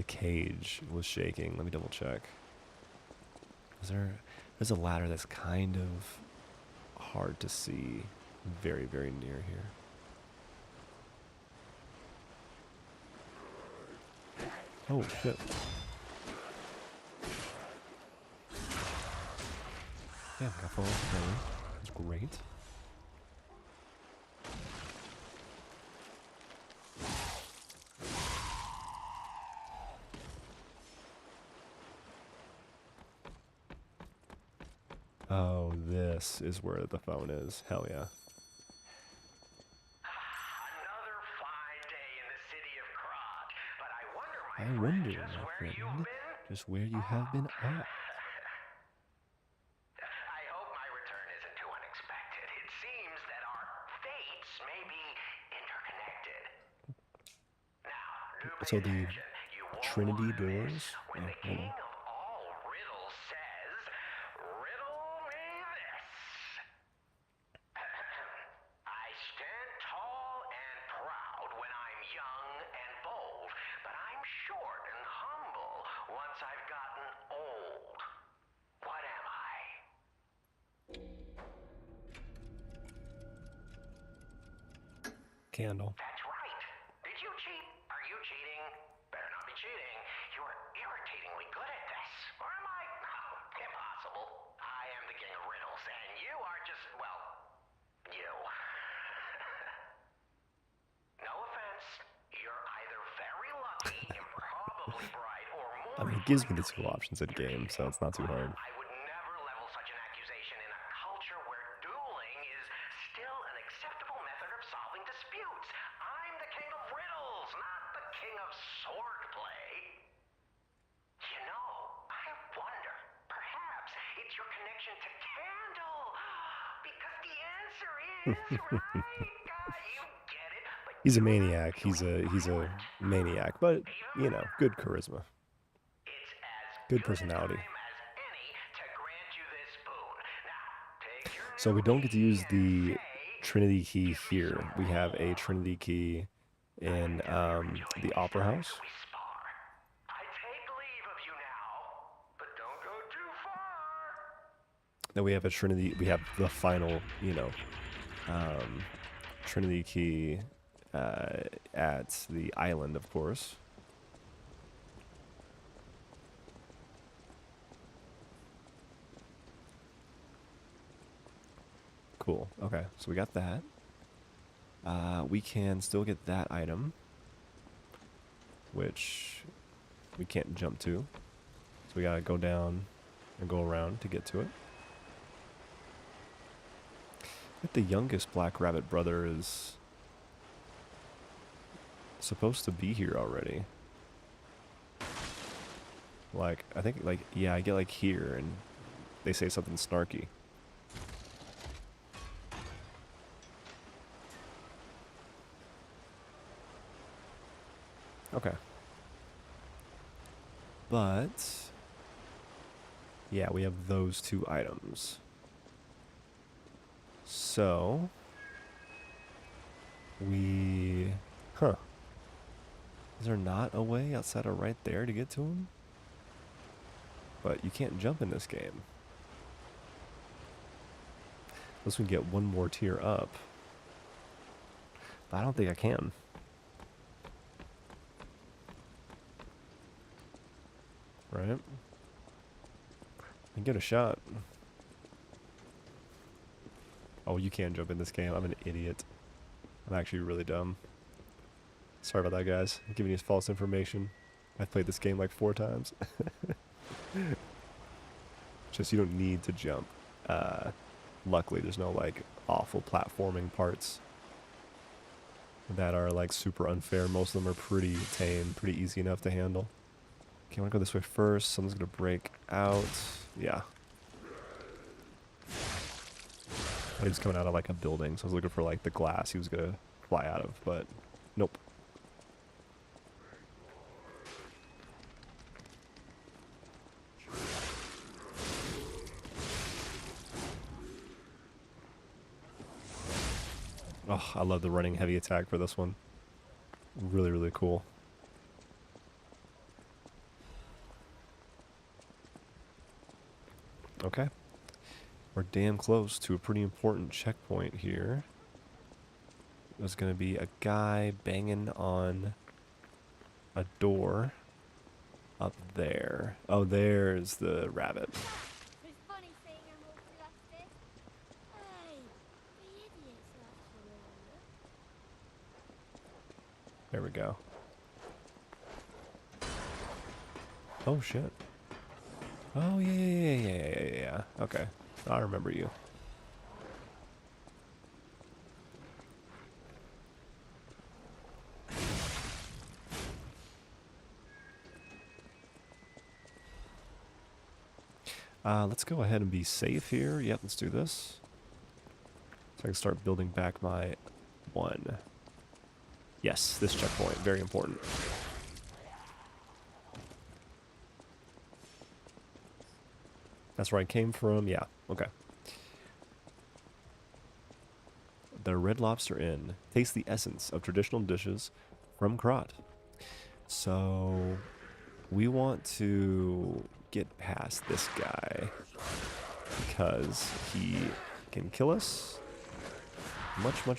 cage was shaking. Let me double check. There's a ladder that's kind of hard to see very, very near here. Oh, shit. Yeah, got full. That's great. Oh, this is where the phone is. Hell yeah. I wonder, my friend, just where you have been at. I hope my return isn't too unexpected. It seems that our fates may be interconnected. Now, So the Trinity doors. when the king of all riddles says, "Riddle me this." I stand tall and proud when I'm young and bold, but I'm short and humble once I've gotten old. What am I? Candle. That's right. Did you cheat? Are you cheating? Better not be cheating. You're irritatingly good at this. Or am I? Oh, impossible. I am the king of riddles, and you are just, well, you. No offense. You're either very lucky, improbably bright, or more. I mean, it gives me the two options in game, so it's not too hard. I would never level such an accusation in a culture where dueling is still an acceptable method of solving disputes. I'm the king of riddles, not the king of swordplay. You know, I wonder, perhaps it's your connection to Candle. Because the answer is right. You get it. But He's a maniac. He's a maniac, but you know, good charisma. Good personality. So we don't get to use the Trinity key here. We have a Trinity key in the Opera House. Then we have a Trinity. We have the final, you know, Trinity key at the island, of course. Cool. Okay, so we got that. We can still get that item, which we can't jump to. So we gotta go down and go around to get to it. I think the youngest Black Rabbit brother is supposed to be here already. Like, I think, like, yeah, I get, like, here, and they say something snarky. Okay. But yeah, we have those two items. So we... Huh. Is there not a way outside of right there to get to him? But you can't jump in this game. Unless we can get one more tier up. But I don't think I can. Right? And give it a shot. Oh, you can jump in this game. I'm an idiot. I'm actually really dumb. Sorry about that, guys. I'm giving you false information. I've played this game like 4 times. Just you don't need to jump. Luckily, there's no like awful platforming parts that are like super unfair. Most of them are pretty tame, pretty easy enough to handle. Okay, I want to go this way first. Someone's going to break out. Yeah. He was coming out of like a building, so I was looking for like the glass he was going to fly out of, but nope. Oh, I love the running heavy attack for this one. Really, really cool. Okay. We're damn close to a pretty important checkpoint here. There's going to be a guy banging on a door up there. Oh, there's the rabbit. There we go. Oh, shit. Oh, yeah. Okay. I remember you. Let's go ahead and be safe here. Yep, let's do this. So I can start building back my 1. Yes, this checkpoint. Very important. That's where I came from. Yeah, okay. The Red Lobster Inn. Taste the essence of traditional dishes from Krat. So we want to get past this guy because he can kill us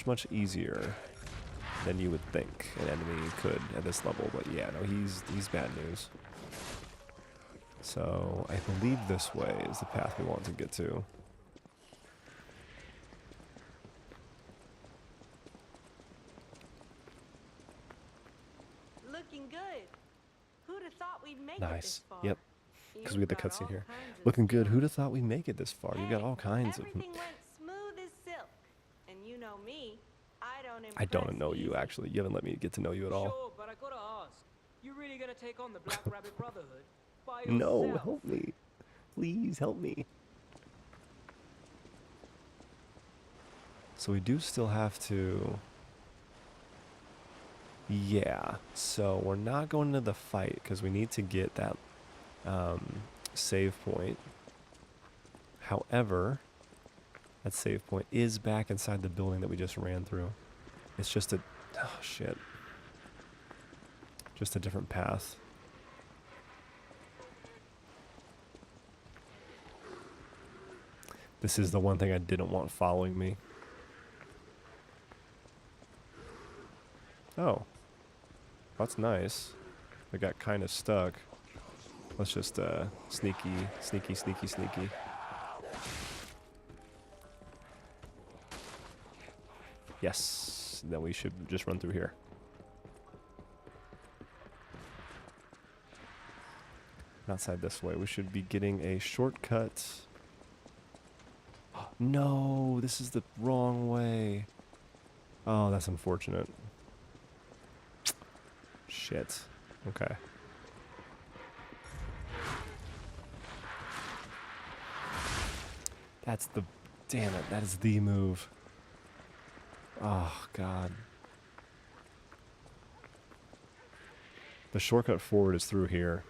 much easier than you would think an enemy could at this level. But yeah, no, he's bad news. So I believe this way is the path we want to get to. Looking good. Who'd have thought we'd make it Nice. this far? Yep. Because we You've get the got cutscene all here. kinds of Looking good. skills. Who'd have thought we'd make it this far? You got all kinds of. Everything went smooth as silk. And you know me, I I don't impress know you easy. actually. You haven't let me get to know you at all. Sure, but I gotta ask. You really gonna take on the Black Rabbit Brotherhood by yourself? No, help me. Please help me. So we do still have to... Yeah, so we're not going into the fight because we need to get that save point. However, that save point is back inside the building that we just ran through. It's just a... Oh, shit. Just a different path. This is the one thing I didn't want following me. Oh. That's nice. I got kind of stuck. Let's just sneaky. Yes. Then we should just run through here. Outside this way. We should be getting a shortcut. No, this is the wrong way. Oh, that's unfortunate. Shit. Okay. That's the... Damn it, that is the move. Oh, God. The shortcut forward is through here.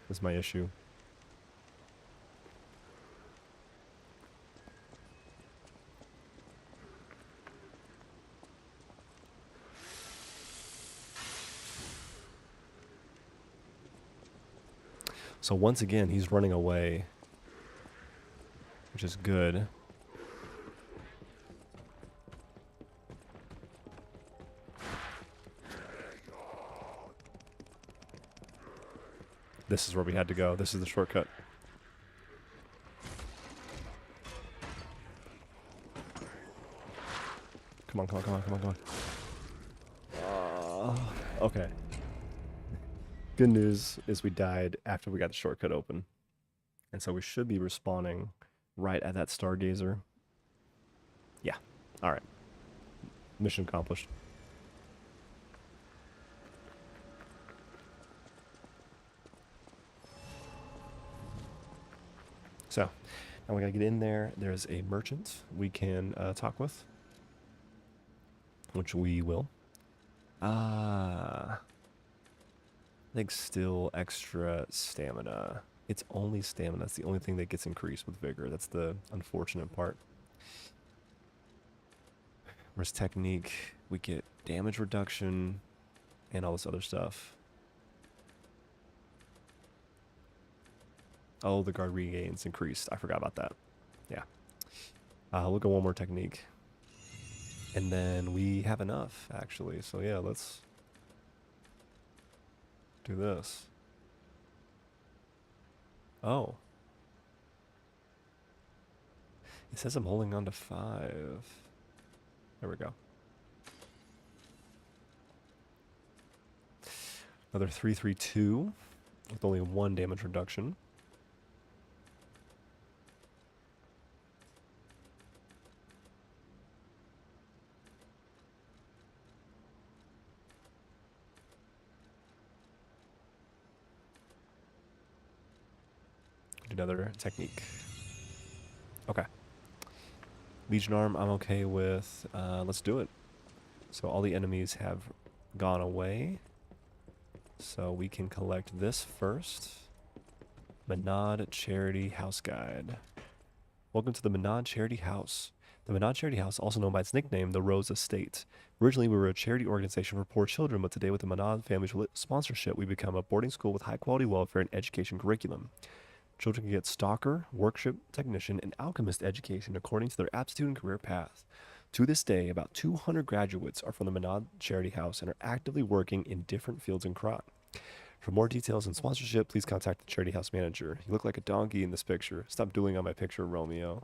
Is my issue. So once again, he's running away, which is good. This is where we had to go. This is the shortcut. Come on, come on, come on, come on, come on. Okay. Good news is we died after we got the shortcut open. And so we should be respawning right at that stargazer. Yeah. Alright. Mission accomplished. So, now we gotta get in there. There's a merchant we can talk with, which we will. I think still extra stamina. It's only stamina. That's the only thing that gets increased with vigor. That's the unfortunate part. Whereas technique, we get damage reduction and all this other stuff. Oh, the guard regains increased. I forgot about that. Yeah. Look at one more technique. And then we have enough, actually. So yeah, let's do this. Oh. It says I'm holding on to 5. There we go. Another 332 with only 1 damage reduction. Another technique. Okay. Legion arm, I'm okay with. Let's do it. So all the enemies have gone away. So we can collect this first. Menad Charity House Guide. Welcome to the Menad Charity House. The Menad Charity House, also known by its nickname, the Rose Estate. Originally, we were a charity organization for poor children, but today with the Menad family's sponsorship, we become a boarding school with high-quality welfare and education curriculum. Children can get stalker, workshop technician, and alchemist education according to their aptitude and career path. To this day, about 200 graduates are from the Menad Charity House and are actively working in different fields in Krat. For more details and sponsorship, please contact the Charity House manager. You look like a donkey in this picture. Stop dueling on my picture, Romeo.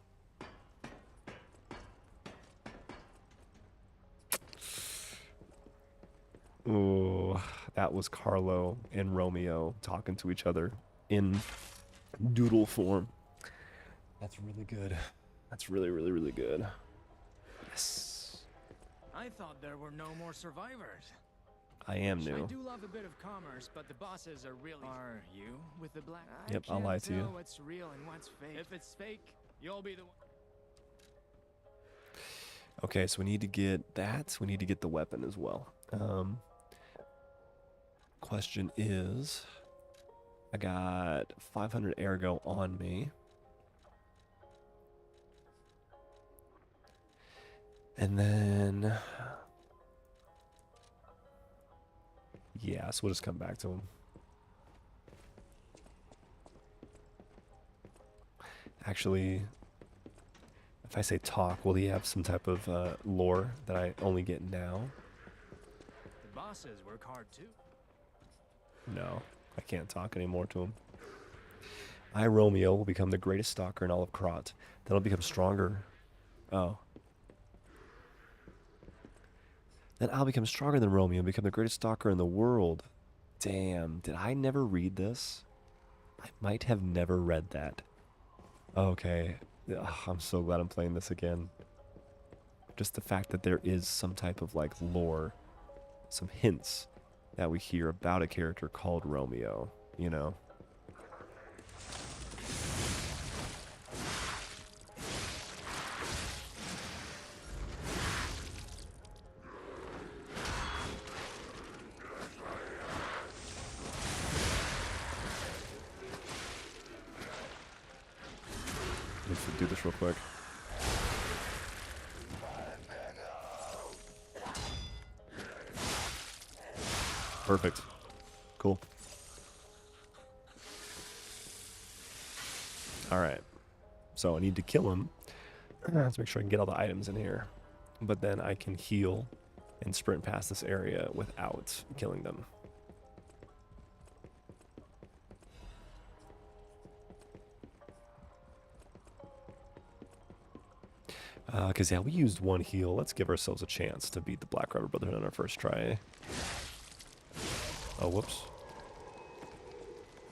Ooh, that was Carlo and Romeo talking to each other in doodle form. That's really good. That's really, really, really good. Yes. I thought there were no more survivors. I am new. I do love a bit of commerce, but the bosses are really. Are you with the black? Yep, I'll lie to you. What's real and what's fake. If it's fake, you'll be the one. Okay, so we need to get that. We need to get the weapon as well. Question is, I got 500 ergo on me. And then, yeah, so we'll just come back to him. Actually, if I say talk, will he have some type of lore that I only get now? The bosses work hard too. No, I can't talk anymore to him. I, Romeo, will become the greatest stalker in all of Krat. Then I'll become stronger. Oh. Then I'll become stronger than Romeo and become the greatest stalker in the world. Damn, did I never read this? I might have never read that. Okay. Ugh, I'm so glad I'm playing this again. Just the fact that there is some type of like lore, some hints that we hear about a character called Romeo, you know? Let's do this real quick. Perfect. Cool. Alright. So I need to kill him. Let's make sure I can get all the items in here. But then I can heal and sprint past this area without killing them. Because, yeah, we used one heal. Let's give ourselves a chance to beat the Black Rabbit Brotherhood on our first try. Oh, whoops.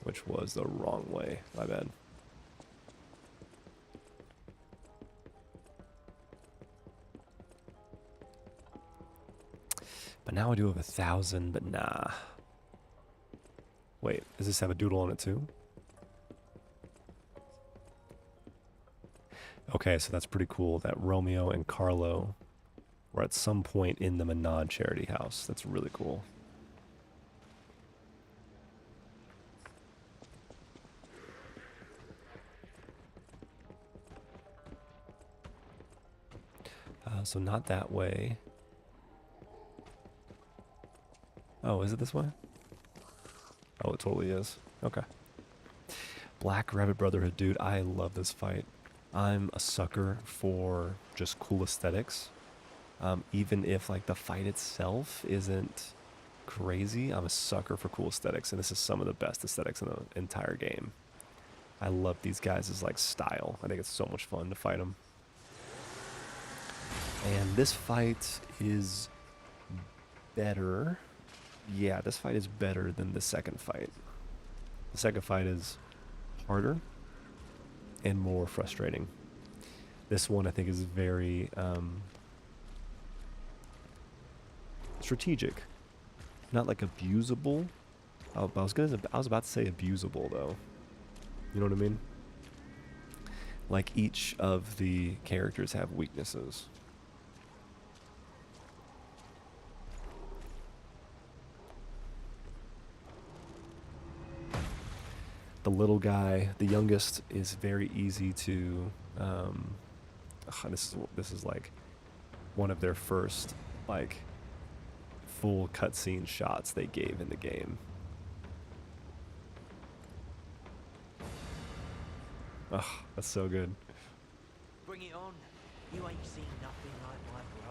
Which was the wrong way. My bad. But now I do have 1,000, but nah. Wait, does this have a doodle on it too? Okay, so that's pretty cool that Romeo and Carlo were at some point in the Menad charity house. That's really cool. So not that way. Oh, is it this way? Oh, it totally is. Okay. Black Rabbit Brotherhood, dude, I love this fight. I'm a sucker for just cool aesthetics. Even if like the fight itself isn't crazy, I'm a sucker for cool aesthetics, and this is some of the best aesthetics in the entire game. I love these guys' like style. I think it's so much fun to fight them. And this fight is better. Yeah, this fight is better than the second fight. The second fight is harder and more frustrating. This one I think is very strategic, not like abusable. Oh, I was about to say abusable though. You know what I mean? Like each of the characters have weaknesses. The little guy, the youngest, is very easy to. This is like one of their first like full cutscene shots they gave in the game. Oh, that's so good. Bring it on. You ain't seen nothing like my brother.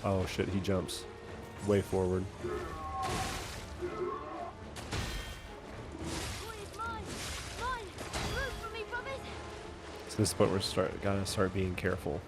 Oh shit, he jumps way forward. So this is the point where we gotta start being careful.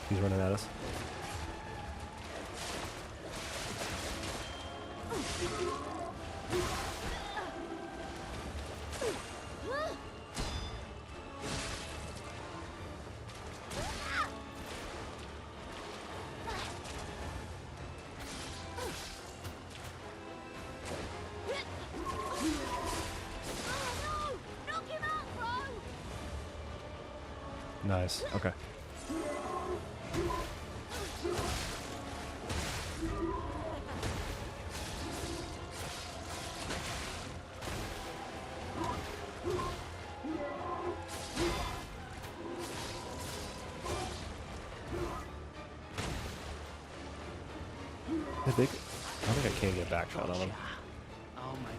He's running at us. Nice. Okay. I think I can get a back shot on him.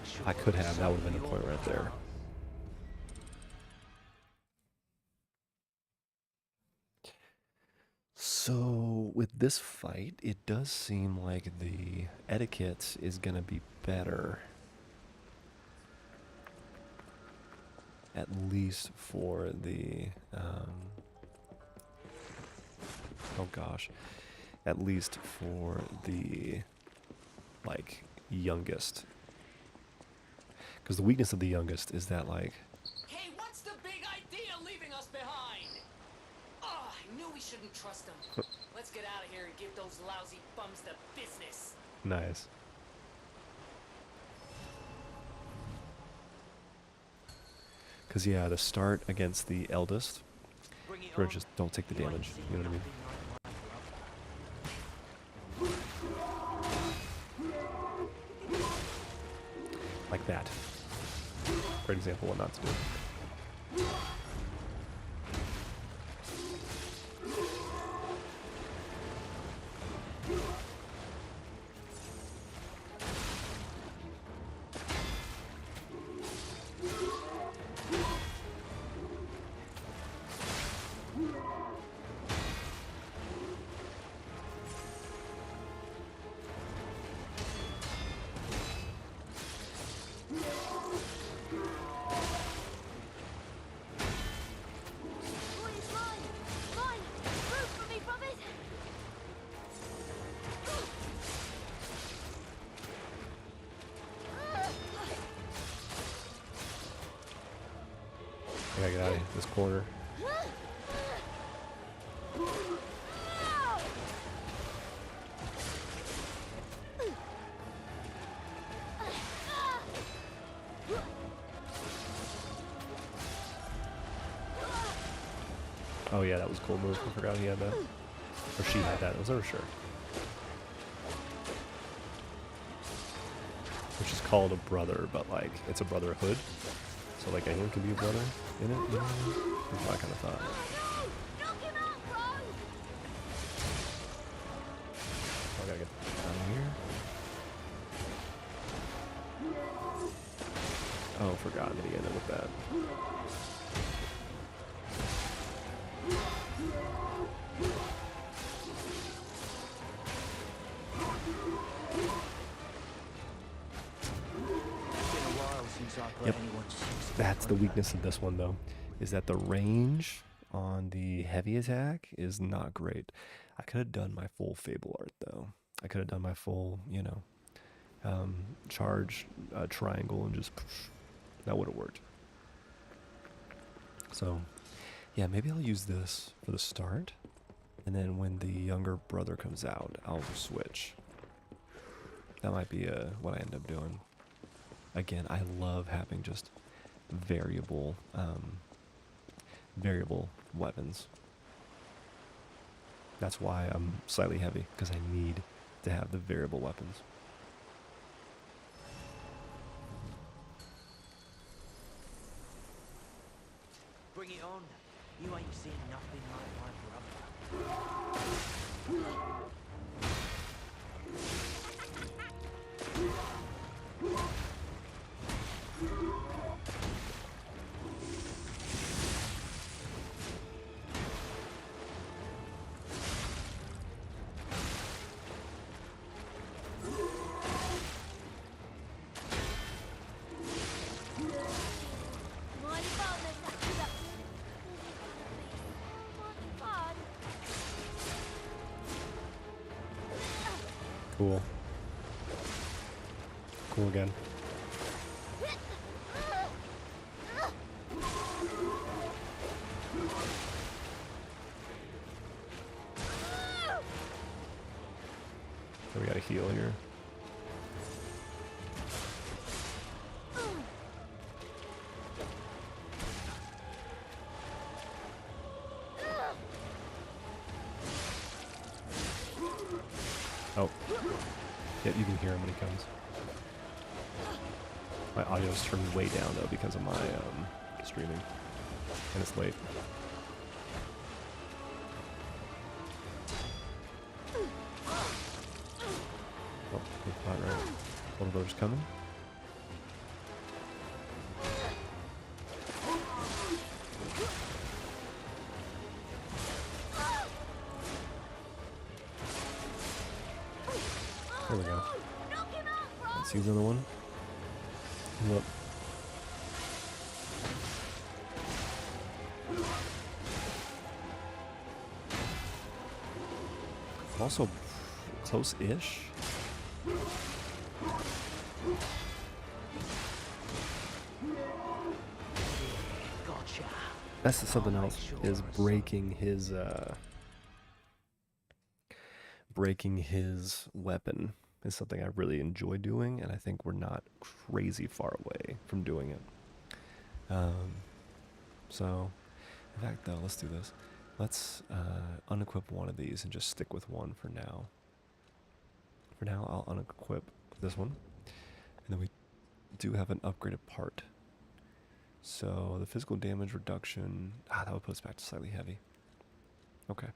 If I could have, that would have been the point right there. So with this fight, it does seem like the etiquette is gonna be better. At least for the, oh gosh. At least for the, like, youngest. Because the weakness of the youngest is that, like... Hey, what's the big idea leaving us behind? Oh, I knew we shouldn't trust them. Let's get out of here and give those lousy bums the business. Nice. Because, yeah, the start against the eldest, or just don't take the damage, you know what I mean? Like that. Great example of what not to do. I gotta get out of this corner. Oh yeah, that was a cool move. I forgot he had that. Or she had that. I was never sure. Which is called a brother, but like, it's a brotherhood. So like anyone can be a brother in it, you know? That's what I kind of thought. I gotta get out of here. Oh, forgot that he ended with that. Yep. That's the weakness of this one, though, is that the range on the heavy attack is not great. I could have done my full Fable art, though. I could have done my full, you know, charge triangle and just... That would have worked. So, yeah, maybe I'll use this for the start. And then when the younger brother comes out, I'll switch. That might be what I end up doing. Again, I love having just variable weapons. That's why I'm slightly heavy, because I need to have the variable weapons. Bring it on. You ain't seen nothing like my brother. Cool. Cool again. So we gotta heal here. Oh. Yep, you can hear him when he comes. My audio's turned way down though because of my streaming. And it's late. Oh, good spot, right? Little brother's coming. There we go. Let's use another one. Look. Also close-ish. That's something else, is breaking his weapon is something I really enjoy doing, and I think we're not crazy far away from doing it. So, in fact, though, let's do this. Let's unequip one of these and just stick with one for now. For now, I'll unequip this one, and then we do have an upgraded part. So the physical damage reduction, that would put us back to slightly heavy. Okay.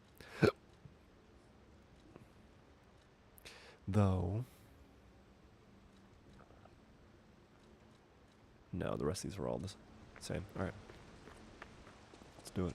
Though, no, the rest of these are all the same. All right, let's do it.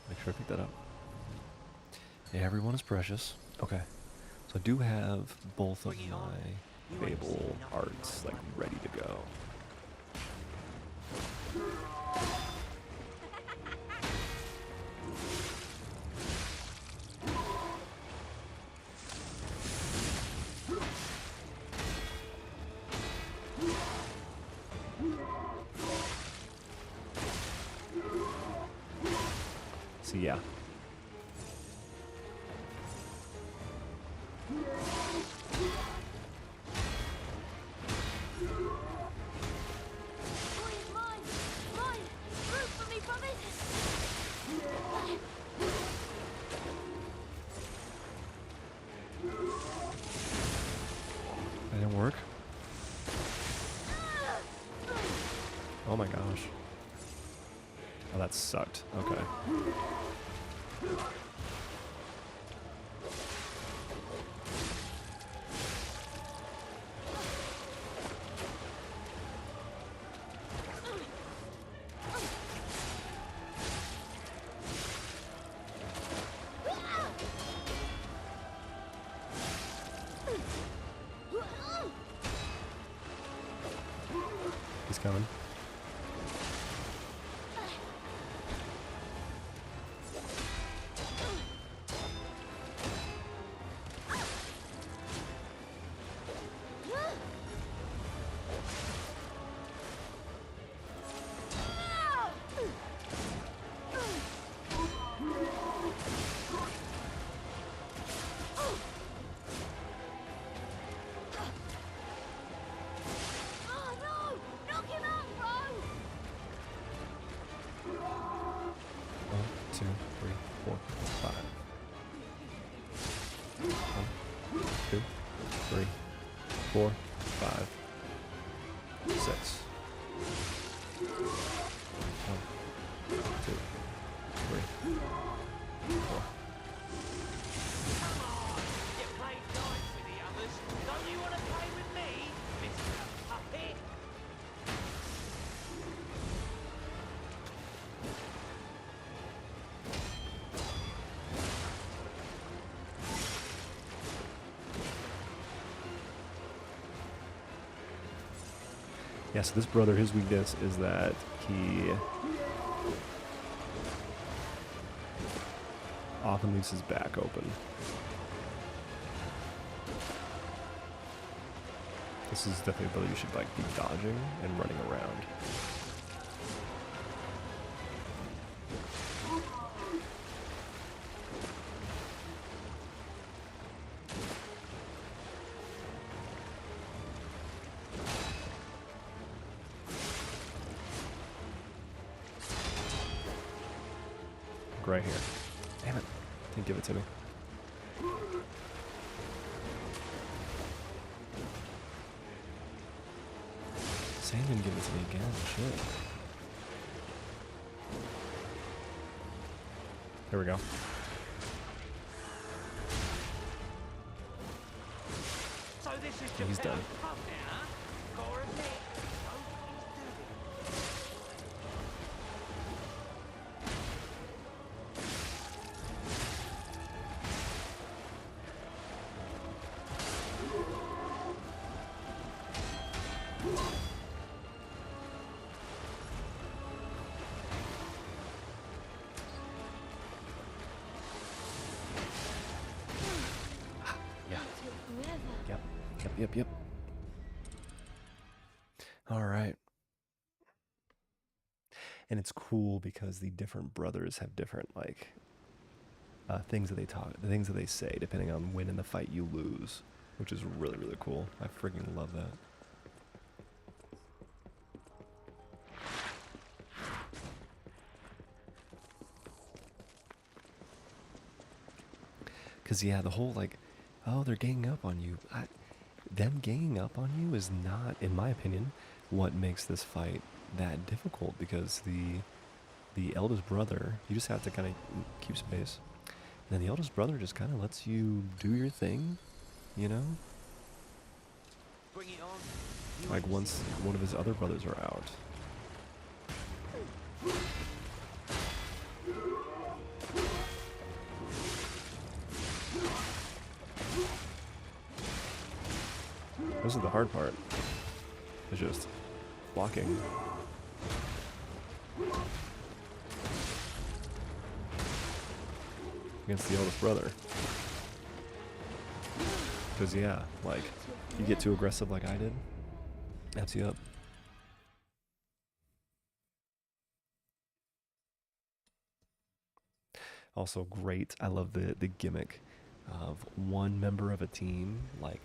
Make sure I pick that up. Yeah, everyone is precious. Okay. So I do have both of my Babel arts like ready to go. So yeah. That didn't work. Oh my gosh. Oh, that sucked. Okay. He's coming. Two, three, four, five. 1, 2, 3, 4, 5, 6. 1, 2, 3, 4. You played nice with the others. Don't you want to play with me, Mr. Puppet? Yeah, so this brother, his weakness is that he often leaves his back open. This is definitely a ability you should like be dodging and running around. Right here. Damn it. Didn't give it to me. Sam didn't give it to me again. Shit. There we go. So this is Yeah, he's just done. fun now, huh? Gotta admit, he's doing. Yep. Yep. All right. And it's cool because the different brothers have different like things that they talk, the things that they say, depending on when in the fight you lose, which is really, really cool. I freaking love that. Because, yeah, the whole, like, oh, they're ganging up on you. Them ganging up on you is not, in my opinion, what makes this fight that difficult. Because the eldest brother, you just have to kind of keep space. And then the eldest brother just kind of lets you do your thing, you know? Bring it on. Like, once one of his other brothers are out. This is the hard part. It's just blocking. Against the eldest brother. Because, yeah, like, you get too aggressive like I did, that's you up. Also great, I love the gimmick of one member of a team, like,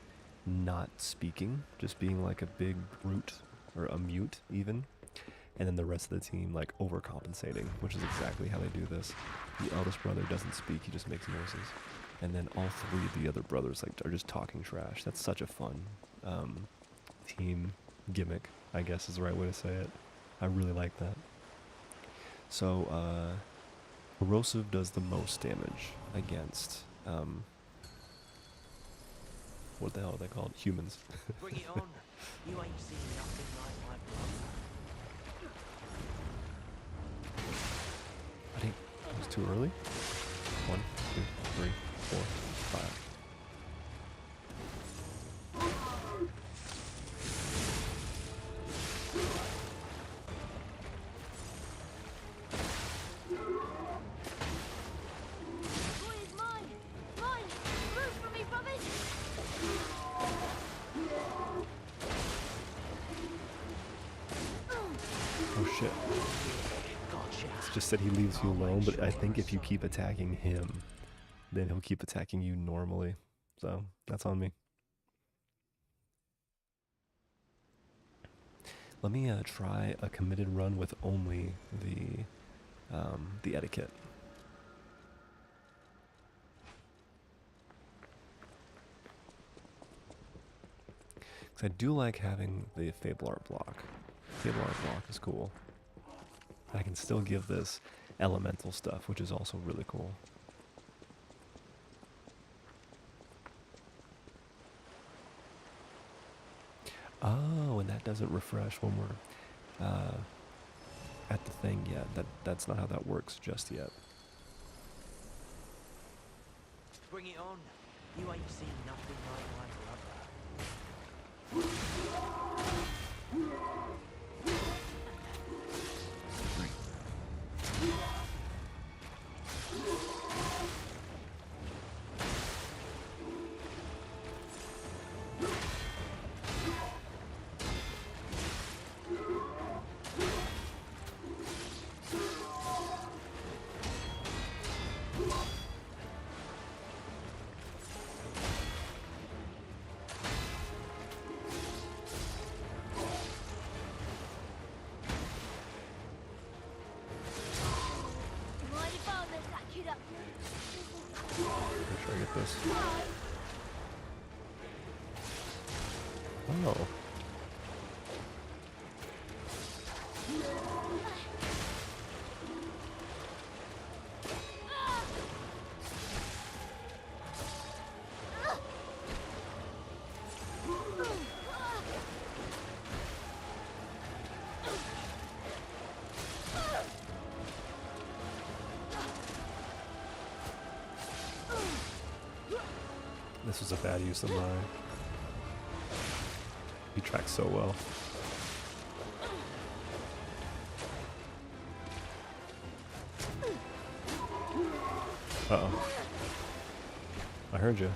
not speaking, just being like a big brute, or a mute even, and then the rest of the team like overcompensating, which is exactly how they do this. The eldest brother doesn't speak, he just makes noises, and then all three of the other brothers like are just talking trash. That's such a fun team gimmick, I guess is the right way to say it. I really like that. So Erosive does the most damage against what the hell are they called? Humans. Bring it on. You ain't seen nothing like my brother. I think it was too early. 1, 2, 3, 4, 5. Oh shit. It's just that he leaves you alone, but I think if you keep attacking him, then he'll keep attacking you normally. So, that's on me. Let me try a committed run with only the etiquette. Because I do like having the Fable Art block. Fable Art block is cool. I can still give this elemental stuff, which is also really cool. Oh, and that doesn't refresh when we're at the thing yet. That's not how that works just yet. Bring it on. You ain't seen nothing like my brother. Make sure I get this. Oh. This was a bad use of my... He tracks so well. Uh-oh. I heard you.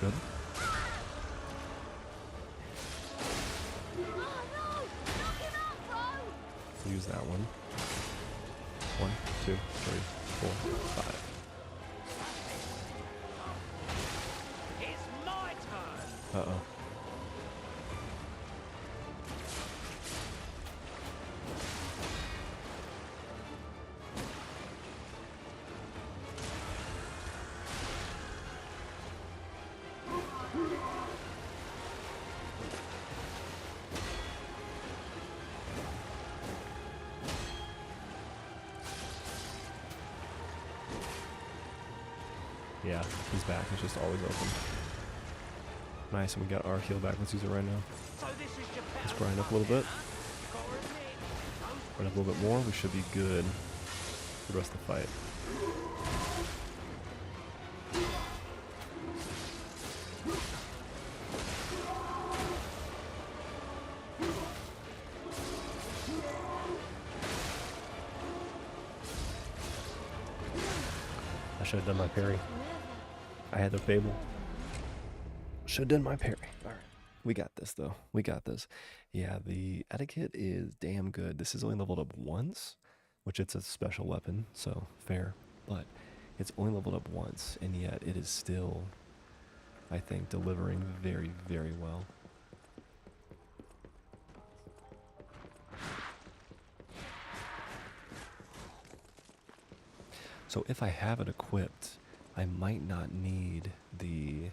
Good. use that one. 1, 2, 3, 4, 5. It's my turn. Uh-oh. Yeah, his back is just always open. Nice, and we got our heal back. Let's use it right now. So this is Japan. Let's grind up a little bit. Grind up a little bit more. We should be good for the rest of the fight. I should have done my parry. I had the Fable. Should have done my parry. Alright. We got this, though. We got this. Yeah, the etiquette is damn good. This is only leveled up once, which it's a special weapon, so fair. But it's only leveled up once, and yet it is still, I think, delivering very, very well. So if I have it equipped, I might not need the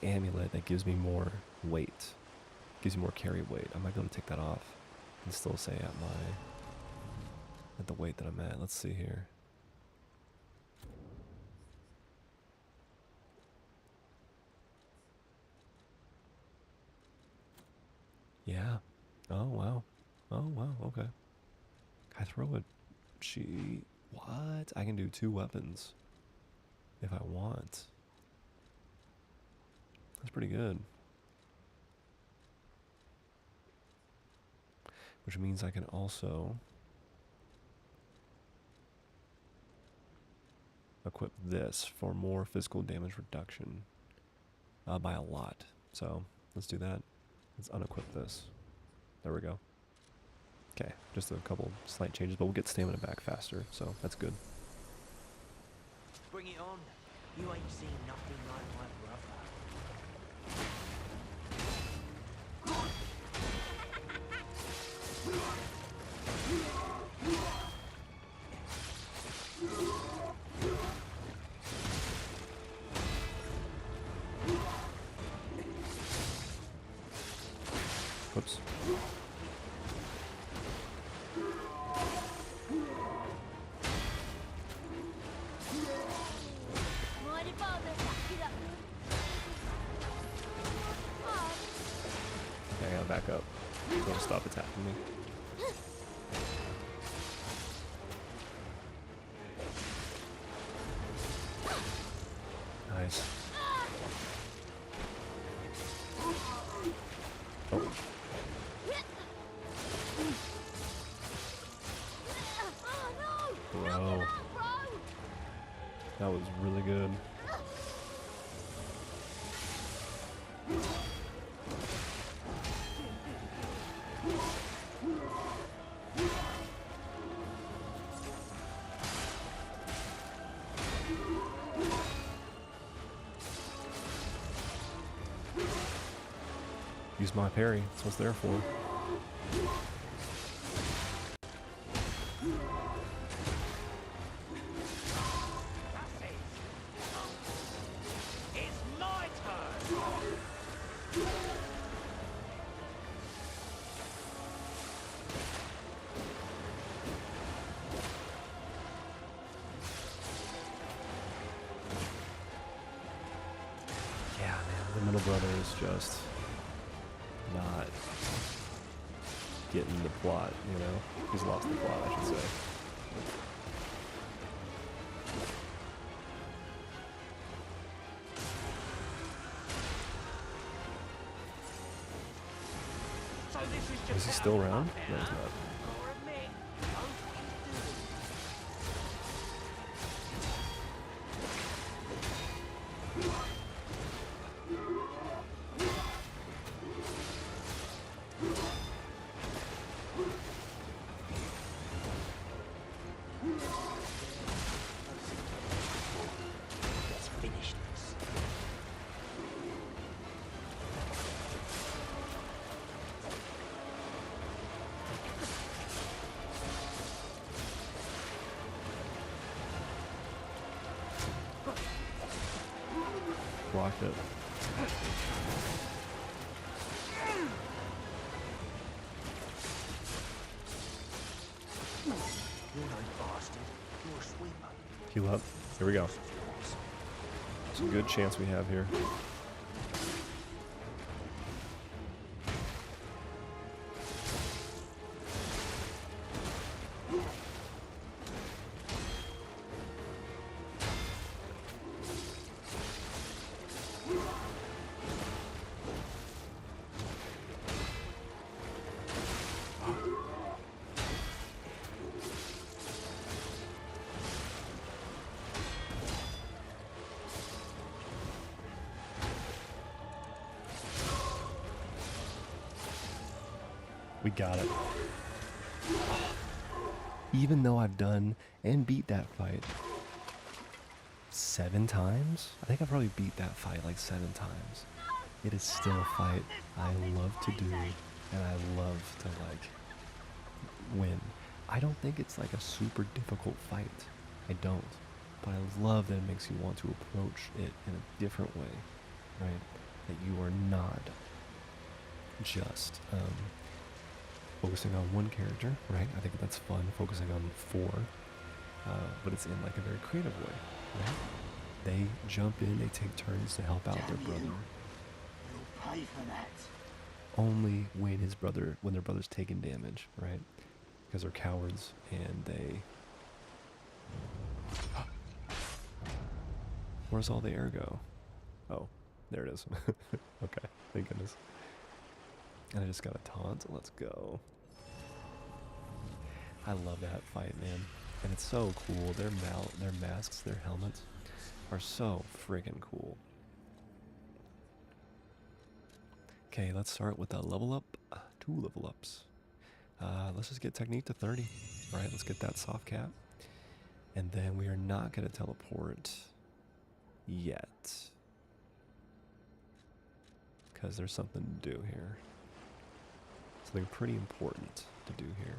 amulet that gives me more weight, gives me more carry weight. I might be able to take that off and still stay at the weight that I'm at. Let's see here. Yeah. Oh wow. Oh wow. Okay. I throw it. What? I can do 2 weapons if I want. That's pretty good. Which means I can also equip this for more physical damage reduction by a lot. So let's do that. Let's unequip this. There we go. Okay, just a couple slight changes, but we'll get stamina back faster, so that's good. Bring it on. You ain't seen nothing like my Whoops. Okay, I gotta back up. Don't stop attacking me. Nice. Oh. Bro. That was really good. Use my parry. That's what it's there for. It's my turn. Yeah, man, the middle brother is just not getting the plot, you know? He's lost the plot, I should say. So this Is he still around? No, he's not. blocked it. Heal up. Here we go. Some good chance we have here. We got it. Even though I've done and beat that fight 7 times, I think I probably beat that fight like 7 times. It is still a fight I love to do, and I love to like win. I don't think it's like a super difficult fight. I don't. But I love that it makes you want to approach it in a different way, right? That you are not just focusing on one character, right? I think that's fun, focusing on 4, but it's in like a very creative way, right? They jump in, they take turns to help out their brother. You'll pay for that. Only when their brother's taking damage, right? Because they're cowards and they... Where's all the air go? Oh, there it is. Okay, thank goodness. And I just got a taunt. Let's go. I love that fight, man. And it's so cool. Their masks, their helmets are so friggin' cool. Okay, let's start with a level up. 2 level ups. Let's just get technique to 30. Right, let's get that soft cap. And then we are not going to teleport yet. Because there's something to do here. Something pretty important to do here.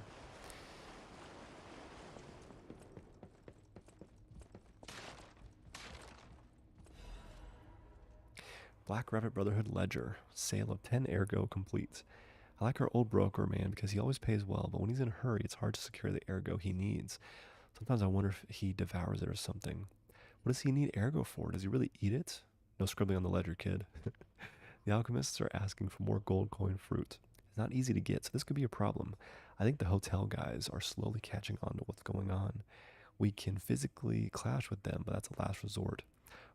Black Rabbit Brotherhood Ledger. Sale of 10 ergo complete. I like our old broker man because he always pays well, but when he's in a hurry, it's hard to secure the ergo he needs. Sometimes I wonder if he devours it or something. What does he need ergo for? Does he really eat it? No scribbling on the ledger, kid. The alchemists are asking for more gold coin fruit. It's not easy to get, so this could be a problem. I think the hotel guys are slowly catching on to what's going on. We can physically clash with them, but that's a last resort.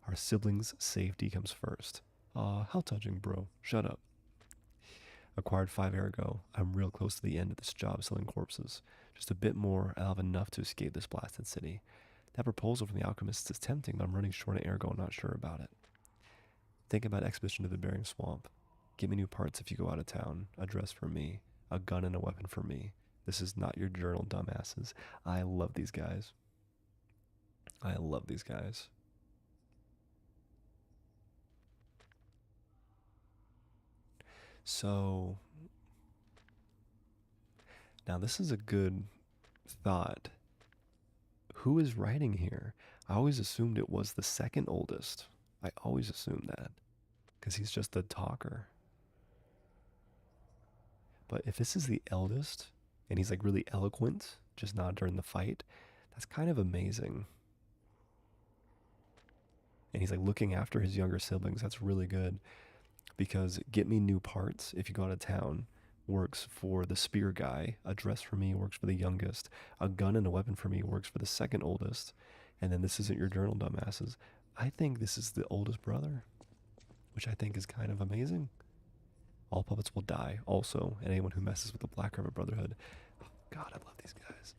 Our siblings' safety comes first. Aw, how touching, bro. Shut up. Acquired 5 ergo. I'm real close to the end of this job selling corpses. Just a bit more, I'll have enough to escape this blasted city. That proposal from the alchemists is tempting, but I'm running short of ergo and not sure about it. Think about expedition to the Bearing Swamp. Get me new parts if you go out of town. A dress for me. A gun and a weapon for me. This is not your journal, dumbasses. I love these guys. I love these guys. So, now this is a good thought. Who is writing here? I always assumed it was the second oldest. I always assumed that. Because he's just a talker. But if this is the eldest, and he's like really eloquent, just not during the fight, that's kind of amazing. And he's like looking after his younger siblings. That's really good. Because get me new parts if you go out of town works for the spear guy. A dress for me works for the youngest. A gun and a weapon for me works for the second oldest. And then this isn't your journal, dumbasses. I think this is the oldest brother, which I think is kind of amazing. All puppets will die also, and anyone who messes with the Black River Brotherhood. Oh, God, I love these guys.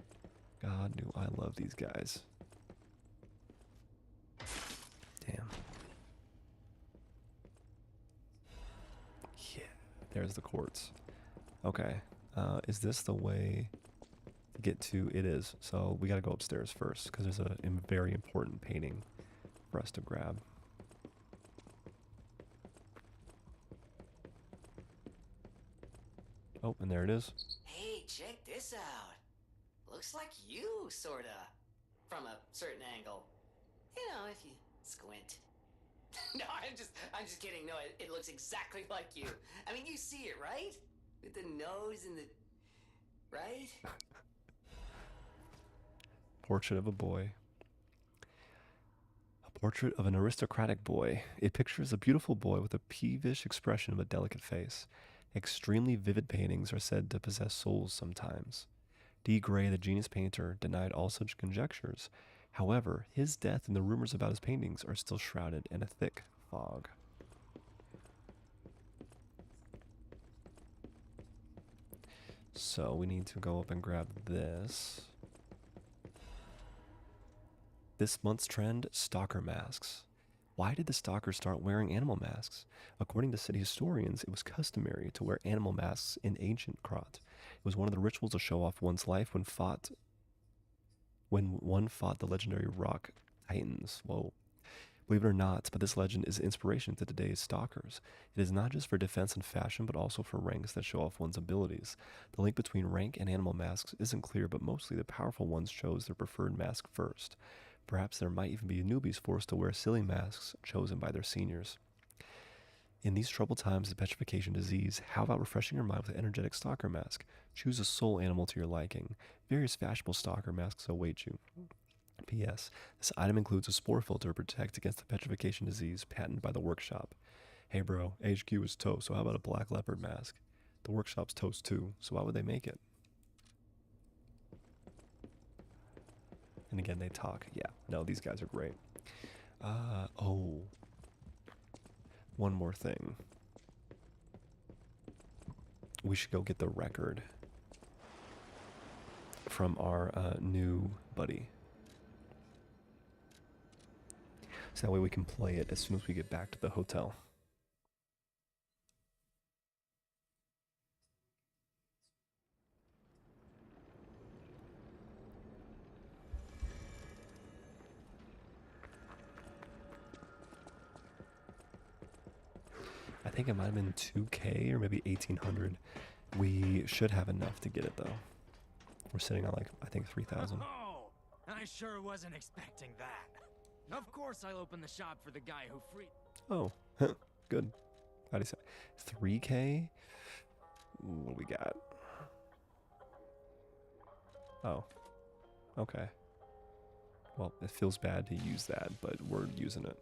God, do I love these guys. Damn. Yeah, there's the quartz. Okay, is this the way to get to? It is. So we gotta go upstairs first, because there's a very important painting for us to grab. Oh, and there it is. Hey, check this out. Looks like you, sorta. From a certain angle. You know, if you squint. No, I'm just kidding. No, it looks exactly like you. I mean, you see it, right? With the nose and the, right? Portrait of a boy. A portrait of an aristocratic boy. It pictures a beautiful boy with a peevish expression of a delicate face. Extremely vivid paintings are said to possess souls sometimes. D. Gray, the genius painter, denied all such conjectures. However, his death and the rumors about his paintings are still shrouded in a thick fog. So we need to go up and grab this. This month's trend, stalker masks. Why did the stalkers start wearing animal masks? According to city historians, it was customary to wear animal masks in ancient Krat. It was one of the rituals to show off one's life when one fought the legendary rock titans. Whoa. Believe it or not, but this legend is inspiration to today's stalkers. It is not just for defense and fashion, but also for ranks that show off one's abilities. The link between rank and animal masks isn't clear, but mostly the powerful ones chose their preferred mask first. Perhaps there might even be newbies forced to wear silly masks chosen by their seniors. In these troubled times of petrification disease, how about refreshing your mind with an energetic stalker mask? Choose a soul animal to your liking. Various fashionable stalker masks await you. P.S. This item includes a spore filter to protect against the petrification disease patented by the workshop. Hey bro, HQ is toast, so how about a black leopard mask? The workshop's toast too, so why would they make it? And again, they talk. Yeah, no, these guys are great. Oh. One more thing. We should go get the record from our new buddy. So that way we can play it as soon as we get back to the hotel. I think it might have been 2K or maybe 1800. We should have enough to get it though. We're sitting on like, I think 3,000. Oh, I sure wasn't expecting that. Of course I'll open the shop for the guy who freed... Oh, good. How do you say? 3K? What do we got? Oh, okay. Well, it feels bad to use that, but we're using it.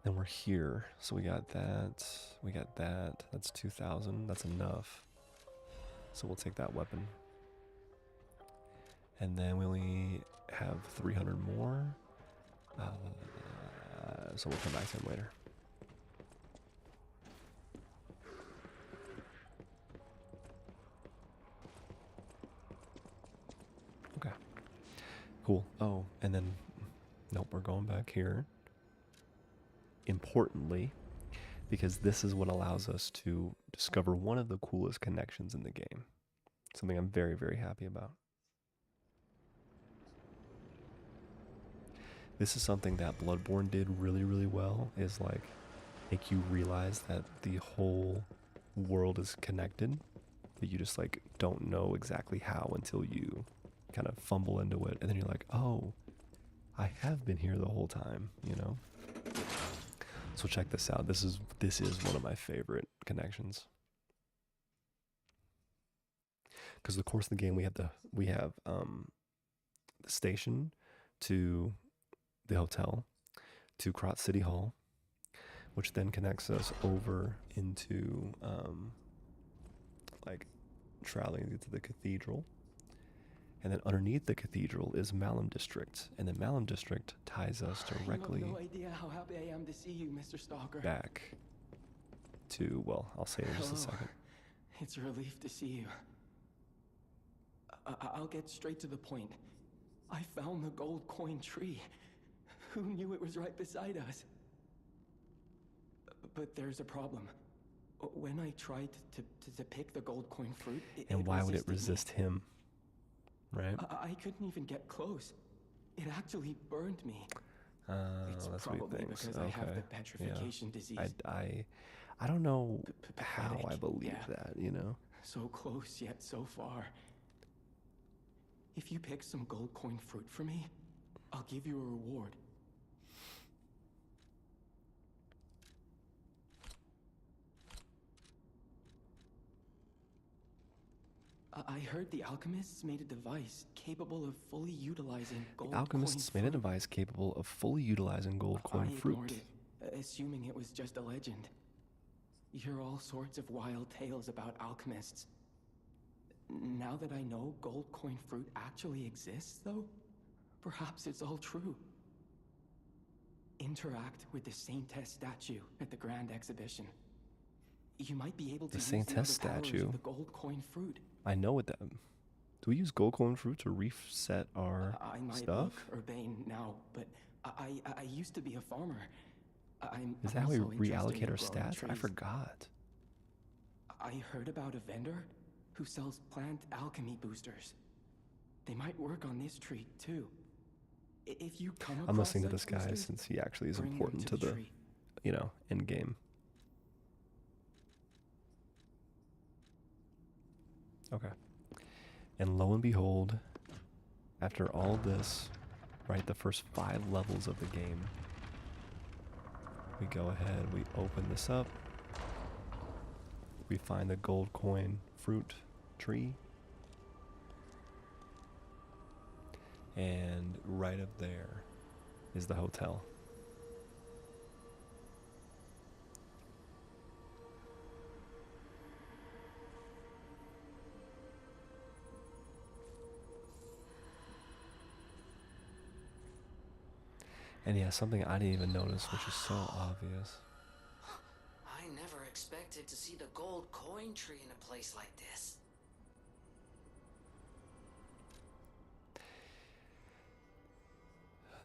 Then we're here, so we got that, that's 2,000, that's enough. So we'll take that weapon. And then we only have 300 more, so we'll come back to him later. Okay, cool. Oh, and then, nope, we're going back here. Importantly, because this is what allows us to discover one of the coolest connections in the game. Something I'm very, very happy about. This is something that Bloodborne did really, really well, is like make you realize that the whole world is connected, that you just like don't know exactly how until you kind of fumble into it, and then you're like, oh, I have been here the whole time, you know? So check this out. This is one of my favorite connections. Because the course of the game we have the station to the hotel to Krat City Hall, which then connects us over into like traveling to the cathedral. And then underneath the cathedral is Malum District, and then Malum District ties us directly I have no idea how happy I am to see you, Mr. Stalker. back to, well, I'll say it in just a second. It's a relief to see you. I'll get straight to the point. I found the gold coin tree. Who knew it was right beside us? But there's a problem. When I tried to pick the gold coin fruit, And why would it resisted me. resist him? Right? I couldn't even get close. It actually burned me. It's That's what you probably think. because I have the petrification disease. I don't know how I believe that, you know? So close yet so far. If you pick some gold coin fruit for me, I'll give you a reward. I heard the alchemists made a device capable of fully utilizing gold coin Alchemists made a device capable of fully utilizing gold coin I fruit. ignored it, assuming it was just a legend. You hear all sorts of wild tales about alchemists. Now that I know gold coin fruit actually exists, though, perhaps it's all true. Interact with the Saintess statue at the Grand Exhibition. You might be able to The use Saintess the other powers statue? of the gold coin fruit. I know what that. Do we use gold coin fruit to reset our I might stuff? look urbane now, but I used to be a farmer. Is that how we also interested reallocate in our growing stats? I trees. forgot. I heard about a vendor who sells plant alchemy boosters. They might work on this tree too. If you come across I'm listening to such this guy boosters, since he actually is bring them important to the the, tree. end game. Okay. And lo and behold, after all this, right, the first 5 levels of the game, we go ahead, we open this up, we find the gold coin fruit tree, and right up there is the hotel. And yeah, something I didn't even notice, which is so obvious. I never expected to see the gold coin tree in a place like this.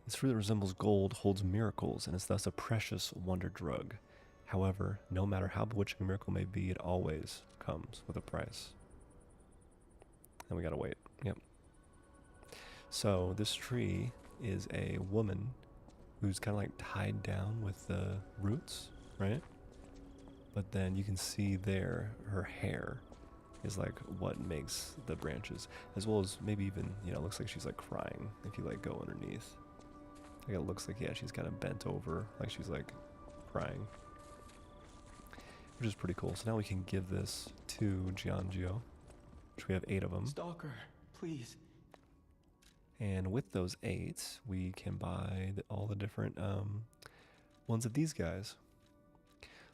This fruit that resembles gold holds miracles and is thus a precious wonder drug. However, no matter how bewitching a miracle may be, it always comes with a price. And we gotta wait. Yep. So this tree is a woman who's kind of like tied down with the roots, right? But then you can see there her hair is like what makes the branches, as well as maybe even, it looks like she's like crying if you like go underneath. Like it looks like, yeah, she's kind of bent over, like she's like crying, which is pretty cool. So now we can give this to Giangio, which we have 8 of them. Stalker, please. And with those 8, we can buy all the different ones of these guys.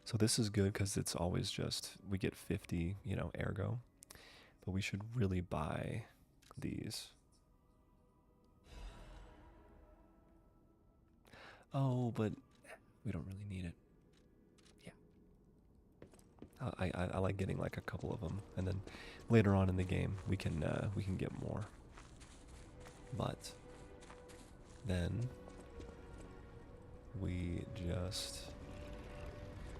So this is good because it's always just, we get 50, ergo. But we should really buy these. Oh, but we don't really need it. Yeah. I like getting like a couple of them. And then later on in the game, we can get more. But then we just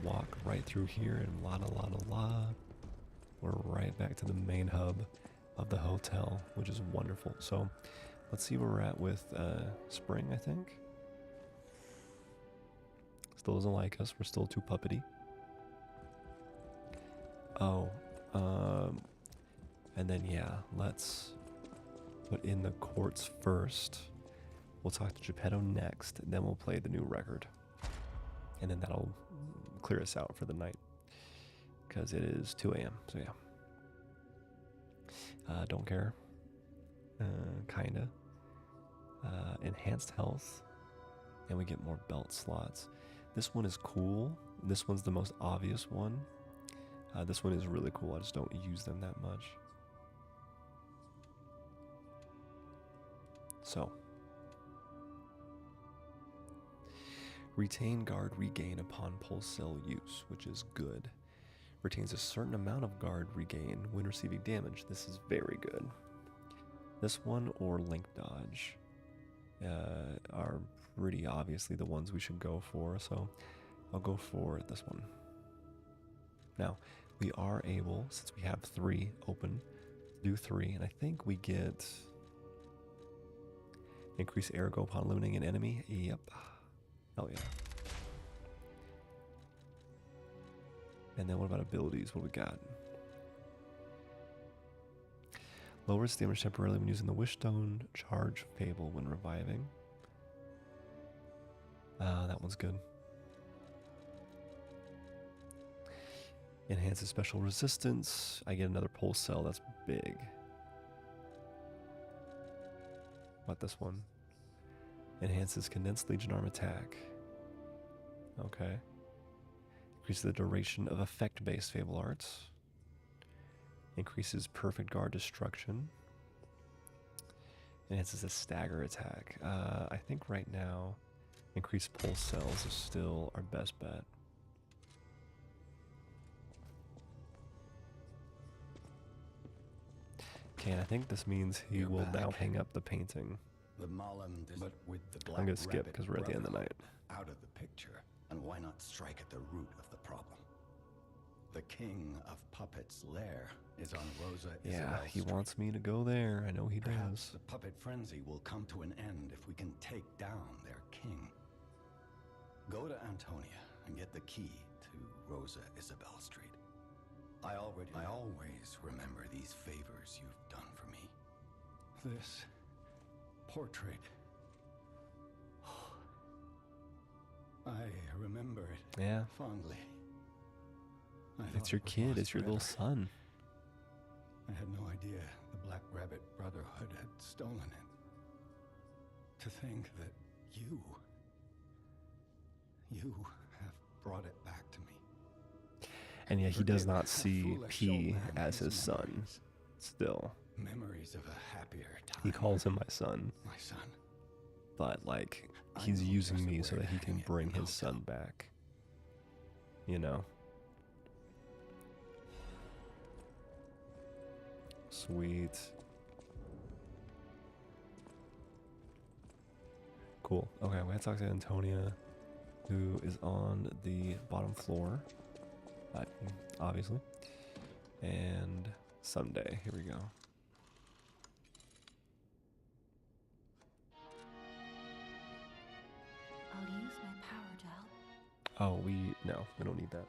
walk right through here and la. We're right back to the main hub of the hotel, which is wonderful. So let's see where we're at with Spring, I think. Still doesn't like us. We're still too puppety. Oh, and then yeah, let's put in the courts first. We'll talk to Geppetto next, and then we'll play the new record. And then that'll clear us out for the night. Because it is 2 a.m., so yeah. Don't care. Kinda. Enhanced health. And we get more belt slots. This one is cool. This one's the most obvious one. This one is really cool. I just don't use them that much. So, retain guard regain upon pulse cell use, which is good. Retains a certain amount of guard regain when receiving damage. This is very good. This one or link dodge are pretty obviously the ones we should go for, so I'll go for this one. Now, we are able, since we have 3 open, to do 3, and I think we get increase ergo upon eliminating an enemy. Yep. Hell yeah. And then what about abilities? What do we got? Lowers damage temporarily when using the Wishstone. Charge Fable when reviving. That one's good. Enhances special resistance. I get another pulse cell. That's big. What this one? Enhances condensed legion arm attack. Okay. Increases the duration of effect-based Fable Arts. Increases perfect guard destruction. Enhances the stagger attack. I think right now, increased pulse cells is still our best bet. Okay, and I think this means he will now hang up the painting. The Malam, but with the Black I'm gonna skip Rabbit because we're at the end of the night. out of the picture, and why not strike at the root of the problem? The king of puppets' lair is on Rosa Yeah, Isabel he Street. wants me to go there. I know he Perhaps does. the puppet frenzy will come to an end if we can take down their king. Go to Antonia and get the key to Rosa Isabel Street. I always remember these favors you've done for me. This portrait. I remember it Yeah. fondly. I It's thought your it was kid. lost It's your little forever. son. I had no idea the Black Rabbit Brotherhood had stolen it. To think that you have brought it back to me. And yet he does Forgive not a see foolish P old man as his son. memories. Still. Memories of a happier time. He calls him my son. My son. But, like, I he's know using just me where so to that he can hang it bring in the his son back. You know? Sweet. Cool. Okay, we have to talk to Antonia, who is on the bottom floor. Obviously. And someday. Here we go. I'll use my power to help. Oh, no, we don't need that.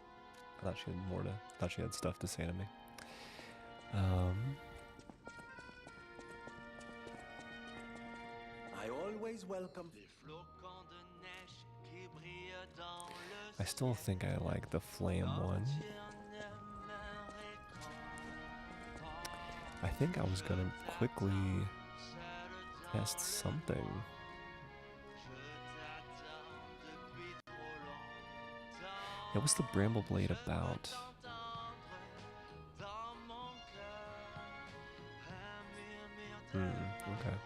I thought she had thought she had stuff to say to me. I always welcome. I still think I like the flame one. I think I was gonna quickly test something. Yeah, what's the Bramble Blade about? Okay.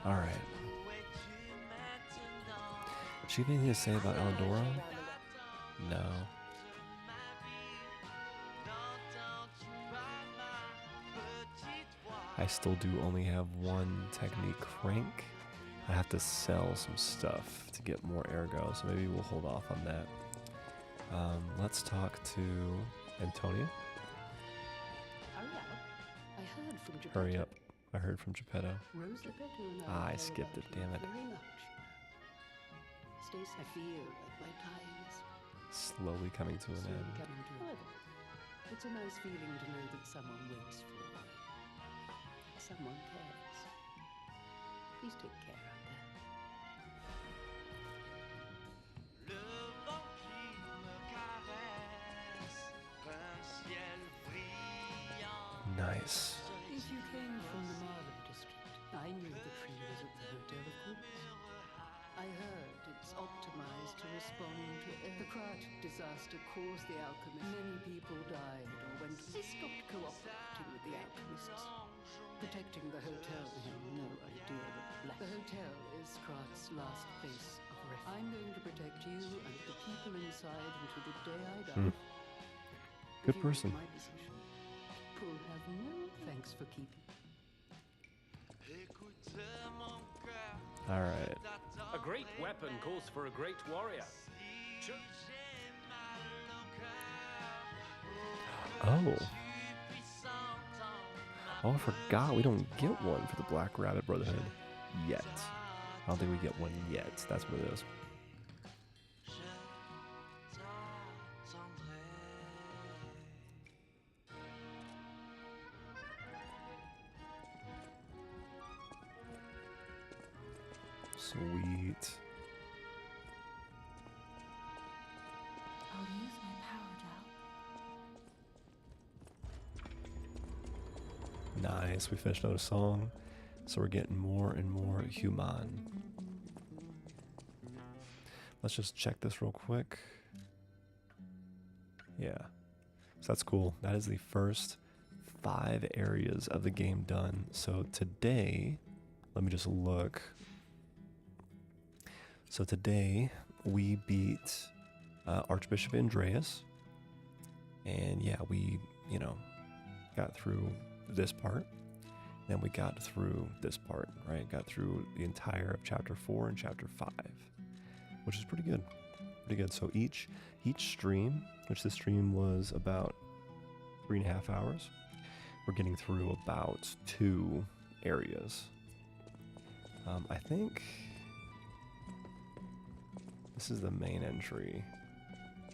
Alright. Does she have anything to say about Eldora? No. I still do only have one technique crank. I have to sell some stuff to get more ergo, so maybe we'll hold off on that. Let's talk to Antonia. I heard from Geppetto. Hurry up. I heard from Geppetto. Rose Geppetto and I care skipped it, about you damn it. very much. Stace, I feel like my time is Slowly coming to an soon end. coming to an end. It's a nice feeling to know that someone waits for you. Someone cares. Please take care out there. Nice. If you came from the Marlow district, I knew the tree was at the hotel, of course. I heard it's optimized to respond to the Krat disaster caused the alchemist. Many people died or went. They stopped cooperating with the alchemists. Protecting the hotel, they had no idea that the hotel is Krat's last place of refuge. I'm going to protect you and the people inside until the day I die. Good person. My position will have no thanks for keeping. Alright. A great weapon calls for a great warrior. Oh. Oh, I forgot we don't get one for the Black Rabbit Brotherhood yet. I don't think we get one yet. That's what it is. Sweet. I'll use my power gel. Nice. We finished out a song, so we're getting more and more human. Let's just check this real quick. Yeah. So that's cool. That is the first 5 areas of the game done. So today, let me just look. So today we beat Archbishop Andreus, and yeah, we, you know, got through this part. Then we got through this part, right? Got through the entire of chapter 4 and chapter 5, which is pretty good. Pretty good. So each stream, which this stream was about 3.5 hours, we're getting through about 2 areas. I think this is the main entry,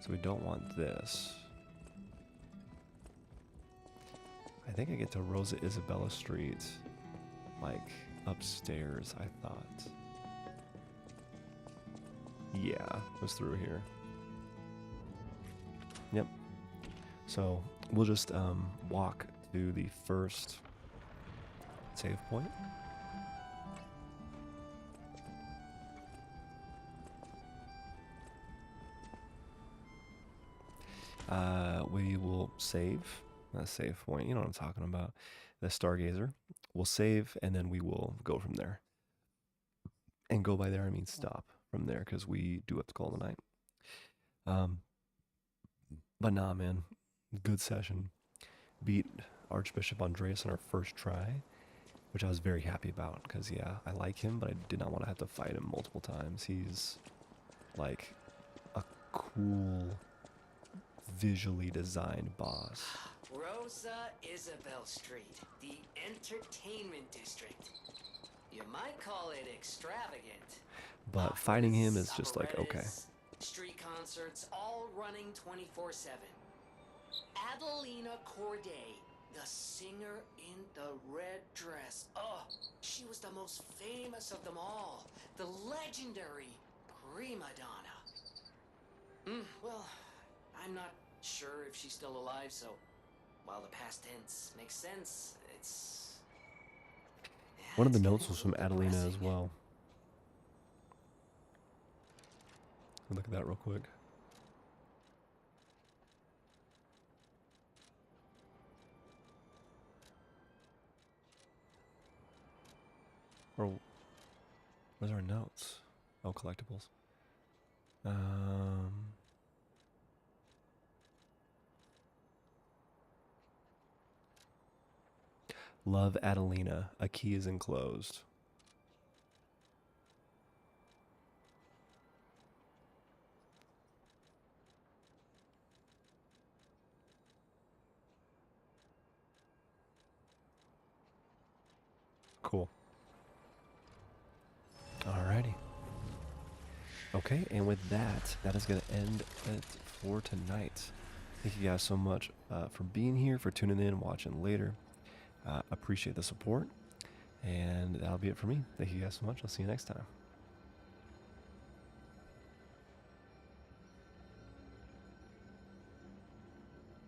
so we don't want this. I think I get to Rosa Isabella Street, like upstairs, I thought. Yeah, it was through here. Yep. So we'll just walk to the first save point. We will save. Not save point, you know what I'm talking about. The Stargazer. We'll save, and then we will go from there. And go by there, I mean stop from there, because we do have to call the night. But nah, man. Good session. Beat Archbishop Andreus on our first try, which I was very happy about, because, yeah, I like him, but I did not want to have to fight him multiple times. He's, like, a cool, visually designed boss. Rosa Isabel Street, the entertainment district. You might call it extravagant. But fighting him is just like, okay. Street concerts, all running 24/7. Adelina Corday, the singer in the red dress. Oh, she was the most famous of them all. The legendary prima donna. Well, I'm not sure if she's still alive, so while the past tense makes sense, it's... Yeah, One of the notes was from Adelina as well. Look at that real quick. Or where's our notes? Oh, collectibles. Love Adelina. A key is enclosed. Cool. Alrighty. Okay, and with that, that is going to end it for tonight. Thank you guys so much for being here, for tuning in, watching later. Appreciate the support, and that'll be it for me. Thank you guys so much. I'll see you next time.